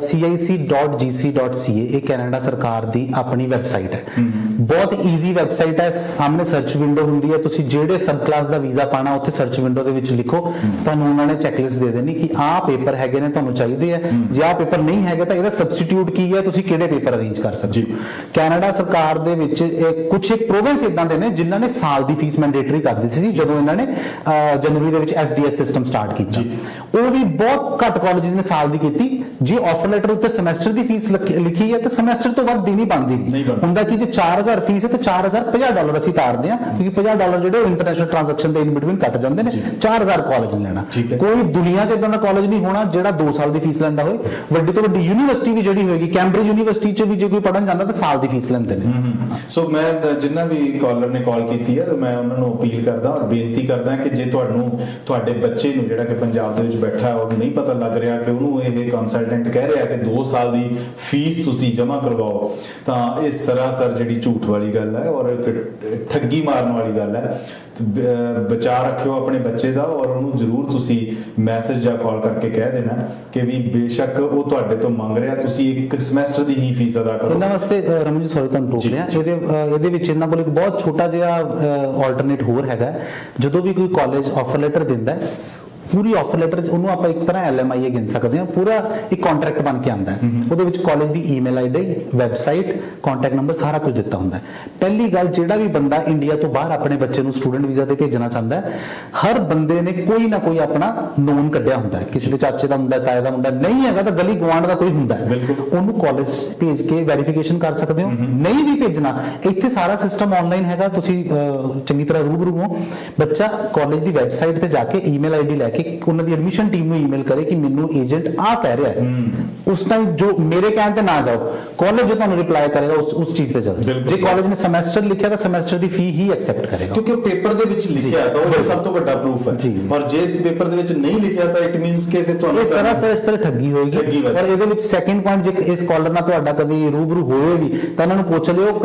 cic.gc.ca ਇਹ ਕੈਨੇਡਾ ਸਰਕਾਰ ਦੀ ਆਪਣੀ ਵੈਬਸਾਈਟ ਹੈ, ਬਹੁਤ ਈਜ਼ੀ ਵੈਬਸਾਈਟ ਹੈ। ਸਾਹਮਣੇ ਸਰਚ ਵਿੰਡੋ ਹੁੰਦੀ ਹੈ, ਤੁਸੀਂ ਜਿਹੜੇ ਸਬ ਕਲਾਸ ਦਾ ਵੀਜ਼ਾ ਪਾਣਾ ਉੱਥੇ ਸਰਚ ਵਿੰਡੋ ਦੇ ਵਿੱਚ ਲਿਖੋ, ਤੁਹਾਨੂੰ ਉਹਨਾਂ ਨੇ ਚੈੱਕਲਿਸਟ ਦੇ ਦੇਣੀ ਕਿ ਆਹ ਪੇਪਰ ਹੈਗੇ ਨੇ ਤੁਹਾਨੂੰ ਚਾਹੀਦੇ ਆ, ਜੇ ਆਹ ਪੇਪਰ ਨਹੀਂ ਹੈਗਾ ਤਾਂ ਇਹਦਾ ਸਬਸਟੀਟਿਊਟ ਕੀ ਹੈ, ਤੁਸੀਂ ਕਿਹੜੇ ਪੇਪਰ ਅਰੇਂਜ ਕਰ ਸਕਦੇ ਹੋ। ਕੈਨੇਡਾ ਸਰਕਾਰ ਦੇ ਵਿੱਚ ਕੁਝ ਇੱਕ ਪ੍ਰੋਵਿੰਸ ਇਦਾਂ ਦੇ ਨੇ ਜਿਨ੍ਹਾਂ ਨੇ ਸਾਲ ਦੀ ਫੀਸ ਮੈਂਡੇਟਰੀ ਕਰ ਦਿੱਤੀ ਸੀ ਜਦੋਂ ਇਹਨਾਂ ਨੇ ਜਨਵਰੀ ਦੇ ਵਿੱਚ SDS ਸਿਸਟਮ ਸਟਾਰਟ ਕੀਤਾ। ਉਹ ਵੀ ਬਹੁਤ ਘੱਟ ਕਾਲਜਿਸ ਨੇ ਸਾਲ ਦੀ ਕੀਤੀ। ਜੇ ਆਫਰ ਲੈਟਰ ਉੱਤੇ ਸਮੈਸਟਰ ਦੀ ਫੀਸ ਲਿਖੀ ਹੈ ਤਾਂ ਸਮੈਸਟਰ ਤੋਂ ਵੱਧ ਦੇਣੀ ਬਣਦੀ ਨਹੀਂ। ਹੁੰਦਾ ਕਿ ਜੇ 4000 ਫੀਸ ਹੈ ਤਾਂ $4050 ਅਸੀਂ ਤਾਰਦੇ ਹਾਂ, ਕਿਉਂਕਿ $50 ਜਿਹੜੇ ਇੰਟਰਨੈਸ਼ਨਲ ਟ੍ਰਾਂਜੈਕਸ਼ਨ ਦੇ ਇਨ ਬਿਟਵੀਨ ਕੱਟ ਜਾਂਦੇ ਨੇ। 4000 ਕਾਲਜ ਨਹੀਂ ਲੈਣਾ। ਕੋਈ ਦੁਨੀਆ 'ਚ ਇਦਾਂ ਦਾ ਕਾਲਜ ਨਹੀਂ ਹੋਣਾ ਜਿਹੜਾ 2 ਸਾਲ ਦੀ ਫੀਸ ਲੈਂਦਾ ਹੋਏ। ਵੱਡੀ ਤੋਂ ਵੱਡੀ ਯੂਨੀਵਰਸਿਟੀ ਵੀ ਜਿਹੜੀ ਹੋਏਗੀ, ਕੈਂਬਰਿਜ ਯੂਨੀਵਰਸਿਟੀ 'ਚ ਵੀ ਜੇ ਕੋਈ ਪੜ੍ਹਨ ਜਾਂਦਾ ਤਾਂ ਸਾਲ ਦੀ ਫੀਸ ਲੈਂਦੇ ਨੇ। ਸੋ ਮੈਂ ਜਿੰਨਾ ਵੀ ਕਾਲਰ ਨੇ ਕਾਲ ਕੀਤੀ ਹੈ, ਮੈਂ ਉਹਨਾਂ ਨੂੰ ਅਪੀਲ ਕਰਦਾ ਔਰ ਬੇਨਤੀ ਕਰਦਾ ਕਿ ਜੇ ਤੁਹਾਡੇ ਬੱਚੇ ਨੂੰ ਜਿਹੜਾ ਕਿ ਪੰਜਾਬ ਦੇ ਵਿੱਚ ਬੈਠਾ ਹੈ, ਉਹਨੂੰ ਨਹੀਂ ਪਤਾ ਲੱਗ ਰਿਹਾ ਕਿ ਉਹਨੂੰ ਇਹ ਕੰਸਲਟੈਂਟ ਕਹਿ ਰਿਹਾ ਕਿ 2 ਸਾਲ ਦੀ ਫੀਸ ਤੁਸੀਂ ਜਮ੍ਹਾਂ ਕਰਵਾਓ, ਤਾਂ ਇਹ ਸਰਾਸਰ ਜਿਹੜੀ ਝੂਠ ਵਾਲੀ ਗੱਲ ਹੈ ਔਰ ਠੱਗੀ ਮਾਰਨ ਵਾਲੀ ਗੱਲ ਹੈ। ਬਚਾ ਰੱਖਿਓ ਆਪਣੇ ਬੱਚੇ ਦਾ ਔਰ ਉਹਨੂੰ ਜ਼ਰੂਰ ਤੁਸੀਂ ਮੈਸੇਜ ਜਾਂ ਕਾਲ ਕਰਕੇ ਕਹਿ ਦੇਣਾ ਕਿ ਵੀ ਬੇਸ਼ੱਕ ਉਹ ਤੁਹਾਡੇ ਤੋਂ ਮੰਗ ਰਿਹਾ, ਤੁਸੀਂ 1 ਸਮੈਸਟਰ ਦੀ ਹੀ ਫੀਸ ਅਦਾ ਕਰੋ। ਇਹਨਾਂ ਵਾਸਤੇ ਰਮਨ ਜੀ ਸੌਰੀ ਤੁਹਾਨੂੰ ਟੋਕ ਰਿਹਾ, ਇਹਦੇ ਵਿੱਚ ਇਹਨਾਂ ਕੋਲ ਇੱਕ ਬਹੁਤ ਛੋਟਾ ਜਿਹਾ ਆਲਟਰਨੇਟ ਹੋਰ ਹੈਗਾ। ਜਦੋਂ ਵੀ ਕੋਈ ਕਾਲਜ ਆਫਰ ਲੈਟਰ ਦਿੰਦਾ, ਪੂਰੀ ਆਫਰ ਲੈਟਰ ਉਹਨੂੰ ਆਪਾਂ ਇੱਕ ਤਰ੍ਹਾਂ LMIA ਗਿਣ ਸਕਦੇ ਹਾਂ, ਪੂਰਾ ਇੱਕ ਕੰਟਰੈਕਟ ਬਣ ਕੇ ਆਉਂਦਾ ਹੈ। ਉਹਦੇ ਵਿੱਚ ਕਾਲਜ ਦੀ email ID, website, contact number ਸਾਰਾ ਕੁਝ ਦਿੱਤਾ ਹੁੰਦਾ ਹੈ। ਪਹਿਲੀ ਗੱਲ, ਜਿਹੜਾ ਵੀ ਬੰਦਾ ਇੰਡੀਆ ਤੋਂ ਬਾਹਰ ਆਪਣੇ ਬੱਚੇ ਨੂੰ ਸਟੂਡੈਂਟ ਵੀਜ਼ਾ ਤੇ ਭੇਜਣਾ ਚਾਹੁੰਦਾ ਹੈ, ਹਰ ਬੰਦੇ ਨੇ ਕੋਈ ਨਾ ਕੋਈ ਆਪਣਾ ਨੋਨ ਕੱਢਿਆ ਹੁੰਦਾ ਹੈ। ਕਿਸੇ ਦੇ ਚਾਚੇ ਦਾ ਮੁੰਡਾ, ਤਾਏ ਦਾ ਮੁੰਡਾ, ਨਹੀਂ ਹੈਗਾ ਤਾਂ ਗਲੀ ਗਵਾਂਢ ਦਾ ਕੋਈ ਹੁੰਦਾ ਹੈ, ਉਹਨੂੰ ਕਾਲਜ ਭੇਜ ਕੇ ਵੈਰੀਫਿਕੇਸ਼ਨ ਕਰ ਸਕਦੇ ਹੋ। ਨਹੀਂ ਵੀ ਭੇਜਣਾ, ਇੱਥੇ ਸਾਰਾ ਸਿਸਟਮ ਆਨਲਾਈਨ ਹੈਗਾ, ਤੁਸੀਂ ਚੰਗੀ ਤਰ੍ਹਾਂ ਰੂਬਰੂ ਹੋ। ਬੱਚਾ ਕਾਲਜ ਦੀ ਵੈਬਸਾਈਟ ਤੇ ਜਾ ਕੇ ਈਮੇਲ ID ਲੈ ਕੇ ਉਹਨਾਂ ਦੀ ਐਡਮਿਸ਼ਨ ਟੀਮ ਨੂੰ ਈਮੇਲ ਕਰੇ ਕਿ ਮੈਨੂੰ ਏਜੰਟ ਆ ਕਹਿ ਰਿਹਾ ਹੈ, ਉਸ ਟਾਈਮ ਜੋ ਮੇਰੇ ਕਹਿਣ ਤੇ ਨਾ ਜਾਓ, ਕਾਲਜ ਜੋ ਤੁਹਾਨੂੰ ਰਿਪਲਾਈ ਕਰੇਗਾ ਉਸ ਚੀਜ਼ ਤੇ ਜਾਓ। ਜੇ ਕਾਲਜ ਨੇ ਸਮੈਸਟਰ ਲਿਖਿਆ ਤਾਂ ਸਮੈਸਟਰ ਦੀ ਫੀ ਹੀ ਐਕਸੈਪਟ ਕਰੇਗਾ, ਕਿਉਂਕਿ ਉਹ ਪੇਪਰ ਦੇ ਵਿੱਚ ਲਿਖਿਆ ਤਾਂ ਉਹ ਸਭ ਤੋਂ ਵੱਡਾ ਪ੍ਰੂਫ ਹੈ। ਔਰ ਜੇ ਪੇਪਰ ਦੇ ਵਿੱਚ ਨਹੀਂ ਲਿਖਿਆ ਤਾਂ ਇਟ ਮੀਨਸ ਕਿ ਫਿਰ ਤੁਹਾਨੂੰ ਸਰ ਠੱਗੀ ਹੋਏਗੀ। ਔਰ ਇਹਦੇ ਵਿੱਚ ਸੈਕੰਡ ਪੁਆਇੰਟ, ਜੇ ਇਸ ਕਾਲਰ ਨਾਲ ਤੁਹਾਡਾ ਕਦੀ ਰੂਬਰੂ ਹੋਏ ਵੀ ਤਾਂ ਇਹਨਾਂ ਨੂੰ ਪੁੱਛ ਲਿਓ,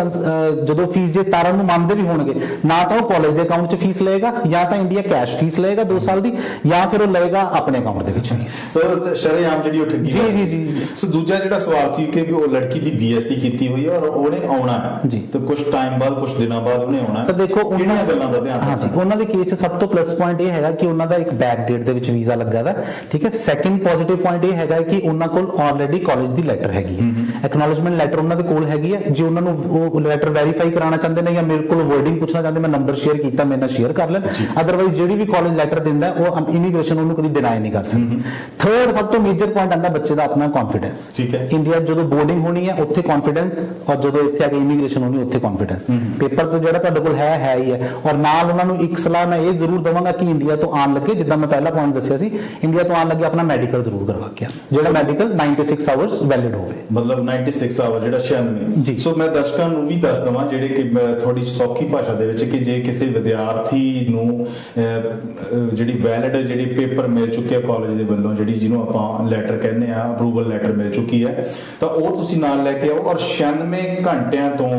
ਜਦੋਂ ਫੀਸ ਜੇ ਤਾਰਨ ਨੂੰ ਮੰਨਦੇ ਵੀ ਹੋਣਗੇ, ਨਾ ਤਾਂ ਉਹ ਕਾਲਜ ਦੇ ਅਕਾਊਂਟ 'ਚ ਫੀਸ ਲਏਗਾ, ਜਾਂ ਤਾਂ ਇੰਡੀਆ ਕੈਸ਼ ਫੀਸ ਲਏਗਾ 2 ਸਾਲ ਦੀ, ਜਾਂ ਫਿਰ ਉਹ ਲਏਗਾ ਆਪਣੇ ਅਕਾਊਂਟ ਦੇ ਵਿੱਚ ਫੀਸ। ਸੋ ਸ਼ਰੇਆਮ ਜਿਹੜੀ ਉਹ ਠੱਗੀ ਹੈ। ਜੀ। ਸੋ ਦੂਜਾ ਜਿਹੜਾ ਸਵਾਲ ਸੀ ਕਿ ਉਹ ਲੜਕੀ ਦੀ BSc ਕੀਤੀ ਹੋਈ ਹੈ ਔਰ ਉਹਨੇ ਆਉਣਾ ਹੈ ਤੇ ਕੁਝ ਟਾਈਮ ਬਾਅਦ, ਕੁਝ ਦਿਨਾਂ ਬਾਅਦ ਉਹਨੇ ਆਉਣਾ। ਸਰ ਦੇਖੋ, ਉਹਨਾਂ ਗੱਲਾਂ ਦਾ ਧਿਆਨ ਰੱਖਣਾ। ਹਾਂਜੀ, ਉਹਨਾਂ ਦੇ ਕੇਸ 'ਚ ਸਭ ਤੋਂ ਪਲੱਸ ਪੁਆਇੰਟ ਇਹ ਹੈਗਾ ਕਿ ਉਹਨਾਂ ਦਾ ਇੱਕ ਬੈਕ ਡੇਟ ਦੇ ਵਿੱਚ ਵੀਜ਼ਾ ਲੱਗਾ ਦਾ, ਠੀਕ ਹੈ। ਸੈਕੰਡ ਪੋਜ਼ਿਟਿਵ ਪੁਆਇੰਟ ਇਹ ਹੈਗਾ ਕਿ ਉਹਨਾਂ ਕੋਲ ਆਲਰੇਡੀ ਕਾਲਜ ਦੀ ਲੈਟਰ ਹੈਗੀ ਹੈ, ਐਕਨੋਲਜਮੈਂਟ ਲੈਟਰ ਉਹਨਾਂ ਦੇ ਕੋਲ ਹੈਗੀ ਹੈ। ਜੇ ਉਹਨਾਂ ਨੂੰ ਉਹ ਲੈਟਰ ਵੈਰੀਫਾਈ ਕਰਾਉਣਾ ਚਾਹੁੰਦੇ ਨੇ ਜਾਂ ਮੇਰੇ ਕੋਲ ਵਰਡਿੰਗ ਪੁੱਛਣਾ ਚਾਹੁੰਦੇ, ਮੈਂ ਨੰਬਰ ਸ਼ੇਅਰ ਕੀਤਾ, ਮੇਰੇ ਨਾਲ ਸ਼ੇਅਰ ਕਰ ਲੈਣ। ਅਦਰਵਾਈਜ਼ ਜਿਹੜੀ ਵੀ ਕਾਲਜ ਲੈਟਰ ਦਿੰਦਾ ਉਹ ਇਮੀਗ੍ਰੇਸ਼ਨ ਉਹਨੂੰ ਕਦੀ ਡਿਨਾਈ ਨਹੀਂ ਕਰ ਸਕਦੀ। ਥਰਡ ਸਭ ਤੋਂ ਮੇਜਰ ਪੁਆਇੰਟ ਆਂਦਾ ਬੱਚੇ ਦਾ ਆਪਣਾ ਕੌਨਫੀਡੈਂਸ। ਠੀਕ ਹੈ, ਇੰਡੀਆ ਜਦੋਂ ਬੋਰਡਿੰਗ ਹੋਣੀ ਹੈ ਉੱਥੇ ਕੌਨਫੀਡੈਂਸ, ਔਰ ਜਦੋਂ ਇੱਥੇ ਆ ਕੇ ਇਮੀਗ੍ਰੇਸ਼ਨ ਹੋਣੀ ਉੱਥੇ ਕੌਨਫੀਡੈਂਸ। ਪੇਪਰ ਤੇ ਜਿਹੜਾ ਤੁਹਾਡੇ ਕੋਲ ਹੈ ਹੀ ਹੈ। ਔਰ ਨਾਲ ਉਹਨਾਂ ਨੂੰ ਇੱਕ ਸਲਾਹ ਮੈਂ ਇਹ ਜ਼ਰੂਰ ਦਵਾਂਗਾ ਕਿ ਇੰਡੀਆ ਤੋਂ ਆਉਣ ਲੱਗੇ, ਜਿੱਦਾਂ ਮੈਂ ਪਹਿਲਾ ਪੁਆਇੰਟ ਦੱਸਿਆ ਸੀ, ਇੰਡੀਆ ਤੋਂ ਆਉਣ ਲੱਗੇ ਆਪਣਾ ਮੈਡੀਕਲ ਜ਼ਰੂਰ ਕਰਵਾ ਕੇ ਆਉਣ, ਜਿਹੜਾ ਮੈਡੀਕਲ 96 ਆਵਰਸ ਵੈਲਿਡ ਹੋਵੇ। ਮਤਲਬ 96 ਆਵਰ ਜਿਹੜਾ 96। ਸੋ ਮੈਂ ਦਰਸ਼ਕਾਂ ਨੂੰ ਵੀ ਦੱਸ ਦਵਾਂ ਜਿਹੜੇ ਕਿ ਥੋੜੀ ਸੌਖੀ ਭਾਸ਼ਾ ਦੇ ਵਿੱਚ, ਕਿ ਜੇ ਕਿਸੇ ਵਿਦਿਆਰਥੀ ਨੂੰ ਜਿਹੜੀ ਵੈਲਿਡ ਜਿਹੜੀ ਪੇਪਰ ਮਿਲ ਚੁੱਕੀ ਹੈ ਕਾਲਜ ਦੇ ਵੱਲੋਂ, ਜਿਹੜੀ ਜਿਹਨੂੰ ਆਪਾਂ ਲੈਟਰ ਕਹਿੰਦੇ ਆ, ਅਪਰੂਵਲ ਲੈਟਰ ਮਿਲ ਚੁੱਕੀ ਹੈ, ਤਾਂ ਉਹ ਤੁਸੀਂ ਨਾਲ ਲੈ ਕੇ ਆਓ। ਔਰ 96 ਘੰਟਿਆਂ ਤੋਂ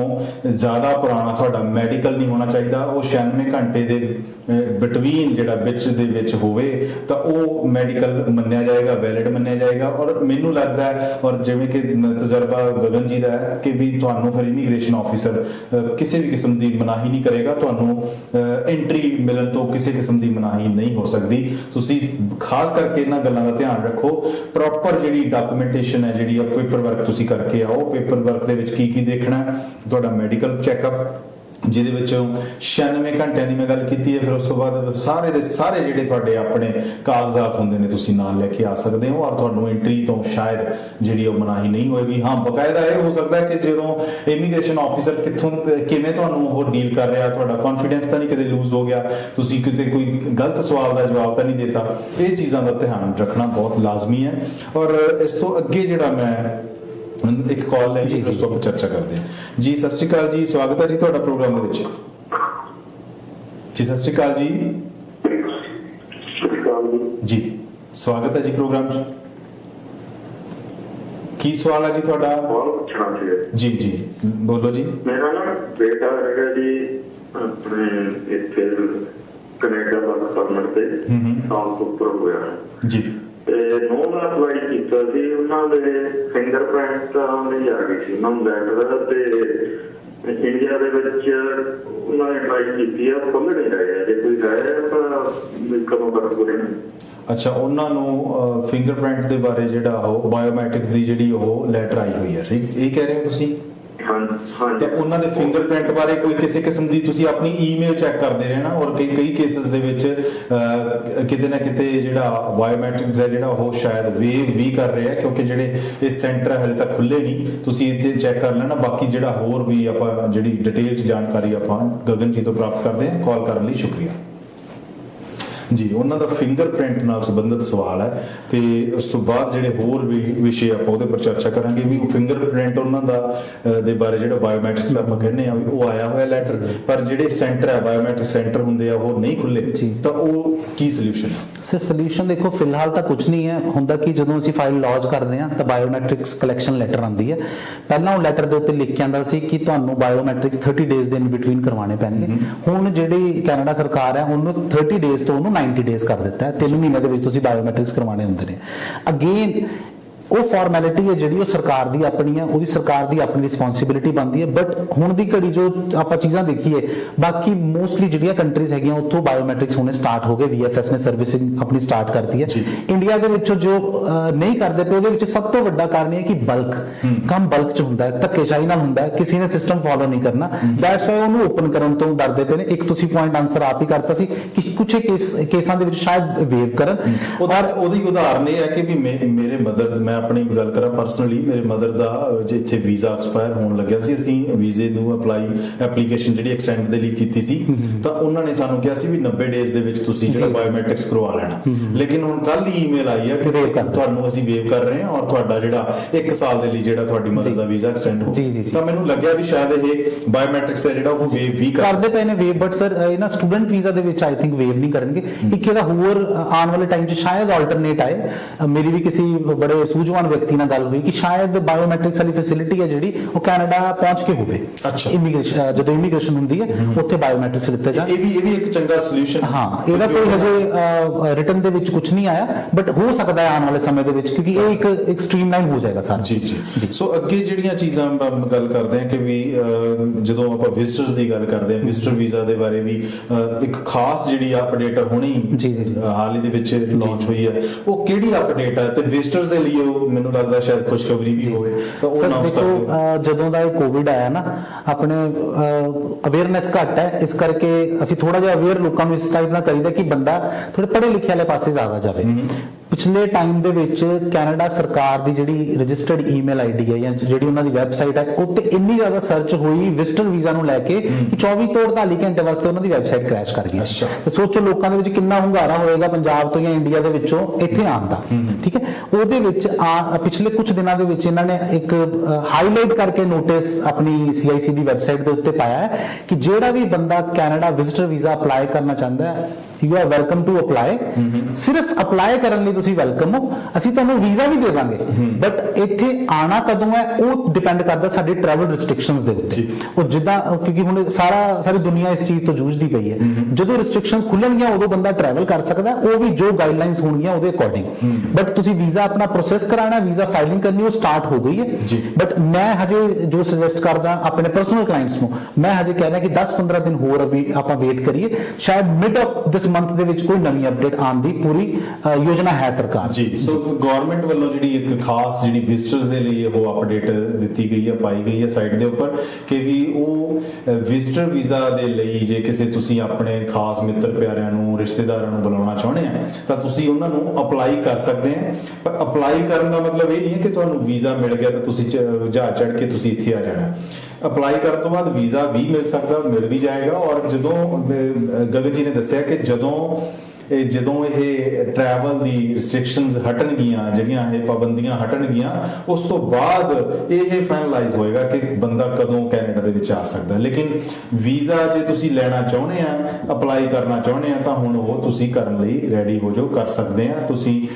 ਜ਼ਿਆਦਾ ਪੁਰਾਣਾ ਤੁਹਾਡਾ ਮੈਡੀਕਲ ਨਹੀਂ ਹੋਣਾ ਚਾਹੀਦਾ। ਉਹ 96 ਘੰਟੇ ਦੇ ਬਿਟਵੀਨ ਜਿਹੜਾ ਵਿੱਚ ਦੇ ਵਿੱਚ ਹੋਵੇ ਤਾਂ ਉਹ ਮੈਡੀਕਲ ਮੰਨਿਆ ਜਾਏਗਾ, ਵੈਲਿਡ ਮੰਨਿਆ ਜਾਏਗਾ। ਔਰ ਮੈਨੂੰ ਲੱਗਦਾ ਹੈ, ਔਰ ਜਿਵੇਂ ਕਿ ਤਜਰਬਾ ਗਗਨ ਜੀ ਦਾ ਹੈ, ਕਿ ਵੀ ਤੁਹਾਨੂੰ ਫਿਰ ਇਮੀਗ੍ਰੇਸ਼ਨ ਆਫਿਸਰ ਕਿਸੇ ਵੀ ਕਿਸਮ ਦੀ ਮਨਾਹੀ ਨਹੀਂ ਕਰੇਗਾ, ਤੁਹਾਨੂੰ ਐਂਟਰੀ ਮਿਲਣ ਤੋਂ ਕਿਸੇ ਕਿਸਮ ਦੀ ਮਨਾਹੀ ਨਹੀਂ ਹੋ ਸਕਦੀ। ਤੁਸੀਂ ਖਾਸ ਕਰਕੇ ਇਹਨਾਂ ਗੱਲਾਂ ਦਾ ਧਿਆਨ ਰੱਖੋ। ਪ੍ਰੋਪਰ ਜਿਹੜੀ ਡਾਕੂਮੈਂਟੇਸ਼ਨ ਹੈ, ਜਿਹੜੀ ਪੇਪਰ ਵਰਕ ਤੁਸੀਂ ਕਰਕੇ ਆਓ। ਪੇਪਰ ਵਰਕ ਦੇ ਵਿੱਚ ਕੀ ਕੀ ਦੇਖਣਾ, ਤੁਹਾਡਾ ਮੈਡੀਕਲ ਚੈੱਕਅਪ, ਜਿਹਦੇ ਵਿੱਚੋਂ 96 ਘੰਟਿਆਂ ਦੀ ਮੈਂ ਗੱਲ ਕੀਤੀ ਹੈ। ਫਿਰ ਉਸ ਤੋਂ ਬਾਅਦ ਸਾਰੇ ਦੇ ਸਾਰੇ ਜਿਹੜੇ ਤੁਹਾਡੇ ਆਪਣੇ ਕਾਗਜ਼ਾਤ ਹੁੰਦੇ ਨੇ ਤੁਸੀਂ ਨਾਲ ਲੈ ਕੇ ਆ ਸਕਦੇ ਹੋ। ਔਰ ਤੁਹਾਨੂੰ ਐਂਟਰੀ ਤੋਂ ਸ਼ਾਇਦ ਜਿਹੜੀ ਉਹ ਮਨਾਹੀ ਨਹੀਂ ਹੋਏਗੀ। ਹਾਂ, ਬਕਾਇਦਾ ਇਹ ਹੋ ਸਕਦਾ ਕਿ ਜਦੋਂ ਇਮੀਗ੍ਰੇਸ਼ਨ ਆਫਿਸਰ ਕਿਵੇਂ ਤੁਹਾਨੂੰ ਉਹ ਡੀਲ ਕਰ ਰਿਹਾ, ਤੁਹਾਡਾ ਕੌਨਫੀਡੈਂਸ ਤਾਂ ਨਹੀਂ ਕਿਤੇ ਲੂਜ਼ ਹੋ ਗਿਆ, ਤੁਸੀਂ ਕਿਤੇ ਕੋਈ ਗਲਤ ਸਵਾਲ ਦਾ ਜਵਾਬ ਤਾਂ ਨਹੀਂ ਦੇਤਾ। ਇਹ ਚੀਜ਼ਾਂ ਦਾ ਧਿਆਨ ਰੱਖਣਾ ਬਹੁਤ ਲਾਜ਼ਮੀ ਹੈ। ਔਰ ਇਸ ਤੋਂ ਅੱਗੇ ਜਿਹੜਾ ਮੈਂ ਇੱਕ ਕਾਲ ਲੈ ਜੀ, ਉਸ ਤੋਂ ਆਪਾਂ ਚਰਚਾ ਕਰਦੇ ਹਾਂ। ਜੀ ਸਤਿ ਸ਼੍ਰੀ ਅਕਾਲ ਜੀ, ਸਵਾਗਤ ਹੈ ਜੀ ਤੁਹਾਡਾ ਪ੍ਰੋਗਰਾਮ ਦੇ ਵਿੱਚ। ਜੀ ਸਤਿ ਸ਼੍ਰੀ ਅਕਾਲ ਜੀ। ਜੀ ਸਵਾਗਤ ਹੈ ਜੀ ਪ੍ਰੋਗਰਾਮ 'ਚ। ਕੀ ਸਵਾਲ ਹੈ ਜੀ ਤੁਹਾਡਾ? ਜੀ ਜੀ ਬੋਲੋ ਜੀ। ਮੇਰਾ ਨਾ ਬੇਟਾ ਹੈਗਾ ਜੀ ਆਪਣੇ ਇੱਥੇ ਕੈਨੇਡਾ ਦਾ ਪਰਮਿਟ ਤੇ ਸਾਲ ਤੋਂ ਉੱਪਰ ਹੋਇਆ ਜੀ, ਤੇ ਨੋ ਮੈਂ ਅਪਲਾਈ ਕੀਤਾ ਸੀ। ਉਹਨਾਂ ਦੇ ਫਿੰਗਰਪ੍ਰਿੰਟ ਨਹੀਂ ਆ ਗਈ ਸੀ ਉਹਨਾਂ ਨੂੰ ਲੈਟਰ, ਤੇ ਇੰਡੀਆ ਦੇ ਵਿੱਚ ਉਹਨਾਂ ਨੇ ਟਰਾਈ ਕੀਤੀ ਆ, ਖੁੱਲ੍ਹ ਨਹੀਂ ਰਿਹਾ। ਜੇ ਕੋਈ ਹੈ ਤਾਂ ਕਦੋਂ ਤੱਕ ਖੁੱਲ੍ਹਣਾ? ਅੱਛਾ, ਉਹਨਾਂ ਨੂੰ ਫਿੰਗਰਪ੍ਰਿੰਟ ਦੇ ਬਾਰੇ ਜਿਹੜਾ ਉਹ ਬਾਇਓਮੈਟ੍ਰਿਕਸ ਦੀ ਜਿਹੜੀ ਉਹ ਲੈਟਰ ਆਈ ਹੋਈ ਹੈ, ਠੀਕ ਇਹ ਕਹਿ ਰਹੇ ਹੋ ਤੁਸੀਂ? ਤਾਂ ਉਹਨਾਂ ਦੇ ਫਿੰਗਰਪ੍ਰਿੰਟ ਬਾਰੇ ਕੋਈ ਕਿਸੇ ਕਿਸਮ ਦੀ ਤੁਸੀਂ ਆਪਣੀ ਈਮੇਲ ਚੈੱਕ ਕਰਦੇ ਰਹਿਣਾ। ਔਰ ਕਈ ਕੇਸਿਸ ਦੇ ਵਿੱਚ ਕਿਤੇ ਨਾ ਕਿਤੇ ਜਿਹੜਾ ਬਾਇਓਮੈਟ੍ਰਿਕਸ ਹੈ ਜਿਹੜਾ ਉਹ ਸ਼ਾਇਦ ਵੇਵ ਵੀ ਕਰ ਰਿਹਾ, ਕਿਉਂਕਿ ਜਿਹੜੇ ਇਹ ਸੈਂਟਰ ਹਲੇ ਤੱਕ ਖੁੱਲੇ ਨਹੀਂ। ਤੁਸੀਂ ਇੱਥੇ ਚੈੱਕ ਕਰ ਲੈਣਾ। ਬਾਕੀ ਜਿਹੜਾ ਹੋਰ ਵੀ ਆਪਾਂ ਜਿਹੜੀ ਡਿਟੇਲ 'ਚ ਜਾਣਕਾਰੀ ਆਪਾਂ ਗਗਨ ਜੀ ਤੋਂ ਪ੍ਰਾਪਤ ਕਰਦੇ ਹਾਂ। ਕਾਲ ਕਰਨ ਲਈ ਸ਼ੁਕਰੀਆ ਜੀ। ਉਹਨਾਂ ਦਾ ਫਿੰਗਰਪ੍ਰਿੰਟ ਨਾਲ ਸੰਬੰਧਿਤ ਸਵਾਲ ਹੈ, ਤੇ ਉਸ ਤੋਂ ਬਾਅਦ ਜਿਹੜੇ ਹੋਰ ਵੀ ਵਿਸ਼ੇ ਆਪਾਂ ਉਹਦੇ ਪਰ ਚਰਚਾ ਕਰਾਂਗੇ। ਵੀ ਫਿੰਗਰਪ੍ਰਿੰਟ ਉਹਨਾਂ ਦਾ ਦੇ ਬਾਰੇ ਜਿਹੜਾ ਬਾਇਓਮੈਟ੍ਰਿਕਸ ਆਪਾਂ ਕਹਿੰਦੇ ਆ, ਵੀ ਉਹ ਆਇਆ ਹੋਇਆ ਲੈਟਰ, ਪਰ ਜਿਹੜੇ ਸੈਂਟਰ ਹੈ ਬਾਇਓਮੈਟ੍ਰਿਕ ਸੈਂਟਰ ਹੁੰਦੇ ਆ ਉਹ ਨਹੀਂ ਖੁੱਲੇ, ਤਾਂ ਉਹ ਕੀ ਸੋਲੂਸ਼ਨ ਹੈ? ਸਰ ਸੋਲੂਸ਼ਨ ਦੇਖੋ ਫਿਲਹਾਲ ਤਾਂ ਕੁਝ ਨਹੀਂ ਹੈ। ਹੁੰਦਾ ਕਿ ਜਦੋਂ ਅਸੀਂ ਫਾਈਲ ਲੌਂਚ ਕਰਦੇ ਹਾਂ ਤਾਂ ਬਾਇਓਮੈਟ੍ਰਿਕਸ ਕਲੈਕਸ਼ਨ ਲੈਟਰ ਆਉਂਦੀ ਹੈ। ਪਹਿਲਾਂ ਉਹ ਲੈਟਰ ਦੇ ਉੱਤੇ ਲਿਖ ਕੇ ਆਉਂਦਾ ਸੀ ਕਿ ਤੁਹਾਨੂੰ ਬਾਇਓਮੈਟ੍ਰਿਕਸ 30 ਡੇਜ਼ ਦੇ ਇਨ ਬਿਟਵੀਨ ਕਰਵਾਉਣੇ ਪੈਣਗੇ। ਹੁਣ ਜਿਹੜੀ ਕੈਨੇਡਾ ਸਰਕਾਰ ਹੈ ਉਹਨੂੰ 30 ਡੇਜ਼ ਤੋਂ ਉਹਨੂੰ 90 ਡੇਜ਼ ਕਰ ਦਿੱਤਾ ਹੈ। 3 ਮਹੀਨੇ ਦੇ ਵਿੱਚ ਤੁਸੀਂ ਬਾਇਓਮੈਟ੍ਰਿਕਸ ਕਰਵਾਉਣੇ ਹੁੰਦੇ ਨੇ। ਅਗੇਨ ਉਹ ਫਾਰਮੈਲਿਟੀ ਹੈ ਜਿਹੜੀ ਉਹ ਸਰਕਾਰ ਦੀ ਆਪਣੀ ਹੈ, ਉਹਦੀ ਸਰਕਾਰ ਦੀ ਆਪਣੀ ਰਿਸਪੌਂਸਿਬਿਲਿਟੀ ਬਣਦੀ ਹੈ। ਬਟ ਹੁਣ ਦੀ ਘੜੀ ਜੋ ਆਪਾਂ ਚੀਜ਼ਾਂ ਦੇਖੀਏ, ਬਾਕੀ ਮੋਸਟਲੀ ਜਿਹੜੀਆਂ ਕੰਟਰੀਜ਼ ਹੈਗੀਆਂ ਉੱਥੋਂ ਬਾਇਓਮੈਟ੍ਰਿਕਸ ਹੋਣੇ ਸਟਾਰਟ ਹੋ ਗਏ। VFS ਨੇ ਸਰਵਿਸਿੰਗ ਆਪਣੀ ਸਟਾਰਟ ਕਰਤੀ ਹੈ। ਇੰਡੀਆ ਦੇ ਵਿੱਚੋਂ ਜੋ ਨਹੀਂ ਕਰਦੇ ਪਏ, ਉਹਦੇ ਵਿੱਚ ਸਭ ਤੋਂ ਵੱਡਾ ਕਾਰਨ ਇਹ ਕਿ ਬਲਕ ਕੰਮ ਬਲਕ 'ਚ ਹੁੰਦਾ ਹੈ, ਧੱਕੇਸ਼ਾਹੀ ਨਾਲ ਹੁੰਦਾ ਹੈ, ਕਿਸੇ ਨੇ ਸਿਸਟਮ ਫੋਲੋ ਨਹੀਂ ਕਰਨਾ। ਦੈਟਸ ਵਾਈ ਉਹਨੂੰ ਓਪਨ ਕਰਨ ਤੋਂ ਡਰਦੇ ਪਏ ਨੇ। ਇੱਕ ਤੁਸੀਂ ਪੁਆਇੰਟ ਆਨਸਰ ਆਪ ਹੀ ਕਰਤਾ ਸੀ ਕਿ ਕੁਝ ਕੇਸਾਂ ਦੇ ਵਿੱਚ ਸ਼ਾਇਦ ਵੇਵ ਕਰਨ। ਉਹਦੀ ਉਦਾਹਰਨ ਇਹ ਹੈ ਕਿ ਵੀ ਮੇਰੇ ਮਦਰ, ਮੈਂ ਆਪਣੀ ਗੱਲ ਕਰਾਂ ਪਰਸਨਲੀ, ਮੇਰੇ ਮਦਰ ਦਾ ਜਿੱਥੇ ਵੀਜ਼ਾ ਐਕਸਪਾਇਰ ਹੋਣ ਲੱਗਿਆ ਸੀ, ਅਸੀਂ ਵੀਜ਼ੇ ਨੂੰ ਐਪਲੀਕੇਸ਼ਨ ਜਿਹੜੀ ਐਕਸਟੈਂਡ ਦੇ ਲਈ ਕੀਤੀ ਸੀ, ਤਾਂ ਉਹਨਾਂ ਨੇ ਸਾਨੂੰ ਕਿਹਾ ਸੀ ਵੀ 90 ਡੇਜ਼ ਦੇ ਵਿੱਚ ਤੁਸੀਂ ਜਿਹੜਾ ਬਾਇਓਮੈਟ੍ਰਿਕਸ ਕਰਵਾ ਲੈਣਾ। ਲੇਕਿਨ ਹੁਣ ਕੱਲ ਹੀ ਈਮੇਲ ਆਈ ਹੈ ਕਿ ਤੁਹਾਨੂੰ ਅਸੀਂ ਵੇਵ ਕਰ ਰਹੇ ਹਾਂ, ਔਰ ਤੁਹਾਡਾ ਜਿਹੜਾ 1 ਸਾਲ ਦੇ ਲਈ ਜਿਹੜਾ ਤੁਹਾਡੀ ਮਦਰ ਦਾ ਵੀਜ਼ਾ ਐਕਸਟੈਂਡ ਹੋ। ਤਾਂ ਮੈਨੂੰ ਲੱਗਿਆ ਵੀ ਸ਼ਾਇਦ ਇਹ ਬਾਇਓਮੈਟ੍ਰਿਕਸ ਹੈ ਜਿਹੜਾ ਉਹ ਵੇਵ ਵੀ ਕਰਦੇ ਪਏ ਨੇ ਵੇਵ। ਬਟ ਸਰ ਇਹਨਾਂ ਸਟੂਡੈਂਟ ਵੀਜ਼ਾ ਦੇ ਵਿੱਚ ਆਈ ਥਿੰਕ ਵੇਵ ਨਹੀਂ ਕਰਨਗੇ। ਇੱਕ ਇਹਦਾ ਹੋਰ ਆਉਣ ਵਾਲੇ ਟਾਈਮ 'ਚ ਸ਼ਾਇਦ ਆਲਟਰਨੇਟ ਆਏ। ਮੇਰੀ ਵੀ ਕਿਸੇ ਬੜੇ ਸੂਝਵਾਨ ਵਿਅਕਤੀ ਨਾਲ ਗੱਲ ਹੋਈ ਕਿ ਸ਼ਾਇਦ ਬਾਇਓਮੈਟ੍ਰਿਕਸ ਵਾਲੀ ਫੈਸਿਲਿਟੀ ਹੈ ਜਿਹੜੀ ਉਹ ਕੈਨੇਡਾ ਪਹੁੰਚ ਕੇ ਹੋਵੇ। ਇਮੀਗ੍ਰੇਸ਼ਨ ਜਦੋਂ ਇਮੀਗ੍ਰੇਸ਼ਨ ਹੁੰਦੀ ਹੈ ਉੱਥੇ ਬਾਇਓਮੈਟ੍ਰਿਕਸ ਲਿੱਤੇ ਜਾਣ। ਇਹ ਵੀ ਇੱਕ ਚੰਗਾ ਸੋਲੂਸ਼ਨ। ਹਾਂ, ਇਹਦਾ ਕੋਈ ਹਜੇ ਰਿਟਨ ਦੇ ਵਿੱਚ ਕੁਝ ਨਹੀਂ ਆਇਆ, ਬਟ ਹੋ ਸਕਦਾ ਹੈ ਆਉਣ ਵਾਲੇ ਸਮੇਂ ਦੇ ਵਿੱਚ, ਕਿਉਂਕਿ ਇਹ ਇੱਕ ਸਟ੍ਰੀਮਲਾਈਨ ਹੋ ਜਾਏਗਾ ਸਾਰਾ। ਜੀ ਜੀ। ਸੋ ਅੱਗੇ ਜਿਹੜੀਆਂ ਚੀਜ਼ਾਂ ਗੱਲ ਕਰਦੇ ਹਾਂ ਕਿ ਵੀ ਜਦੋਂ ਆਪਾਂ ਵਿਜ਼ਟਰਸ ਦੀ ਗੱਲ ਕਰਦੇ ਹਾਂ, ਵਿਜ਼ਟਰ ਵੀਜ਼ਾ ਦੇ ਬਾਰੇ ਵੀ ਇੱਕ ਖਾਸ ਜਿਹੜੀ ਅਪਡੇਟ ਹੁਣੀ ਹਾਲ ਹੀ ਦੇ ਵਿੱਚ ਲਾਂਚ ਹੋਈ ਹੈ। ਉਹ ਕਿਹੜੀ ਅਪਡੇਟ ਹੈ ਤੇ ਵਿਜ਼ਟਰਸ ਦੇ ਲਈ ਉਹ ਮੈਨੂੰ ਲੱਗਦਾ ਸ਼ਾਇਦ ਖੁਸ਼ਖਬਰੀ ਵੀ ਹੋਵੇ ਤਾਂ ਉਹ ਅਨਾਉਂਸ ਕਰ ਦਿਓ। ਜਦੋਂ ਦਾ ਇਹ ਕੋਵਿਡ ਆਇਆ ਨਾ, ਆਪਣੇ ਅਵੇਅਰਨੈਸ ਘੱਟ ਹੈ, ਇਸ ਕਰਕੇ ਅਸੀਂ ਥੋੜਾ ਜਿਹਾ ਅਵੇਅਰ ਲੋਕਾਂ ਨੂੰ ਇਸ ਟਾਈਪ ਨਾਲ ਕਰੀਦਾ ਕਿ ਬੰਦਾ ਥੋੜੇ ਪੜ੍ਹੇ ਲਿਖੇ ਵਾਲੇ ਪਾਸੇ ਜ਼ਿਆਦਾ ਜਾਵੇ। ਪਿਛਲੇ ਟਾਈਮ ਦੇ ਵਿੱਚ ਕੈਨੇਡਾ ਸਰਕਾਰ ਦੀ ਜਿਹੜੀ ਰਜਿਸਟਰਡ ਈਮੇਲ ਆਈਡੀ ਹੈ ਜਾਂ ਜਿਹੜੀ ਉਹਨਾਂ ਦੀ ਵੈਬਸਾਈਟ ਹੈ, ਉੱਤੇ ਇੰਨੀ ਜ਼ਿਆਦਾ ਸਰਚ ਹੋਈ ਵਿਜ਼ਟਰ ਵੀਜ਼ਾ ਨੂੰ ਲੈ ਕੇ ਕਿ 24 ਤੋਂ 48 ਘੰਟੇ ਵਾਸਤੇ ਉਹਨਾਂ ਦੀ ਵੈਬਸਾਈਟ ਕ੍ਰੈਸ਼ ਕਰ ਗਈ ਸੀ। ਤੇ ਸੋਚੋ ਲੋਕਾਂ ਦੇ ਵਿੱਚ ਕਿੰਨਾ ਹੁੰਗਾਰਾ ਹੋਏਗਾ ਪੰਜਾਬ ਤੋਂ ਜਾਂ ਇੰਡੀਆ ਦੇ ਵਿੱਚੋਂ ਇੱਥੇ ਆਉਣ ਦਾ। ਠੀਕ ਹੈ, ਉਹਦੇ ਵਿੱਚ ਪਿਛਲੇ ਕੁਝ ਦਿਨਾਂ ਦੇ ਵਿੱਚ ਇਹਨਾਂ ਨੇ ਇੱਕ ਹਾਈਲਾਈਟ ਕਰਕੇ ਨੋਟਿਸ ਆਪਣੀ CIC ਦੀ ਵੈਬਸਾਈਟ ਦੇ ਉੱਤੇ ਪਾਇਆ ਹੈ ਕਿ ਜਿਹੜਾ ਵੀ ਬੰਦਾ ਕੈਨੇਡਾ ਵਿਜ਼ਟਰ ਵੀਜ਼ਾ ਅਪਲਾਈ ਕਰਨਾ ਚਾਹੁੰਦਾ ਹੈ, you are welcome to apply. ਸਿਰਫ ਅਪਲਾਈ ਕਰਨ ਲਈ ਤੁਸੀਂ ਵੈਲਕਮ ਹੋ, ਅਸੀਂ ਤੁਹਾਨੂੰ ਵੀਜ਼ਾ ਵੀ ਦੇ ਦਾਂਗੇ, ਬਟ ਇੱਥੇ ਆਣਾ ਕਦੋਂ ਹੈ ਉਹ ਡਿਪੈਂਡ ਕਰਦਾ ਸਾਡੀ ਟਰੈਵਲ ਰਿਸਟ੍ਰਿਕਸ਼ਨਸ ਦੇ ਉੱਤੇ। ਉਹ ਜਿੱਦਾਂ ਕਿਉਂਕਿ ਹੁਣ ਸਾਰੀ ਦੁਨੀਆ ਇਸ ਚੀਜ਼ ਤੋਂ ਜੂਝਦੀ ਪਈ ਹੈ, ਜਦੋਂ ਰਿਸਟ੍ਰਿਕਸ਼ਨਸ ਖੁੱਲਣਗੀਆਂ ਉਦੋਂ ਬੰਦਾ ਟਰੈਵਲ ਕਰ ਸਕਦਾ, ਉਹ ਵੀ ਜੋ ਗਾਈਡਲਾਈਨਸ ਹੋਣਗੀਆਂ ਉਹਦੇ ਅਕੋਰਡਿੰਗ। ਬਟ ਤੁਸੀਂ ਵੀਜ਼ਾ ਆਪਣਾ ਪ੍ਰੋਸੈਸ ਕਰਾਣਾ, ਵੀਜ਼ਾ ਫਾਈਲਿੰਗ ਕਰਨੀ, ਉਹ ਸਟਾਰਟ ਹੋ ਗਈ ਹੈ। ਬਟ ਮੈਂ ਹਜੇ ਜੋ ਸੁਜੈਸਟ ਕਰਦਾ ਆਪਣੇ ਪਰਸਨਲ ਕਲਾਇੰਟਸ ਨੂੰ, ਮੈਂ ਹਜੇ ਕਹਿ ਰਿਹਾ ਕਿ 10-15 ਦਿਨ ਹੋਰ ਆਪਾਂ ਵੇਟ ਕਰੀਏ, ਸ਼ਾਇਦ ਮਿਡ ਆਫ ਦਿਸ ਮੰਥ ਦੇ ਵਿੱਚ ਕੋਈ ਨਵੀਂ ਅਪਡੇਟ ਆਉਣ ਦੀ ਪੂਰੀ ਯੋਜਨਾ ਹੈ ਸਰਕਾਰ ਜੀ। ਸੋ ਗਵਰਨਮੈਂਟ ਵੱਲੋਂ ਜਿਹੜੀ ਇੱਕ ਖਾਸ ਜਿਹੜੀ ਵਿਜ਼ਟਰਸ ਦੇ ਲਈ ਉਹ ਅਪਡੇਟ ਦਿੱਤੀ ਗਈ ਹੈ, ਪਾਈ ਗਈ ਹੈ ਸਾਈਟ ਦੇ ਉੱਪਰ ਕਿ ਵੀ ਉਹ ਵਿਜ਼ਟਰ ਵੀਜ਼ਾ ਦੇ ਲਈ ਜੇ ਕਿਸੇ ਤੁਸੀਂ ਆਪਣੇ ਖਾਸ ਮਿੱਤਰ ਪਿਆਰਿਆਂ ਨੂੰ, ਰਿਸ਼ਤੇਦਾਰਾਂ ਨੂੰ ਬੁਲਾਉਣਾ ਚਾਹੁੰਦੇ ਆ ਤਾਂ ਤੁਸੀਂ ਉਹਨਾਂ ਨੂੰ ਅਪਲਾਈ ਕਰ ਸਕਦੇ ਆ। ਪਰ ਅਪਲਾਈ ਕਰਨ ਦਾ ਮਤਲਬ ਇਹ ਨਹੀਂ ਹੈ ਕਿ ਤੁਹਾਨੂੰ ਵੀਜ਼ਾ ਮਿਲ ਗਿਆ ਤਾਂ ਤੁਸੀਂ ਜਹਾਜ਼ ਚੜ੍ਹ ਕੇ ਤੁਸੀਂ ਇੱਥੇ ਆ ਜਾਣਾ। ਅਪਲਾਈ ਕਰਨ ਤੋਂ ਬਾਅਦ ਵੀਜ਼ਾ ਵੀ ਮਿਲ ਸਕਦਾ, ਮਿਲ ਵੀ ਜਾਏਗਾ। ਔਰ ਜਦੋਂ ਗਗਨ ਜੀ ਨੇ ਦੱਸਿਆ ਕਿ ਜਦੋਂ ਇਹ ਟਰੈਵਲ ਦੀ ਰਿਸਟ੍ਰਿਕਸ਼ਨਸ ਹਟਣਗੀਆਂ, ਜਿਹੜੀਆਂ ਇਹ ਪਾਬੰਦੀਆਂ ਹਟਣਗੀਆਂ, ਉਸ ਤੋਂ ਬਾਅਦ ਇਹ ਫਾਈਨਲਾਈਜ਼ ਹੋਏਗਾ ਕਿ ਬੰਦਾ ਕਦੋਂ ਕੈਨੇਡਾ ਦੇ ਵਿੱਚ ਆ ਸਕਦਾ। ਲੇਕਿਨ ਵੀਜ਼ਾ ਜੇ ਤੁਸੀਂ ਲੈਣਾ ਚਾਹੁੰਦੇ ਆ, ਅਪਲਾਈ ਕਰਨਾ ਚਾਹੁੰਦੇ ਆ ਤਾਂ ਹੁਣ ਉਹ ਤੁਸੀਂ ਕਰਨ ਲਈ ਰੈਡੀ ਹੋ ਜਾਓ, ਕਰ ਸਕਦੇ ਆ ਤੁਸੀਂ।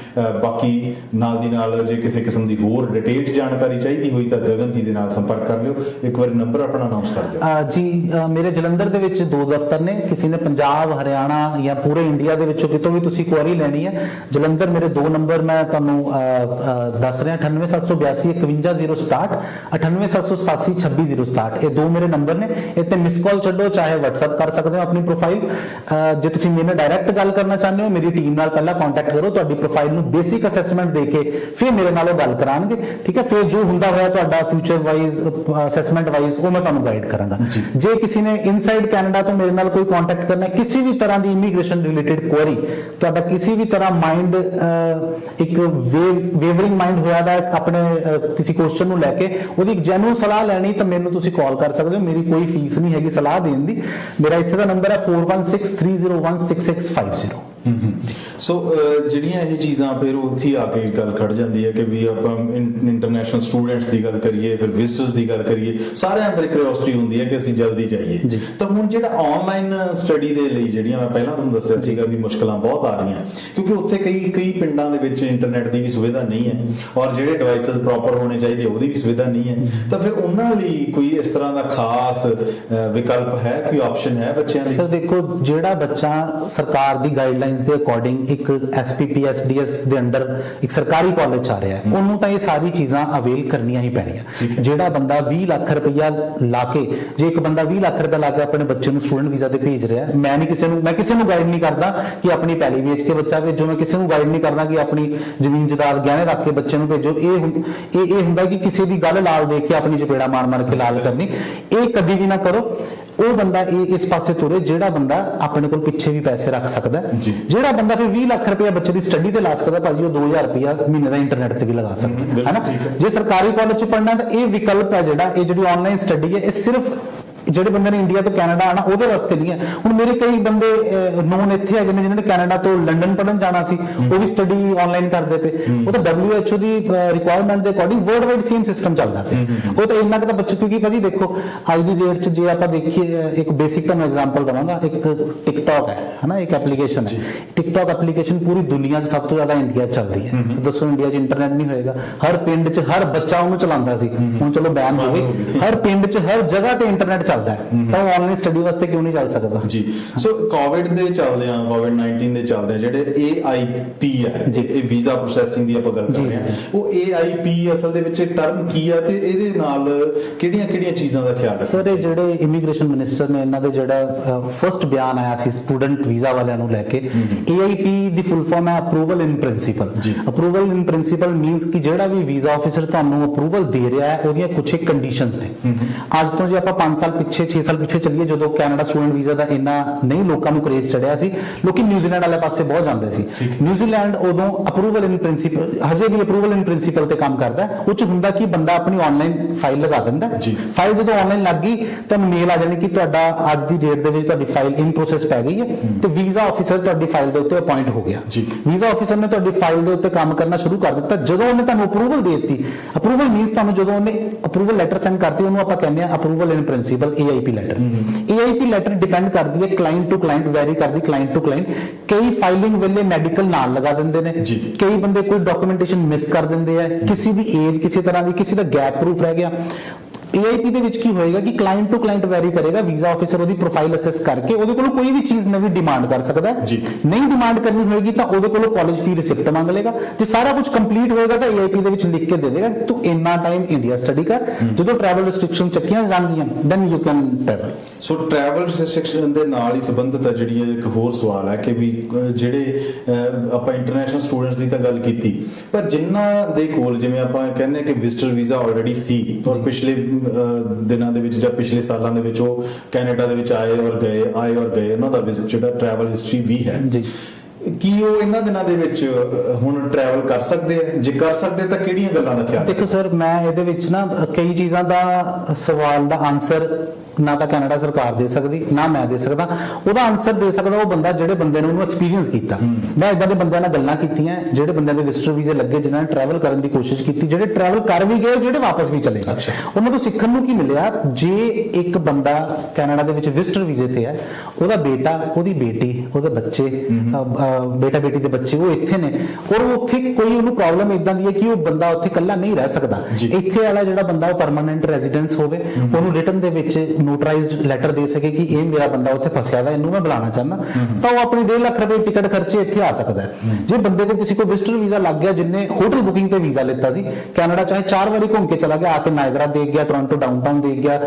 ਬਾਕੀ ਨਾਲ ਦੀ ਨਾਲ ਜੇ ਕਿਸੇ ਕਿਸਮ ਦੀ ਹੋਰ ਡਿਟੇਲ ਜਾਣਕਾਰੀ ਚਾਹੀਦੀ ਹੋਈ ਤਾਂ ਗਗਨ ਜੀ ਦੇ ਨਾਲ ਸੰਪਰਕ ਕਰ ਲਿਓ। ਇੱਕ ਵਾਰੀ ਨੰਬਰ ਆਪਣਾ ਅਨਾਉਂਸ ਕਰ ਦਿਓ। ਜੀ, ਮੇਰੇ ਜਲੰਧਰ ਦੇ ਵਿੱਚ 2 ਦਫ਼ਤਰ ਨੇ, ਕਿਸੇ ਨੇ ਪੰਜਾਬ, ਹਰਿਆਣਾ ਜਾਂ ਪੂਰੇ ਇੰਡੀਆ ਦੇ ਵਿੱਚ ਕਿਤੋਂ ਵੀ ਤੁਸੀਂ ਕੁਆਰੀ ਲੈਣੀ ਹੈ। ਜਲੰਧਰ ਮੇਰੇ 2 ਨੰਬਰ ਮੈਂ ਤੁਹਾਨੂੰ ਦੱਸ ਰਿਹਾ, 9872 51067, 9872 26067। ਇਹ 2 ਮੇਰੇ ਨੰਬਰ ਨੇ। ਇੱਥੇ ਮਿਸ ਕਾਲ ਛੱਡੋ, ਚਾਹੇ WhatsApp ਕਰ ਸਕਦੇ ਹੋ ਆਪਣੀ ਪ੍ਰੋਫਾਈਲ। ਜੇ ਤੁਸੀਂ ਮੇਰੇ ਨਾਲ ਡਾਇਰੈਕਟ ਗੱਲ ਕਰਨਾ ਚਾਹੁੰਦੇ ਹੋ, ਮੇਰੀ ਟੀਮ ਨਾਲ ਪਹਿਲਾਂ ਕੰਟੈਕਟ ਕਰੋ, ਤੁਹਾਡੀ ਪ੍ਰੋਫਾਈਲ ਨੂੰ ਬੇਸਿਕ ਅਸੈਸਮੈਂਟ ਦੇ ਕੇ ਫਿਰ ਮੇਰੇ ਨਾਲ ਉਹ ਗੱਲ ਕਰਾਂਗੇ। ਠੀਕ ਹੈ, ਫਿਰ ਜੋ ਹੁੰਦਾ ਹੋਇਆ ਤੁਹਾਡਾ ਫਿਊਚਰ ਵਾਈਜ਼ ਅਸੈਸਮੈਂਟ ਵਾਈਜ਼ ਉਹ ਮੈਂ ਤੁਹਾਨੂੰ ਗਾਈਡ ਕਰਾਂਗਾ। ਜੇ ਕਿਸੇ ਨੇ ਇਨਸਾਈਡ ਕੈਨੇਡਾ ਤੋਂ ਮੇਰੇ ਨਾਲ ਕੋਈ ਕੰਟੈਕਟ ਕਰਨਾ, ਕਿਸੇ ਵੀ ਤਰ੍ਹਾਂ ਦੀ ਇਮੀਗ੍ਰੇਸ਼ਨ ਰਿਲੇਟਡ ਕੁਐਰੀ, ਤੁਹਾਡਾ ਕਿਸੇ ਵੀ ਤਰ੍ਹਾਂ ਮਾਈਂਡ ਇੱਕ ਵੇਵਰਿੰਗ ਮਾਈਂਡ ਹੋਇਆ ਦਾ ਆਪਣੇ ਕਿਸੇ ਕੁਐਸਚਨ ਨੂੰ ਲੈ ਕੇ ਉਹਦੀ ਇੱਕ ਜੈਨੂਇਨ ਸਲਾਹ ਲੈਣੀ, ਤਾਂ ਮੈਨੂੰ ਤੁਸੀਂ ਕਾਲ ਕਰ ਸਕਦੇ ਹੋ। ਮੇਰੀ ਕੋਈ ਫੀਸ ਨਹੀਂ ਹੈਗੀ ਸਲਾਹ ਦੇਣ ਦੀ। ਮੇਰਾ ਇੱਥੇ ਦਾ ਨੰਬਰ ਹੈ 4163016650। ਸੋ ਜਿਹੜੀਆਂ ਇਹ ਚੀਜ਼ਾਂ ਫਿਰ ਉੱਥੇ ਆ ਕੇ ਗੱਲ ਖੜ ਜਾਂਦੀ ਹੈ ਕਿ ਵੀ ਆਪਾਂ ਇੰਟਰਨੈਸ਼ਨਲ ਸਟੂਡੈਂਟਸ ਦੀ ਗੱਲ ਕਰੀਏ, ਫਿਰ ਵਿਜ਼ਟਰਸ ਦੀ ਗੱਲ ਕਰੀਏ, ਸਾਰਿਆਂ ਅੰਦਰ ਕਿਉਰਿਓਸਿਟੀ ਹੁੰਦੀ ਹੈ ਕਿ ਅਸੀਂ ਜਲਦੀ ਜਾਈਏ। ਤਾਂ ਹੁਣ ਜਿਹੜਾ ਆਨਲਾਈਨ ਸਟੱਡੀ ਦੇ ਲਈ ਜਿਹੜੀਆਂ ਮੈਂ ਪਹਿਲਾਂ ਤੁਹਾਨੂੰ ਦੱਸਿਆ ਸੀਗਾ ਵੀ ਮੁਸ਼ਕਲਾਂ ਬਹੁਤ ਆ ਰਹੀਆਂ, ਕਿਉਂਕਿ ਉੱਥੇ ਕਈ ਪਿੰਡਾਂ ਦੇ ਵਿੱਚ ਇੰਟਰਨੈਟ ਦੀ ਵੀ ਸੁਵਿਧਾ ਨਹੀਂ ਹੈ, ਔਰ ਜਿਹੜੇ ਡਿਵਾਈਸਸ ਪ੍ਰੋਪਰ ਹੋਣੇ ਚਾਹੀਦੇ ਉਹਦੀ ਵੀ ਸੁਵਿਧਾ ਨਹੀਂ ਹੈ। ਤਾਂ ਫਿਰ ਉਹਨਾਂ ਲਈ ਕੋਈ ਇਸ ਤਰ੍ਹਾਂ ਦਾ ਖਾਸ ਵਿਕਲਪ ਹੈ, ਕੋਈ ਆਪਸ਼ਨ ਹੈ ਬੱਚਿਆਂ ਲਈ? ਸਰ ਦੇਖੋ, ਜਿਹੜਾ ਬੱਚਾ ਸਰਕਾਰ ਦੀ ਗਾਈਡਲਾਈਨਸ ਦੇ ਅਕੋਰਡਿੰਗ ਇੱਕ SPPSDS ਦੇ ਅੰਡਰ ਇੱਕ ਸਰਕਾਰੀ ਕਾਲਜ ਆ ਰਿਹਾ ਹੈ, ਉਹਨੂੰ ਤਾਂ ਇਹ ਸਾਰੀ ਚੀਜ਼ਾਂ ਅਵੇਲ ਕਰਨੀਆਂ ਹੀ ਪੈਣੀਆਂ। ਜਿਹੜਾ ਬੰਦਾ 20 ਲੱਖ ਰੁਪਇਆ ਲਾ ਕੇ, ਜੇ ਇੱਕ ਬੰਦਾ 20 ਲੱਖ ਰੁਪਇਆ ਲਾ ਕੇ ਆਪਣੇ ਬੱਚੇ ਨੂੰ ਸਟੂਡੈਂਟ ਵੀਜ਼ਾ ਤੇ ਭੇਜ ਰਿਹਾ, ਮੈਂ ਕਿਸੇ ਨੂੰ ਗਾਈਡ ਨਹੀਂ ਕਰਦਾ ਕਿ ਆਪਣੀ ਪੈਲੀ ਵੇਚ ਕੇ ਬੱਚਾ ਭੇਜੋ, ਮੈਂ ਕਿਸੇ ਨੂੰ ਗਾਈਡ ਨਹੀਂ ਕਰਦਾ ਕਿ ਆਪਣੀ ਜ਼ਮੀਨ ਜਾਇਦਾਦ ਗਹਿਣੇ ਰੱਖ ਕੇ ਬੱਚੇ ਨੂੰ ਭੇਜੋ। ਇਹ ਹੁੰਦਾ ਕਿ ਕਿਸੇ ਦੀ ਗੱਲ ਲਾਲ ਦੇਖ ਕੇ ਆਪਣੀ ਚਪੇੜਾ ਮਾਰ ਕੇ ਲਾਲ ਕਰਨੀ, ਇਹ ਕਦੀ ਵੀ ਨਾ ਕਰੋ। ਉਹ ਬੰਦਾ ਇਸ ਪਾਸੇ ਤੁਰੇ ਜਿਹੜਾ ਬੰਦਾ ਆਪਣੇ ਕੋਲ ਪਿੱਛੇ ਵੀ ਪੈਸੇ ਰੱਖ ਸਕਦਾ, ਜਿਹੜਾ ਬੰਦਾ ਫਿਰ 20 ਲੱਖ ਰੁਪਇਆ ਬੱਚੇ ਦੀ ਸਟੱਡੀ ਤੇ ਲਾ ਸਕਦਾ, ਭਾਜੀ ਉਹ 2000 ਰੁਪਇਆ ਮਹੀਨੇ ਦਾ ਇੰਟਰਨੈਟ ਤੇ ਵੀ ਲਗਾ ਸਕਦਾ ਹੈ ਨਾ। ਜੇ ਸਰਕਾਰੀ ਕਾਲਜ ਚ ਪੜ੍ਹਨਾ ਤਾਂ ਇਹ ਵਿਕਲਪ ਹੈ ਜਿਹੜਾ, ਇਹ ਜਿਹੜੀ ਆਨਲਾਈਨ ਸਟੱਡੀ ਹੈ, ਇਹ ਸਿਰਫ ਜਿਹੜੇ ਬੰਦੇ ਨੇ ਇੰਡੀਆ ਤੋਂ ਕੈਨੇਡਾ ਆਣਾ ਉਹਦੇ ਵਾਸਤੇ ਨਹੀਂ ਹੈ। ਹੁਣ ਮੇਰੇ ਕਈ ਬੰਦੇ ਨੋਨ ਇੱਥੇ ਹੈਗੇ ਨੇ ਜਿਨ੍ਹਾਂ ਨੇ ਕੈਨੇਡਾ ਤੋਂ ਲੰਡਨ ਪੜ੍ਹਨ ਜਾਣਾ ਸੀ, ਉਹ ਵੀ ਸਟੱਡੀ ਆਨਲਾਈਨ ਕਰਦੇ ਪਏ। ਉਹ ਤਾਂ WHO ਦੀ ਰਿਕੁਆਇਰਮੈਂਟ ਦੇ according world wide same system ਚੱਲਦਾ ਪਿਆ। ਉਹ ਤਾਂ ਇੰਨਾ ਕੁ ਤਾਂ ਬੱਚੇ, ਕਿਉਂਕਿ ਭਾਜੀ ਦੇਖੋ ਅੱਜ ਦੀ ਡੇਟ 'ਚ ਜੇ ਆਪਾਂ ਦੇਖੀਏ, ਇੱਕ ਬੇਸਿਕ ਤੁਹਾਨੂੰ ਐਗਜ਼ਾਮਪਲ ਦਵਾਂਗਾ, ਇੱਕ ਟਿਕਟੌਕ ਹੈ ਹਨਾ, ਇੱਕ ਐਪਲੀਕੇਸ਼ਨ ਹੈ। ਟਿਕਟੌਕ ਐਪਲੀਕੇਸ਼ਨ ਪੂਰੀ ਦੁਨੀਆ 'ਚ ਸਭ ਤੋਂ ਜ਼ਿਆਦਾ ਇੰਡੀਆ 'ਚ ਚੱਲਦੀ ਹੈ। ਦੱਸੋ ਇੰਡੀਆ 'ਚ ਇੰਟਰਨੈਟ ਨਹੀਂ ਹੋਏਗਾ? ਹਰ ਪਿੰਡ 'ਚ ਹਰ ਬੱਚਾ ਉਹਨੂੰ ਚਲਾਉਂਦਾ ਸੀ, ਹੁਣ ਚਲੋ ਬੈਨ ਹੋ ਗਈ। ਹਰ ਪਿੰਡ 'ਚ ਹਰ ਜਗ੍ਹਾ ਤੇ ਇੰਟਰਨੈਟ ਚੱਲਦਾ ਹੈ ਤਾਂ ਉਹ ਆਨਲਾਈਨ ਸਟੱਡੀ ਵਾਸਤੇ ਕਿਉਂ ਨਹੀਂ ਚੱਲ ਸਕਦਾ ਜੀ। ਸੋ ਕੋਵਿਡ ਦੇ ਚੱਲਦੇ ਆ, ਕੋਵਿਡ-19 ਦੇ ਚੱਲਦੇ ਆ, ਜਿਹੜੇ AIP ਹੈ, ਇਹ ਵੀਜ਼ਾ ਪ੍ਰੋਸੈਸਿੰਗ ਦੀ ਆਪਾਂ ਗੱਲ ਕਰ ਰਹੇ ਹਾਂ, ਉਹ AIP ਅਸਲ ਦੇ ਵਿੱਚ ਟਰਮ ਕੀ ਆ ਤੇ ਇਹਦੇ ਨਾਲ ਕਿਹੜੀਆਂ ਚੀਜ਼ਾਂ ਦਾ ਖਿਆਲ ਰੱਖਣਾ? ਸਰ ਇਹ ਜਿਹੜੇ ਇਮੀਗ੍ਰੇਸ਼ਨ ਮਿਨਿਸਟਰ ਨੇ ਇਹਨਾਂ ਦੇ ਜਿਹੜਾ ਫਸਟ ਬਿਆਨ ਆਇਆ ਸੀ ਸਟੂਡੈਂਟ ਵੀਜ਼ਾ ਵਾਲਿਆਂ ਨੂੰ ਲੈ ਕੇ, AIP ਦੀ ਫੁੱਲ ਫਾਰਮ ਹੈ approval in principal. Approval in principal means ਕਿ ਜਿਹੜਾ ਵੀ ਵੀਜ਼ਾ ਆਫਿਸਰ ਤੁਹਾਨੂੰ ਅਪਰੂਵਲ ਦੇ ਰਿਹਾ ਹੈ ਉਹਦੀਆਂ ਕੁਝ ਇੱਕ ਕੰਡੀਸ਼ਨਸ ਨੇ। ਅੱਜ ਤੋਂ ਜੇ ਆਪਾਂ 5 ਸਾਲ ਪਿੱਛੇ 6 ਸਾਲ ਪਿੱਛੇ ਚੱਲੀਏ, ਜਦੋਂ ਕੈਨੇਡਾ ਸਟੂਡੈਂਟ ਵੀਜ਼ਾ ਦਾ ਇੰਨਾ ਨਹੀਂ ਲੋਕਾਂ ਨੂੰ ਕਰੇਜ਼ ਚੜਿਆ ਸੀ, ਲੋਕੀ ਨਿਊਜ਼ੀਲੈਂਡ ਵਾਲੇ ਪਾਸੇ ਬਹੁਤ ਜਾਂਦੇ ਸੀ। ਨਿਊਜ਼ੀਲੈਂਡ ਉਦੋਂ ਅਪਰੂਵਲ ਇਨ ਪ੍ਰਿੰਸੀਪਲ, ਹਜੇ ਵੀ ਅਪਰੂਵਲ ਇਨ ਪ੍ਰਿੰਸੀਪਲ ਤੇ ਕੰਮ ਕਰਦਾ। ਉਹ ਚ ਹੁੰਦਾ ਕਿ ਬੰਦਾ ਆਪਣੀ ਆਨਲਾਈਨ ਫਾਈਲ ਲਗਾ ਦਿੰਦਾ, ਫਾਈਲ ਜਦੋਂ ਆਨਲਾਈਨ ਲੱਗ ਗਈ ਤੁਹਾਨੂੰ ਮੇਲ ਆ ਜਾਣੀ ਕਿ ਤੁਹਾਡਾ ਅੱਜ ਦੀ ਡੇਟ ਦੇ ਵਿੱਚ ਤੁਹਾਡੀ ਫਾਈਲ ਇਨ ਪ੍ਰੋਸੈਸ ਪੈ ਗਈ ਹੈ ਤੇ ਵੀਜ਼ਾ ਆਫਿਸਰ ਤੁਹਾਡੀ ਫਾਈਲ ਦੇ ਉੱਤੇ ਅਪਾਇੰਟ ਹੋ ਗਿਆ। ਵੀਜ਼ਾ ਆਫਿਸਰ ਨੇ ਤੁਹਾਡੀ ਫਾਈਲ ਦੇ ਉੱਤੇ ਕੰਮ ਕਰਨਾ ਸ਼ੁਰੂ ਕਰ ਦਿੱਤਾ। ਜਦੋਂ ਉਹਨੇ ਤੁਹਾਨੂੰ ਅਪਰੂਵਲ ਦੇ ਦਿੱਤੀ, ਅਪਰੂਵਲ ਮੀਨਸ ਤੁਹਾਨੂੰ ਜਦੋਂ ਉਹਨੇ ਅਪਰੂਵਲ ਲੈਟਰ ਸੈਂਡ ਕਰਤੀ, ਉਹਨੂੰ ਆਪਾਂ ਕਹਿੰਦੇ ਆ approval in principle, AIP letter. AIP letter depend ਕਰਦੀ ਹੈ ਕਲਾਇੰਟ ਟੂ ਕਲਾਇੰਟ, ਵੈਰੀ ਕਰਦੀ ਕਲਾਇੰਟ ਟੂ ਕਲਾਇੰਟ। ਕਈ ਫਾਈਲਿੰਗ ਵੇਲੇ ਮੈਡੀਕਲ ਨਾਲ ਲਗਾ ਦਿੰਦੇ ਨੇ, ਕਈ ਬੰਦੇ ਕੋਈ ਡਾਕੂਮੈਂਟੇਸ਼ਨ ਮਿਸ ਕਰ ਦਿੰਦੇ ਆ, ਕਿਸੇ ਦੀ ਏਜ ਕਿਸੇ ਤਰ੍ਹਾਂ ਦੀ, ਕਿਸੇ ਦਾ ਗੈਪ ਪ੍ਰੂਫ ਰਹਿ ਗਿਆ। AIP ਦੇ ਵਿੱਚ ਕੀ ਹੋਏਗਾ ਕਿ ਕਲਾਇੰਟ ਟੂ ਕਲਾਇੰਟ ਵੈਰੀ ਕਰੇਗਾ। ਵੀਜ਼ਾ ਆਫਿਸਰ ਉਹਦੀ ਪ੍ਰੋਫਾਈਲ ਅਸੈਸ ਕਰਕੇ ਉਹਦੇ ਕੋਲੋਂ ਕੋਈ ਵੀ ਚੀਜ਼ ਨਵੀਂ ਡਿਮਾਂਡ ਕਰ ਸਕਦਾ ਹੈ। ਨਹੀਂ ਡਿਮਾਂਡ ਕਰਨੀ ਹੋਏਗੀ ਤਾਂ ਉਹਦੇ ਕੋਲੋਂ ਕਾਲਜ ਫੀ ਰਿਸਿਪਟ ਮੰਗ ਲੇਗਾ। ਜੇ ਸਾਰਾ ਕੁਝ ਕੰਪਲੀਟ ਹੋਏਗਾ ਤਾਂ AIP ਦੇ ਵਿੱਚ ਲਿਖ ਕੇ ਦੇ ਦੇਗਾ ਤੂੰ ਇੰਨਾ ਟਾਈਮ ਇੰਡੀਆ ਸਟੱਡੀ ਕਰ, ਜਦੋਂ ਟਰੈਵਲ ਰੈਸਟ੍ਰਿਕਸ਼ਨ ਚੱਕੀਆਂ ਜਾਣਗੀਆਂ then you can travel. So travel restriction ਦੇ ਨਾਲ ਹੀ ਸੰਬੰਧਿਤ ਹੈ ਜਿਹੜੀ ਇੱਕ ਹੋਰ ਸਵਾਲ ਹੈ ਕਿ ਵੀ ਜਿਹੜੇ ਆਪਾਂ ਇੰਟਰਨੈਸ਼ਨਲ ਸਟੂਡੈਂਟਸ ਦੀ ਤਾਂ ਗੱਲ ਕੀਤੀ, ਪਰ ਜਿਨ੍ਹਾਂ ਦੇ ਕੋਲ ਜਿਵੇਂ ਆਪਾਂ ਕਹਿੰਦੇ ਕਿ ਵਿਜ਼ਟਰ ਵੀਜ਼ਾ ਆਲਰੇਡੀ ਸੀ ਔਰ ਪਿਛਲੇ ਦਿਨਾਂ ਦੇ ਵਿੱਚ ਜਾਂ ਪਿਛਲੇ ਸਾਲਾਂ ਦੇ ਵਿੱਚ ਉਹ ਕੈਨੇਡਾ ਦੇ ਵਿੱਚ ਆਏ ਔਰ ਗਏ, ਉਹਨਾਂ ਦਾ ਜਿਹੜਾ ਟਰੈਵਲ ਹਿਸਟਰੀ ਵੀ ਹੈ, ਕੀ ਉਹ ਇਹਨਾਂ ਦਿਨਾਂ ਦੇ ਵਿੱਚ ਹੁਣ ਟਰੈਵਲ ਕਰ ਸਕਦੇ ਆ? ਜੇ ਕਰ ਸਕਦੇ ਤਾਂ ਕਿਹੜੀਆਂ ਗੱਲਾਂ ਦਾ ਖਿਆਲ? ਦੇਖੋ ਸਰ, ਮੈਂ ਇਹਦੇ ਵਿੱਚ ਨਾ ਕਈ ਚੀਜ਼ਾਂ ਦਾ ਸਵਾਲ ਦਾ ਆਨਸਰ ਨਾ ਤਾਂ ਕੈਨੇਡਾ ਸਰਕਾਰ ਦੇ ਸਕਦੀ, ਨਾ ਮੈਂ ਦੇ ਸਕਦਾ। ਉਹਦਾ ਆਨਸਰ ਦੇ ਸਕਦਾ ਉਹ ਬੰਦਾ ਜਿਹੜੇ ਬੰਦੇ ਨੇ ਉਹਨੂੰ ਐਕਸਪੀਰੀਅੰਸ ਕੀਤਾ। ਮੈਂ ਇਦਾਂ ਦੇ ਬੰਦਿਆਂ ਨਾਲ ਗੱਲਾਂ ਕੀਤੀਆਂ, ਜਿਹੜੇ ਬੰਦਿਆਂ ਦੇ ਵਿਜ਼ਟਰ ਵੀਜ਼ੇ ਲੱਗੇ, ਜਿਨ੍ਹਾਂ ਨੇ ਟਰੈਵਲ ਕਰਨ ਦੀ ਕੋਸ਼ਿਸ਼ ਕੀਤੀ, ਜਿਹੜੇ ਟਰੈਵਲ ਕਰ ਵੀ ਗਏ, ਜਿਹੜੇ ਵਾਪਸ ਵੀ ਚਲੇ ਗਏ। ਉਹਨਾਂ ਤੋਂ ਸਿੱਖਣ ਨੂੰ ਕੀ ਮਿਲਿਆ? ਜੇ ਇੱਕ ਬੰਦਾ ਕੈਨੇਡਾ ਦੇ ਵਿੱਚ ਵਿਜ਼ਟਰ ਵੀਜ਼ੇ ਤੇ ਹੈ, ਉਹਦਾ ਬੇਟਾ, ਉਹਦੀ ਬੇਟੀ, ਉਹਦੇ ਬੱਚੇ, ਬੇਟਾ ਬੇਟੀ ਦੇ ਬੱਚੇ ਉਹ ਇੱਥੇ ਨੇ ਔਰ ਉੱਥੇ ਕੋਈ ਉਹਨੂੰ ਪ੍ਰੋਬਲਮ ਇਦਾਂ ਦੀ ਹੈ ਕਿ ਉਹ ਬੰਦਾ ਉੱਥੇ ਇਕੱਲਾ ਨਹੀਂ ਰਹਿ ਸਕਦਾ। ਇੱਥੇ ਵਾਲਾ ਜਿਹੜਾ ਬੰਦਾ ਉਹ ਪਰਮਾਨੈਂਟ ਰੈਜ਼ੀਡੈਂਸ ਹੋਵੇ, ਉਹਨੂੰ ਰਿਟਨ ਦੇ ਵਿੱਚ ਨੋਟਰਾਈਜ਼ਡ ਲੈਟਰ ਦੇ ਸਕੇ ਕਿ ਇਹ ਮੇਰਾ ਬੰਦਾ ਉੱਥੇ ਫਸਿਆ ਦਾ, ਇਹਨੂੰ ਮੈਂ ਬੁਲਾਉਣਾ ਚਾਹੁੰਦਾ, ਤਾਂ ਉਹ ਆਪਣੀ 1.5 ਲੱਖ ਰੁਪਏ ਟਿਕਟ ਖਰਚੇ ਇੱਥੇ ਆ ਸਕਦਾ ਹੈ। ਜੇ ਬੰਦੇ ਕੋਲ ਕਿਸੇ ਕੋ ਵਿਜ਼ਟਰ ਵੀਜ਼ਾ ਲੱਗ ਗਿਆ, ਜਿੰਨੇ ਹੋਟਲ ਬੁਕਿੰਗ ਤੇ ਵੀਜ਼ਾ ਲਿੱਤਾ ਸੀ, ਕੈਨੇਡਾ ਚਾਹੇ 4 ਵਾਰੀ ਘੁੰਮ ਕੇ ਚਲਾ ਗਿਆ, ਆ ਕੇ ਨਾਇਗਰਾ ਦੇਖ ਗਿਆ, ਟੋਰਾਂਟੋ ਡਾਊਨਟਾਊਨ ਦੇਖ ਗਿਆ,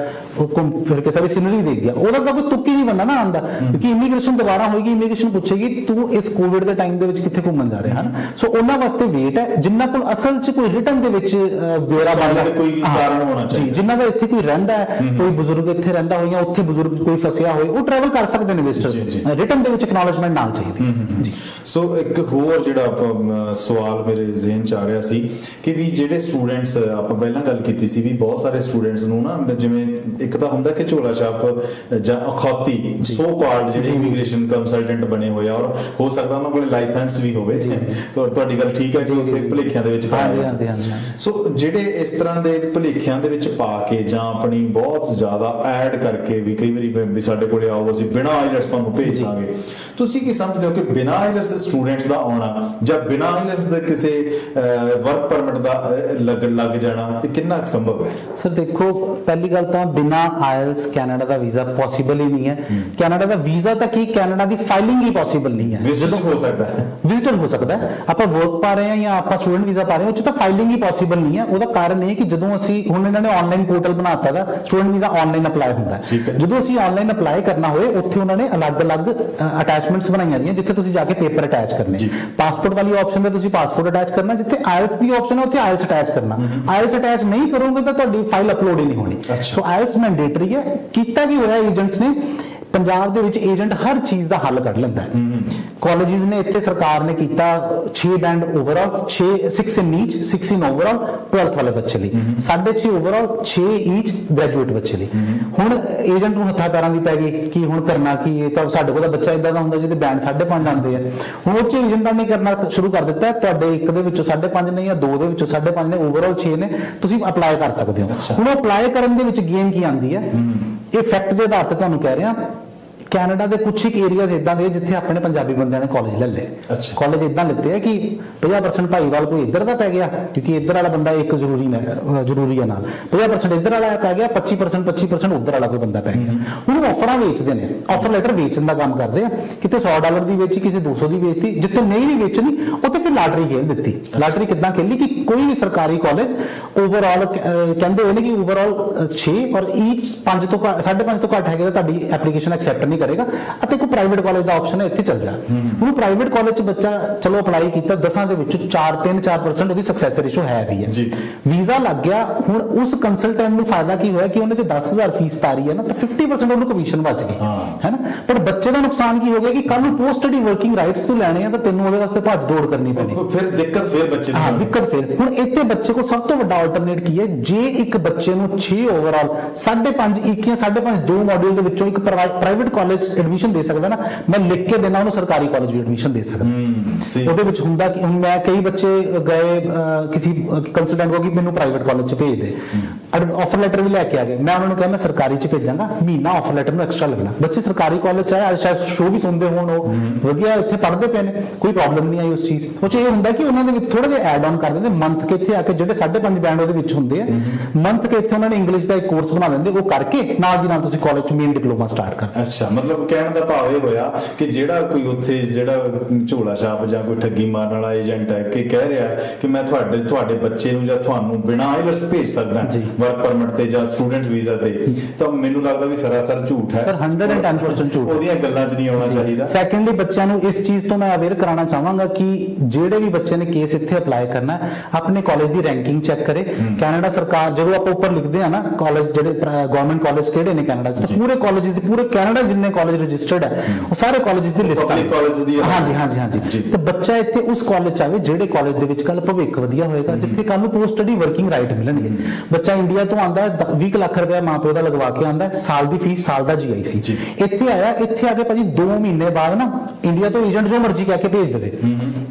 ਘੁੰਮ ਫਿਰ ਕੇ ਸਾਰੀ ਸੀਨਰੀ ਦੇਖ ਗਿਆ, ਉਹਦਾ ਤਾਂ ਕੋਈ ਤੁੱਕ ਹੀ ਨਹੀਂ ਬਣਨਾ ਨਾ ਆਉਂਦਾ, ਕਿਉਂਕਿ ਇਮੀਗ੍ਰੇਸ਼ਨ ਦੁਬਾਰਾ ਹੋਏਗੀ, ਇਮੀਗ੍ਰੇਸ਼ਨ ਪੁੱਛੇਗੀ ਤੂੰ ਇਸ ਕੋਵਿਡ ਦੇ ਟਾਈਮ ਦੇ ਵਿੱਚ ਕਿੱਥੇ ਘੁੰਮਣ ਜਾ ਰਿਹਾ ਹਨ। ਸੋ ਉਹਨਾਂ ਵਾਸਤੇ ਵੇਟ ਹੈ ਜਿਨ੍ਹਾਂ ਕੋਲ ਅਸਲ 'ਚ ਕੋਈ ਰਿਟਨ ਦੇ ਵਿੱਚ ਬਿਊਰਾ ਬਣਦਾ, ਕੋਈ ਕਾਰਨ ਹੋਣਾ ਚਾਹੀਦਾ, ਜਿਨ੍ਹਾਂ ਦਾ ਇੱਥੇ ਕੋਈ ਰਹਿੰਦਾ ਹੈ, ਕੋਈ ਬਜ਼ੁਰਗ ਇੱਥੇ ਰਹਿੰਦਾ ਹੋਇਆ, ਉੱਥੇ ਬਜ਼ੁਰਗ ਕੋਈ ਫਸਿਆ ਹੋਏ, ਉਹ ਟਰੈਵਲ ਕਰ ਸਕਦੇ ਨੇ ਵਿਜ਼ਟਰ, ਰਿਟਨ ਦੇ ਵਿੱਚ ਐਕਨੋਲਜਮੈਂਟ ਨਾਲ ਚਾਹੀਦੀ ਜੀ। ਸੋ ਇੱਕ ਹੋਰ ਜਿਹੜਾ ਸਵਾਲ ਮੇਰੇ ਜ਼ਿਹਨ 'ਚ ਆ ਰਿਹਾ ਸੀ ਕਿ ਵੀ ਜਿਹੜੇ ਸਟੂਡੈਂਟਸ, ਆਪਾਂ ਪਹਿਲਾਂ ਗੱਲ ਕੀਤੀ ਸੀ ਵੀ ਬਹੁਤ ਸਾਰੇ ਸਟੂਡੈਂਟਸ ਨੂੰ ਨਾ, ਜਿਵੇਂ ਇੱਕ ਤਾਂ ਹੁੰਦਾ ਕਿ ਝੋਲਾ ਛਾਪ ਜਾਂ ਅਖੌਤੀ ਸੋ ਕਾਲਡ ਜਿਹੜੇ ਇਮੀਗ੍ਰੇਸ਼ਨ ਕੰਸਲਟੈਂਟ ਬਣੇ ਹੋਏ ਆ, ਔਰ ਹੋ ਸਕਦਾ ਉਹਨਾਂ ਕੋਲ ਲਾਇਸੈਂਸ ਵੀ ਹੋਵੇ, ਤੁਹਾਡੀ ਗੱਲ ਠੀਕ ਹੈ ਕਿ ਉੱਥੇ ਭੁਲੇਖਿਆਂ ਦੇ ਵਿੱਚ ਪਾਇਆ। ਸੋ ਜਿਹੜੇ ਇਸ ਤਰ੍ਹਾਂ ਦੇ ਭੁਲੇਖਿਆਂ ਦੇ ਵਿੱਚ ਪਾ ਕੇ ਜਾਂ ਆਪਣੀ ਬਹੁਤ ਜ਼ਿਆਦਾ ਐਡ ਕਰਕੇ ਵੀ ਕਈ ਵਾਰੀ ਵੀ ਸਾਡੇ ਕੋਲੇ ਆਓ, ਅਸੀਂ ਬਿਨਾਂ ਆਈਲੈਟਸ ਤੁਹਾਨੂੰ ਭੇਜ ਦਾਂਗੇ, ਤੁਸੀਂ ਕੀ ਸਮਝਦੇ ਹੋ ਕਿ ਬਿਨਾਂ ਆਈਲੈਟਸ ਦੇ ਸਟੂਡੈਂਟਸ ਦਾ ਆਉਣਾ ਜਾਂ ਬਿਨਾਂ ਆਈਲੈਟਸ ਦੇ ਕਿਸੇ ਵਰਕ ਪਰਮਿਟ ਦਾ ਲੱਗ ਜਾਣਾ ਇਹ ਕਿੰਨਾ ਸੰਭਵ ਹੈ? ਸਰ ਦੇਖੋ, ਪਹਿਲੀ ਗੱਲ ਤਾਂ ਬਿਨਾਂ ਆਇਲਸ ਕੈਨੇਡਾ ਦਾ ਵੀਜ਼ਾ ਪੋਸੀਬਲ ਹੀ ਨਹੀਂ ਹੈ। ਕੈਨੇਡਾ ਦਾ ਵੀਜ਼ਾ ਤਾਂ ਕੀ, ਕੈਨੇਡਾ ਦੀ ਫਾਈਲਿੰਗ ਹੀ ਪੋਸੀਬਲ ਨਹੀਂ ਹੈ। ਵਿਜ਼ਿਟ ਹੋ ਸਕਦਾ ਹੈ, ਵਿਜ਼ਿਟਰ ਹੋ ਸਕਦਾ ਹੈ, ਆਪਾਂ ਵਰਕ ਪਾ ਰਹੇ ਹਾਂ ਜਾਂ ਆਪਾਂ ਸਟੂਡੈਂਟ ਵੀਜ਼ਾ ਪਾ ਰਹੇ ਹਾਂ, ਉਹ 'ਚ ਤਾਂ ਫਾਈਲਿੰਗ ਹੀ ਪੋਸੀਬਲ ਨਹੀਂ ਹੈ। ਉਹਦਾ ਕਾਰਨ ਇਹ ਕਿ ਜਦੋਂ ਅਸੀਂ ਹੁਣ ਇਹਨਾਂ ਨੇ ਆਨਲਾਈਨ ਪੋਰਟਲ ਬਣਾਤਾ ਦਾ, ਸਟੂਡੈਂਟ ਵੀਜ਼ਾ ਆਨਲਾਈਨ ਅਪਲਾਈ ਹੁੰਦਾ ਹੈ। ਜਦੋਂ ਅਸੀਂ ਆਨਲਾਈਨ ਅਪਲਾਈ ਕਰਨਾ ਹੋਏ, ਉੱਥੇ ਉਹਨਾਂ ਨੇ ਅਲੱਗ-ਅਲੱਗ ਅਟੈਚਮੈਂਟਸ ਬਣਾਈਆਂ ਦੀਆਂ ਜਿੱਥੇ ਤੁਸੀਂ ਜਾ ਕੇ ਪੇਪਰ ਅਟੈਚ ਕਰਨੇ। ਪਾਸਪੋਰਟ ਵਾਲੀ ਆਪਸ਼ਨ ਤੇ ਤੁਸੀਂ ਪਾਸਪੋਰਟ ਅਟੈਚ ਕਰਨਾ, ਜਿੱਥੇ ਆਇਲਸ ਦੀ ਆਪਸ਼ਨ ਹੈ ਉੱਥੇ ਆਇਲਸ ਅਟੈਚ ਕਰਨਾ। ਆਇਲਸ ਅਟੈਚ ਨਹੀਂ ਕਰੋਗੇ ਤਾਂ ਤੁਹਾਡੀ ਫਾਈਲ ਅਪਲੋਡ ਹੀ ਨਹੀਂ ਹੋਣੀ। ਸੋ ਆਇਲਸ ਮੈਂਡੇਟਰੀ ਹੈ। ਕੀਤਾ ਕੀ ਹੋਇਆ, ਏਜੰਟਸ ਨੇ ਪੰਜਾਬ ਦੇ ਵਿੱਚ ਏਜੰਟ ਹਰ ਚੀਜ਼ ਦਾ ਹੱਲ ਕੱਢ ਲੈਂਦਾ ਹੈ। ਕਾਲਜਿਸ ਨੇ ਇੱਥੇ ਸਰਕਾਰ ਨੇ ਕੀਤਾ 6 ਬੈਂਡ ਓਵਰਆਲ, 6 ਇਨ ਈਚ, 6 ਇਨ ਓਵਰਆਲ 12th ਵਾਲੇ ਬੱਚੇ ਲਈ, 6.5 ਓਵਰਆਲ, 6 ਈਚ ਗ੍ਰੈਜੂਏਟ ਬੱਚੇ ਲਈ। ਹੁਣ ਏਜੰਟ ਨੂੰ ਹੱਥਾਂ ਪੈਰਾਂ ਦੀ ਪੈ ਗਈ ਕਿ ਹੁਣ ਕਰਨਾ ਕੀ, ਇਹ ਤਾਂ ਸਾਡੇ ਕੋਲ ਤਾਂ ਬੱਚਾ ਇਦਾਂ ਦਾ ਹੁੰਦਾ ਜਿਹਦੇ ਬੈਂਡ 5.5 ਆਉਂਦੇ ਆ। ਹੁਣ ਉਹ 'ਚ ਏਜੰਟਾਂ ਨੇ ਕਰਨਾ ਸ਼ੁਰੂ ਕਰ ਦਿੱਤਾ, ਤੁਹਾਡੇ ਇੱਕ ਦੇ ਵਿੱਚੋਂ 5.5 ਨੇ ਜਾਂ 2 ਦੇ ਵਿੱਚੋਂ 5.5 ਨੇ, ਓਵਰਆਲ 6 ਨੇ, ਤੁਸੀਂ ਅਪਲਾਈ ਕਰ ਸਕਦੇ ਹੋ। ਹੁਣ ਅਪਲਾਈ ਕਰਨ ਦੇ ਵਿੱਚ ਗੇਮ ਕੀ ਆਉਂਦੀ ਹੈ, ਇਹ ਫੈਕਟ ਦੇ ਆਧਾਰ ਤੇ ਤੁਹਾਨੂੰ ਕਹਿ ਰਿਹਾ ਕੈਨੇਡਾ ਦੇ ਕੁਝ ਇੱਕ ਏਰੀਆਜ਼ ਇਦਾਂ ਦੇ ਜਿੱਥੇ ਆਪਣੇ ਪੰਜਾਬੀ ਬੰਦਿਆਂ ਨੇ ਕਾਲਜ ਲੈ ਲਏ। ਕਾਲਜ ਇਦਾਂ ਲਿੱਤੇ ਆ ਕਿ 50% ਭਾਈਵਾਲ ਕੋਈ ਇੱਧਰ ਦਾ ਪੈ ਗਿਆ, ਕਿਉਂਕਿ ਇੱਧਰ ਵਾਲਾ ਬੰਦਾ ਇੱਕ ਜ਼ਰੂਰੀ ਹੈ ਨਾਲ, 50% ਇੱਧਰ ਵਾਲਾ ਪੈ ਗਿਆ, 25% ਉੱਧਰ ਵਾਲਾ ਕੋਈ ਬੰਦਾ ਪੈ ਗਿਆ। ਹੁਣ ਆਫਰਾਂ ਵੇਚਦੇ ਨੇ, ਆਫਰ ਲੈਟਰ ਵੇਚਣ ਦਾ ਕੰਮ ਕਰਦੇ ਆ। ਕਿਤੇ $100 ਦੀ ਵੇਚੀ, ਕਿਸੇ 200 ਦੀ ਵੇਚਤੀ, ਜਿੱਥੇ ਨਹੀਂ ਵੀ ਵੇਚਣੀ ਉੱਥੇ ਫਿਰ ਲਾਟਰੀ ਖੇਲ ਦਿੱਤੀ। ਲਾਟਰੀ ਕਿੱਦਾਂ ਖੇਲੀ ਕਿ ਕੋਈ ਵੀ ਸਰਕਾਰੀ ਕਾਲਜ ਓਵਰਆਲ ਕਹਿੰਦੇ ਹੋਏ ਨੇ ਕਿ ਓਵਰਆਲ 6 ਔਰ ਈਚ 5 ਤੋਂ 5.5 ਤੋਂ ਘੱਟ ਹੈਗੇ ਤਾਂ ਤੁਹਾਡੀ ਐਪਲੀਕੇਸ਼ਨ ਐਕਸੈਪਟ ਨਹੀਂ ਕਰੇਗਾ, ਅਤੇ ਕੋਈ ਪ੍ਰਾਈਵੇਟ ਕਾਲਜ ਦਾ ਆਪਸ਼ਨ ਹੈ ਇੱਥੇ ਚੱਲ ਜਾ। ਹੁਣ ਪ੍ਰਾਈਵੇਟ ਕਾਲਜ 'ਚ ਬੱਚਾ ਚਲੋ ਅਪਲਾਈ ਕੀਤਾ, 10 ਦੇ ਵਿੱਚੋਂ 3-4% ਉਹਦੀ ਸਕਸੈਸ ਰੇਸ਼ੋ ਹੈ ਵੀ ਹੈ, ਵੀਜ਼ਾ ਲੱਗ ਗਿਆ। ਹੁਣ ਉਸ ਕੰਸਲਟੈਂਟ ਨੂੰ ਫਾਇਦਾ ਕੀ ਹੋਇਆ ਕਿ ਉਹਨੇ ਜੇ 10,000 ਫੀਸ ਤਾਰੀ ਹੈ ਨਾ ਤਾਂ 50% ਉਹਨੂੰ ਕਮਿਸ਼ਨ ਬਚ ਗਈ, ਹੈ ਨਾ। ਪਰ ਬੱਚੇ ਦਾ ਨੁਕਸਾਨ ਕੀ ਹੋ ਗਿਆ ਕਿ ਕੱਲ ਨੂੰ ਪੋਸਟ ਸਟੱਡੀ ਵਰਕਿੰਗ ਰਾਈਟਸ ਤੋਂ ਲੈਣੇ ਆ ਤਾਂ ਤੈਨੂੰ ਉਹਦੇ ਵਾਸਤੇ ਭੱਜ ਦੌੜ ਕਰਨੀ ਪੈਣੀ, ਫਿਰ ਦਿੱਕਤ ਫਿਰ ਬੱਚੇ ਨੂੰ। ਹਾਂ, ਦਿੱਕਤ ਫਿਰ। ਹੁਣ ਇੱਥੇ ਬੱਚੇ ਕੋਲ ਸਭ ਤੋਂ ਵੱਡਾ ਆਲਟਰਨੇਟ ਕੀ ਹੈ, ਜੇ ਇੱਕ ਬੱਚੇ ਨੂੰ 6 ਓਵਰਆਲ 5.5 21 5.5 2 ਮੋਡਿਊਲ ਦੇ ਵਿੱਚੋਂ ਇੱਕ ਪ੍ਰਾਈਵੇਟ ਕਾਲਜ ਐਡਮਿਸ਼ਨ ਦੇ ਸਕਦਾ ਨਾ, ਮੈਂ ਲਿਖ ਕੇ ਦੇਣਾ ਉਹਨੂੰ ਸਰਕਾਰੀ ਕਾਲਜ ਵੀ ਐਡਮਿਸ਼ਨ ਦੇ ਸਕਦਾ। ਉਹਦੇ ਵਿੱਚ ਹੁੰਦਾ ਕਿ ਹੁਣ ਮੈਂ ਕਈ ਬੱਚੇ ਗਏ ਕਿਸੇ ਕੰਸਲਟੈਂਟ ਕੋਲ ਕਿ ਮੈਨੂੰ ਪ੍ਰਾਈਵੇਟ ਕਾਲਜ 'ਚ ਭੇਜ ਦੇ, ਆਫਰ ਲੈਟਰ ਵੀ ਲੈ ਕੇ ਆ ਗਏ। ਮੈਂ ਉਹਨਾਂ ਨੂੰ ਕਿਹਾ ਮੈਂ ਸਰਕਾਰੀ 'ਚ ਭੇਜਾਂਗਾ, ਮਹੀਨਾ ਆਫਰ ਲੈਟਰ ਨੂੰ ਐਕਸਟਰਾ ਲੱਗਣਾ। ਬੱਚੇ ਸਰਕਾਰੀ ਕਾਲਜ 'ਚ ਆਏ, ਸ਼ਾਇਦ ਸ਼ੋਅ ਵੀ ਸੁਣਦੇ ਹੋਣ, ਉਹ ਵਧੀਆ ਇੱਥੇ ਪੜ੍ਹਦੇ ਪਏ ਨੇ, ਕੋਈ ਪ੍ਰੋਬਲਮ ਨਹੀਂ ਆਈ ਉਸ ਚੀਜ਼ ਉਹ 'ਚ। ਇਹ ਹੁੰਦਾ ਕਿ ਉਹਨਾਂ ਦੇ ਵਿੱਚ ਥੋੜਾ ਜਿਹਾ ਐਡ ਆਨ ਕਰ ਦਿੰਦੇ, ਮੰਥ ਕੇ ਇੱਥੇ ਆ ਕੇ ਜਿਹੜੇ 5.5 ਬੈਂਡ ਉਹਦੇ ਵਿੱਚ ਹੁੰਦੇ ਆ, ਮੰਥ ਕੇ ਇੱਥੇ ਉਹਨਾਂ ਨੇ ਇੰਗਲਿਸ਼ ਦਾ ਇੱਕ ਕੋਰਸ ਬਣਾ ਦਿੰਦੇ, ਉਹ ਕਰਕੇ ਨਾਲ ਦੀ ਨਾਲ ਤੁਸੀਂ ਕਾਲਜ 'ਚ ਮੇਨ ਡਿਪਲੋਮਾ ਸਟਾਰਟ ਕਰ। ਅੱਛਾ, ਮਤਲਬ ਕਹਿਣ ਦਾ ਭਾਵ ਇਹ ਹੋਇਆ ਕਿ ਜਿਹੜਾ ਕੋਈ ਉੱਥੇ ਜਿਹੜਾ ਝੋਲਾ ਛਾਪ ਜਾਂ ਕੋਈ ਠੱਗੀ ਮਾਰਨ ਵਾਲਾ ਏਜੰਟ ਹੈ ਕਿ ਕਹਿ ਰਿਹਾ ਕਿ ਮੈਂ ਤੁਹਾਡੇ ਬੱਚੇ ਨੂੰ ਜਾਂ ਤੁਹਾਨੂੰ ਬਿਨਾਂ ਆਈਲਟਸ ਭੇਜ ਸਕਦਾ ਵਰਕ ਪਰਮਿਟ ਤੇ ਜਾਂ ਸਟੂਡੈਂਟ ਵੀਜ਼ਾ ਤੇ, ਤਾਂ ਮੈਨੂੰ ਲੱਗਦਾ ਵੀ ਸਰਾਸਰ ਝੂਠ ਹੈ। ਸਰ 110% ਝੂਠ, ਉਹਦੀਆਂ ਗੱਲਾਂ 'ਚ ਨਹੀਂ ਆਉਣਾ ਚਾਹੀਦਾ। ਸੈਕੰਡਲੀ ਬੱਚਿਆਂ ਨੂੰ ਇਸ ਚੀਜ਼ ਤੋਂ ਮੈਂ ਅਵੇਅਰ ਕਰਾਉਣਾ ਚਾਹਾਂਗਾ ਕਿ ਜਿਹੜੇ ਵੀ ਬੱਚੇ ਨੇ ਕੇਸ ਇੱਥੇ ਅਪਲਾਈ ਕਰਨਾ, ਆਪਣੇ ਕਾਲਜ ਦੀ ਰੈਂਕਿੰਗ ਚੈੱਕ ਕਰੇ। ਕੈਨੇਡਾ ਸਰਕਾਰ ਜਦੋਂ ਆਪਾਂ ਉੱਪਰ ਲਿਖਦੇ ਆ ਨਾ ਕਾਲਜ ਜਿਹੜੇ ਗਵਰਨਮੈਂਟ ਕਾਲਜ ਕਿਹੜੇ ਨੇ ਕੈਨੇਡਾ 'ਚ, ਪੂਰੇ ਕਾਲਜ ਦੀ, ਪੂਰੇ ਕੈਨੇਡਾ ਜਿੰਨੇ ਕਾਲਜ ਰਜਿਸਟਰਡ ਹੈ ਉਹ ਸਾਰੇ ਕਾਲਜ ਦੀ ਲਿਸਟ ਹੈ। ਹਾਂਜੀ। ਤੇ ਬੱਚਾ ਇੱਥੇ ਉਸ ਕਾਲਜ 'ਚ ਆਵੇ ਜਿਹੜੇ ਕਾਲਜ ਦੇ ਵਿੱਚ ਕੱਲ ਭਵਿੱਖ ਵਧੀਆ ਹੋਏਗਾ, ਜਿੱਥੇ ਕੱਲ ਨੂੰ ਪੋਸਟ ਸਟੱਡੀ ਵਰਕਿੰਗ ਰਾਈਟ ਮਿਲਣਗੇ। ਬੱਚਾ ਇੰਡੀਆ ਤੋਂ ਆਉਂਦਾ ਹੈ, 20 ਲੱਖ ਰੁਪਏ ਮਾਂ ਪਿਓ ਦਾ ਲਗਵਾ ਕੇ ਆਉਂਦਾ, ਸਾਲ ਦੀ ਫੀਸ, ਸਾਲ ਦਾ GIC, ਇੱਥੇ ਆਇਆ, ਇੱਥੇ ਆ ਕੇ ਭਾਜੀ 2 ਮਹੀਨੇ ਬਾਅਦ ਨਾ ਇੰਡੀਆ ਤੋਂ ਏਜੰਟ ਜੋ ਮਰਜ਼ੀ ਕਹਿ ਕੇ ਭੇਜ ਦੇਵੇ,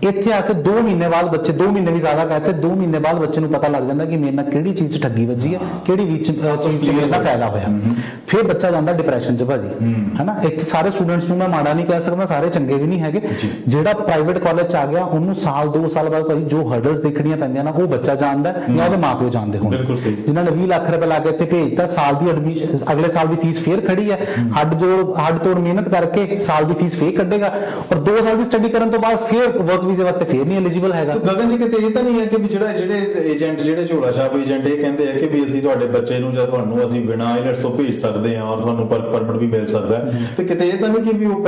ਇੱਥੇ ਆ ਕੇ 2 ਮਹੀਨੇ ਬਾਅਦ ਬੱਚੇ, 2 ਮਹੀਨੇ ਵੀ ਜ਼ਿਆਦਾ ਕਹਤੇ, 2 ਮਹੀਨੇ ਬਾਅਦ ਬੱਚੇ ਨੂੰ ਪਤਾ ਲੱਗ ਜਾਂਦਾ ਕਿ ਮੇਰੇ ਨਾਲ ਕਿਹੜੀ ਚੀਜ਼ 'ਚ ਠੱਗੀ ਵੱਜੀ ਹੈ, ਕਿਹੜੀ ਚੀਜ਼ 'ਚ ਮੇਰੇ ਨਾਲ ਫਾਇਦਾ ਹੋਇਆ। ਫਿਰ ਬੱਚਾ ਜਾਂਦਾ ਡਿਪਰੈਸ਼ਨ 'ਚ ਭਾਜੀ, ਹੈ ਨਾ। ਇੱਥੇ ਸਾਰੇ ਸਟੂਡੈਂਟਸ ਨੂੰ ਮੈਂ ਮਾੜਾ ਨਹੀਂ ਕਹਿ ਸਕਦਾ, ਸਾਰੇ ਚੰਗੇ ਵੀ ਨਹੀਂ ਹੈਗੇ। ਜਿਹੜਾ ਪ੍ਰਾਈਵੇਟ ਕਾਲਜ 'ਚ ਆ ਗਿਆ ਉਹਨੂੰ ਸਾਲ 2 ਸਾਲ ਬਾਅਦ ਭਾਜੀ ਜੋ ਹਰਡਲਸ ਦੇਖਣੀਆਂ ਪੈਂਦੀਆਂ ਨਾ, ਉਹ ਬੱਚਾ ਜਾਣਦਾ ਜਾਂ ਉਹਦੇ ਮਾਂ ਪਿਓ ਜਾਣਦੇ ਹੋਣ। ਜਿਨ੍ਹਾਂ ਨੇ 20 ਲੱਖ ਰੁਪਏ ਲਾ ਕੇ ਇੱਥੇ ਭੇਜਤਾ, ਸਾਲ ਦੀ ਐਡਮਿਸ਼ਨ, ਅਗਲੇ ਸਾਲ ਦੀ ਫੀਸ ਫੇਰ ਖੜੀ ਹੈ, ਹੱਡ ਤੋੜ ਮਿਹਨਤ ਕਰਕੇ ਸਾਲ ਦੀ ਫੀਸ ਫੇਰ ਕੱਢੇਗਾ, ਔਰ 2 ਸਾਲ ਦੀ ਸਟੱਡੀ ਕਰਨ ਤੋਂ ਬਾਅਦ ਫੇਰ ਵਰਕ ਵੀਜ਼ੇ ਵਾਸਤੇ ਫੇਰ ਨਹੀਂ ਐਲੀਜੀਬਲ ਹੈਗਾ। ਗਗਨ ਜੀ, ਕਿਤੇ ਇਹ ਤਾਂ ਨਹੀਂ ਹੈ ਕਿ ਵੀ ਜਿਹੜੇ ਏਜੰਟ, ਜਿਹੜੇ ਝੋਲਾ ਛਾਪ ਏਜੰਟ ਇਹ ਕਹਿੰਦੇ ਆ ਕਿ ਵੀ ਅਸੀਂ ਤੁਹਾਡੇ ਬੱਚੇ ਨੂੰ ਜਾਂ ਤੁਹਾਨੂੰ ਅਸੀਂ ਬਿਨਾਂ ਆਈਲਟਸ ਤੋਂ ਭੇਜ ਸਕਦੇ ਹਾਂ ਔਰ ਤੁਹਾਨੂੰ ਵਰਕ ਪਰਮਿਟ ਵੀ ਮਿਲ ਸਕਦਾ ਹੈ, ਤੇ ਕਿਤੇ ਇਹ ਤਾਂ ਨਹੀਂ ਕਿ ਵੀ ਉਹ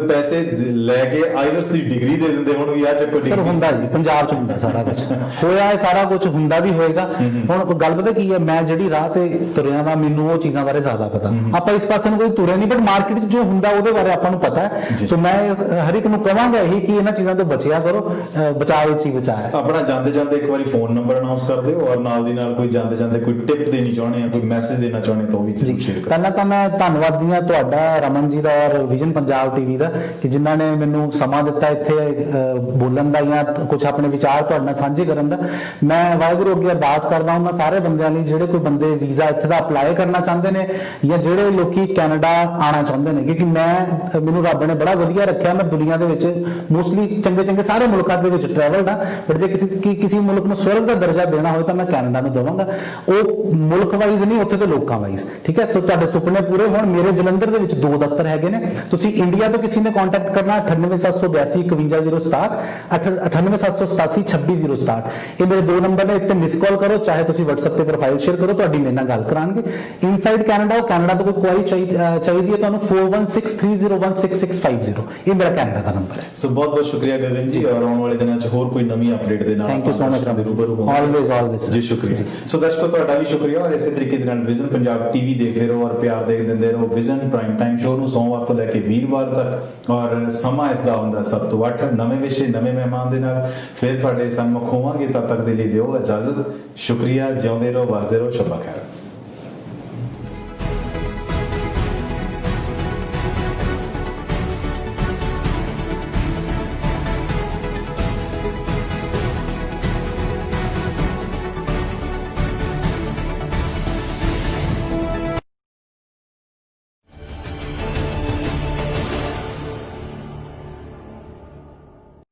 ਪੈਸੇ ਲੈ ਕੇ ਆਈਲਟਸ ਦੀ ਡਿਗਰੀ ਦੇ ਦਿੰਦੇ ਹੁਣ ਵੀ ਆ ਚੱਕੋ ਸਰ ਹੁੰਦਾ ਜੀ, ਪੰਜਾਬ 'ਚ ਹੁੰਦਾ ਸਾਰਾ ਕੁਝ, ਹੋਇਆ ਇਹ ਸਾਰਾ ਕੁਝ ਹੁੰਦਾ ਵੀ ਹੋਏਗਾ। ਹੁਣ ਗੱਲ ਪਤਾ ਕੀ ਹੈ, ਮੈਂ ਜਿਹੜੀ ਰਾਹ ਤੇ ਤੁਰਿਆ ਦਾ ਮੈਨੂੰ ਉਹ ਚੀਜ਼ਾਂ ਬਾਰੇ ਜ਼ਿਆਦਾ ਪਤਾ, ਆਪਾਂ ਇਸ ਪਾਸੇ ਨੂੰ ਕੋਈ ਤੁਰਿਆ ਨਹੀਂ, ਬਟ ਮਾਰਕੀਟ 'ਚ ਜੋ ਹੁੰਦਾ ਉਹਦੇ ਬਾਰੇ ਆਪਾਂ ਨੂੰ ਪਤਾ ਹੈ। ਸੋ ਮੈਂ ਹਰ ਇੱਕ ਨੂੰ ਕਹਾਂਗਾ ਇਹੀ ਕਿ ਇਹਨਾਂ ਚੀਜ਼ਾਂ ਤੋਂ ਬਚਿਆ ਕਰੋ, ਬਚਾਅ ਵਿੱਚ ਹੀ ਬਚਾਅ। ਆਪਣਾ ਜਾਂਦੇ ਇੱਕ ਵਾਰੀ ਫੋਨ ਨੰਬਰ ਅਨਾਉਂਸ ਕਰ ਦਿਓ, ਔਰ ਨਾਲ ਦੀ ਨਾਲ ਕੋਈ ਜਾਂਦੇ ਕੋਈ ਟਿਪ ਦੇਣੀ ਚਾਹੁੰਦੇ ਆ, ਕੋਈ ਮੈਸੇਜ ਦੇਣਾ ਚਾਹੁੰਦੇ ਤਾਂ ਉਹ ਵੀ ਜ਼ਰੂਰ ਸ਼ੇਅਰ ਕਰੋ। ਪਹਿਲਾਂ ਤਾਂ ਮੈਂ ਧੰਨਵਾਦੀ ਹਾਂ ਤੁਹਾਡਾ, ਰਮਨ ਜੀ ਦਾ ਔਰ ਵਿਜ਼ਨ ਪੰਜਾਬ TV ਦਾ, ਕਿ ਜਿਨ੍ਹਾਂ ਨੇ ਮੈਨੂੰ ਸਮਾਂ ਦਿੱਤਾ ਇੱਥੇ ਬੋਲਣ ਦਾ ਜਾਂ ਕੁਝ ਆਪਣੇ ਵਿਚਾਰ ਤੁਹਾਡੇ ਨਾਲ ਸਾਂਝੇ ਕਰਨ ਦਾ। ਮੈਂ ਵਾਹਿਗੁਰੂ ਅੱਗੇ ਅਰਦਾਸ ਕਰਦਾ ਉਹਨਾਂ ਸਾਰੇ ਬੰਦਿਆਂ ਲਈ ਜਿਹੜੇ ਕੋਈ ਬੰਦੇ ਵੀਜ਼ਾ ਇੱਥੇ ਦਾ ਅਪਲਾਈ ਕਰਨਾ ਚਾਹੁੰਦੇ ਨੇ ਜਾਂ ਜਿਹੜੇ ਲੋਕੀ ਕੈਨੇਡਾ ਆਉਣਾ ਚਾਹੁੰਦੇ ਨੇ, ਕਿਉਂਕਿ ਮੈਨੂੰ ਰੱਬ ਨੇ ਬੜਾ ਵਧੀਆ ਰੱਖਿਆ। ਮੈਂ ਦੁਨੀਆ ਦੇ ਵਿੱਚ ਮੋਸਟਲੀ ਚੰਗੇ ਸਾਰੇ ਮੁਲਕਾਂ ਦੇ ਵਿੱਚ ਟਰੈਵਲਡ ਹਾਂ, ਬਟ ਜੇ ਕਿਸੇ ਮੁਲਕ ਨੂੰ ਸਵਰਗ ਦਾ ਦਰਜਾ ਦੇਣਾ ਹੋਵੇ ਤਾਂ ਮੈਂ ਕੈਨੇਡਾ ਨੂੰ ਦੇਵਾਂਗਾ। ਉਹ ਮੁਲਕ ਵਾਈਜ਼ ਨਹੀਂ, ਉੱਥੇ ਦੇ ਲੋਕਾਂ ਵਾਈਜ਼, ਠੀਕ ਹੈ। ਸੋ ਤੁਹਾਡੇ ਸੁਪਨੇ ਪੂਰੇ ਹੋਣ। ਮੇਰੇ ਜਲੰਧਰ ਦੇ ਵਿੱਚ 2 ਦਫ਼ਤਰ ਹੈਗੇ ਨੇ। ਤੁਸੀਂ ਇੰਡੀਆ ਤੋਂ ਕਿਸੇ ਨੇ ਕੰਟੈਕਟ ਕਰਨਾ 98782 51067, 98787 26067, ਇਹ ਮੇਰੇ 2 ਨੰਬਰ ਨੇ। ਇੱਥੇ ਮਿਸ ਕਾਲ ਕਰੋ, ਚਾਹੇ ਤੁਸੀਂ WhatsApp ਤੇ ਪ੍ਰੋਫਾਈਲ ਸ਼ੇਅਰ ਕਰੋ, ਤੁਹਾਡੀ ਮੇਰੇ ਨਾਲ ਗੱਲ ਕਰਾਂਗੇ। ਇਨਸਾਈਡ ਕੈਨੇਡਾ, ਕੈਨੇਡਾ ਤੋਂ ਕੋਈ ਕੁਆਰੀ ਚਾਹੀਦੀ ਹੈ ਤੁਹਾਨੂੰ 4163016650, ਇਹ ਮੇਰਾ ਕੈਨੇਡਾ ਦਾ ਨੰਬਰ ਹੈ। ਸੋ ਬਹੁਤ ਸ਼ੁਕਰੀਆ ਗਗਨ ਜੀ, ਔਰ ਆਉਣ ਵਾਲੇ ਦਿਨਾਂ 'ਚ ਹੋਰ ਕੋਈ ਨਵੀਂ ਅਪਡੇਟ ਦੇ ਨਾਲ thank you so much. Always ਜੀ ਸ਼ੁਕਰੀਆ। ਸੋ ਦਰਸ਼ਕੋ ਤੁਹਾਡਾ ਵੀ ਸ਼ੁਕਰੀਆ, ਔਰ ਇਸੇ ਤਰੀਕੇ ਦੇ ਨਾਲ ਵਿਜ਼ਨ ਪੰਜਾਬ TV ਦੇਖਦੇ ਰਹੋ ਔਰ ਪਿਆਰ ਦੇ ਦਿੰਦੇ ਰਹੋ। ਵਿਜ਼ਨ ਪ੍ਰਾਈਮ ਟਾਈਮ ਸ਼ੋਅ ਨੂੰ ਸੋਮਵਾਰ ਤੋਂ ਲੈ ਕੇ ਵੀਰਵਾਰ ਤੱਕ, ਔਰ ਸਮਾਂ ਇਸ ਦਾ ਹੁੰਦਾ 7 ਤੋਂ 8, ਨਵੇਂ ਵਿਸ਼ੇ ਨਵੇਂ ਮਹਿਮਾਨ ਦੇ ਨਾਲ ਫਿਰ ਤੁਹਾਡੇ ਸਨਮੁਖ ਹੋਵਾਂਗੇ। ਤਦ ਤੱਕ ਦੇ ਲਈ ਦਿਓ ਇਜਾਜ਼ਤ। ਸ਼ੁਕਰੀਆ, ਜਿਉਂਦੇ ਰਹੋ, ਵਸਦੇ ਰਹੋ, ਸ਼ਬਾ ਖੈਰ।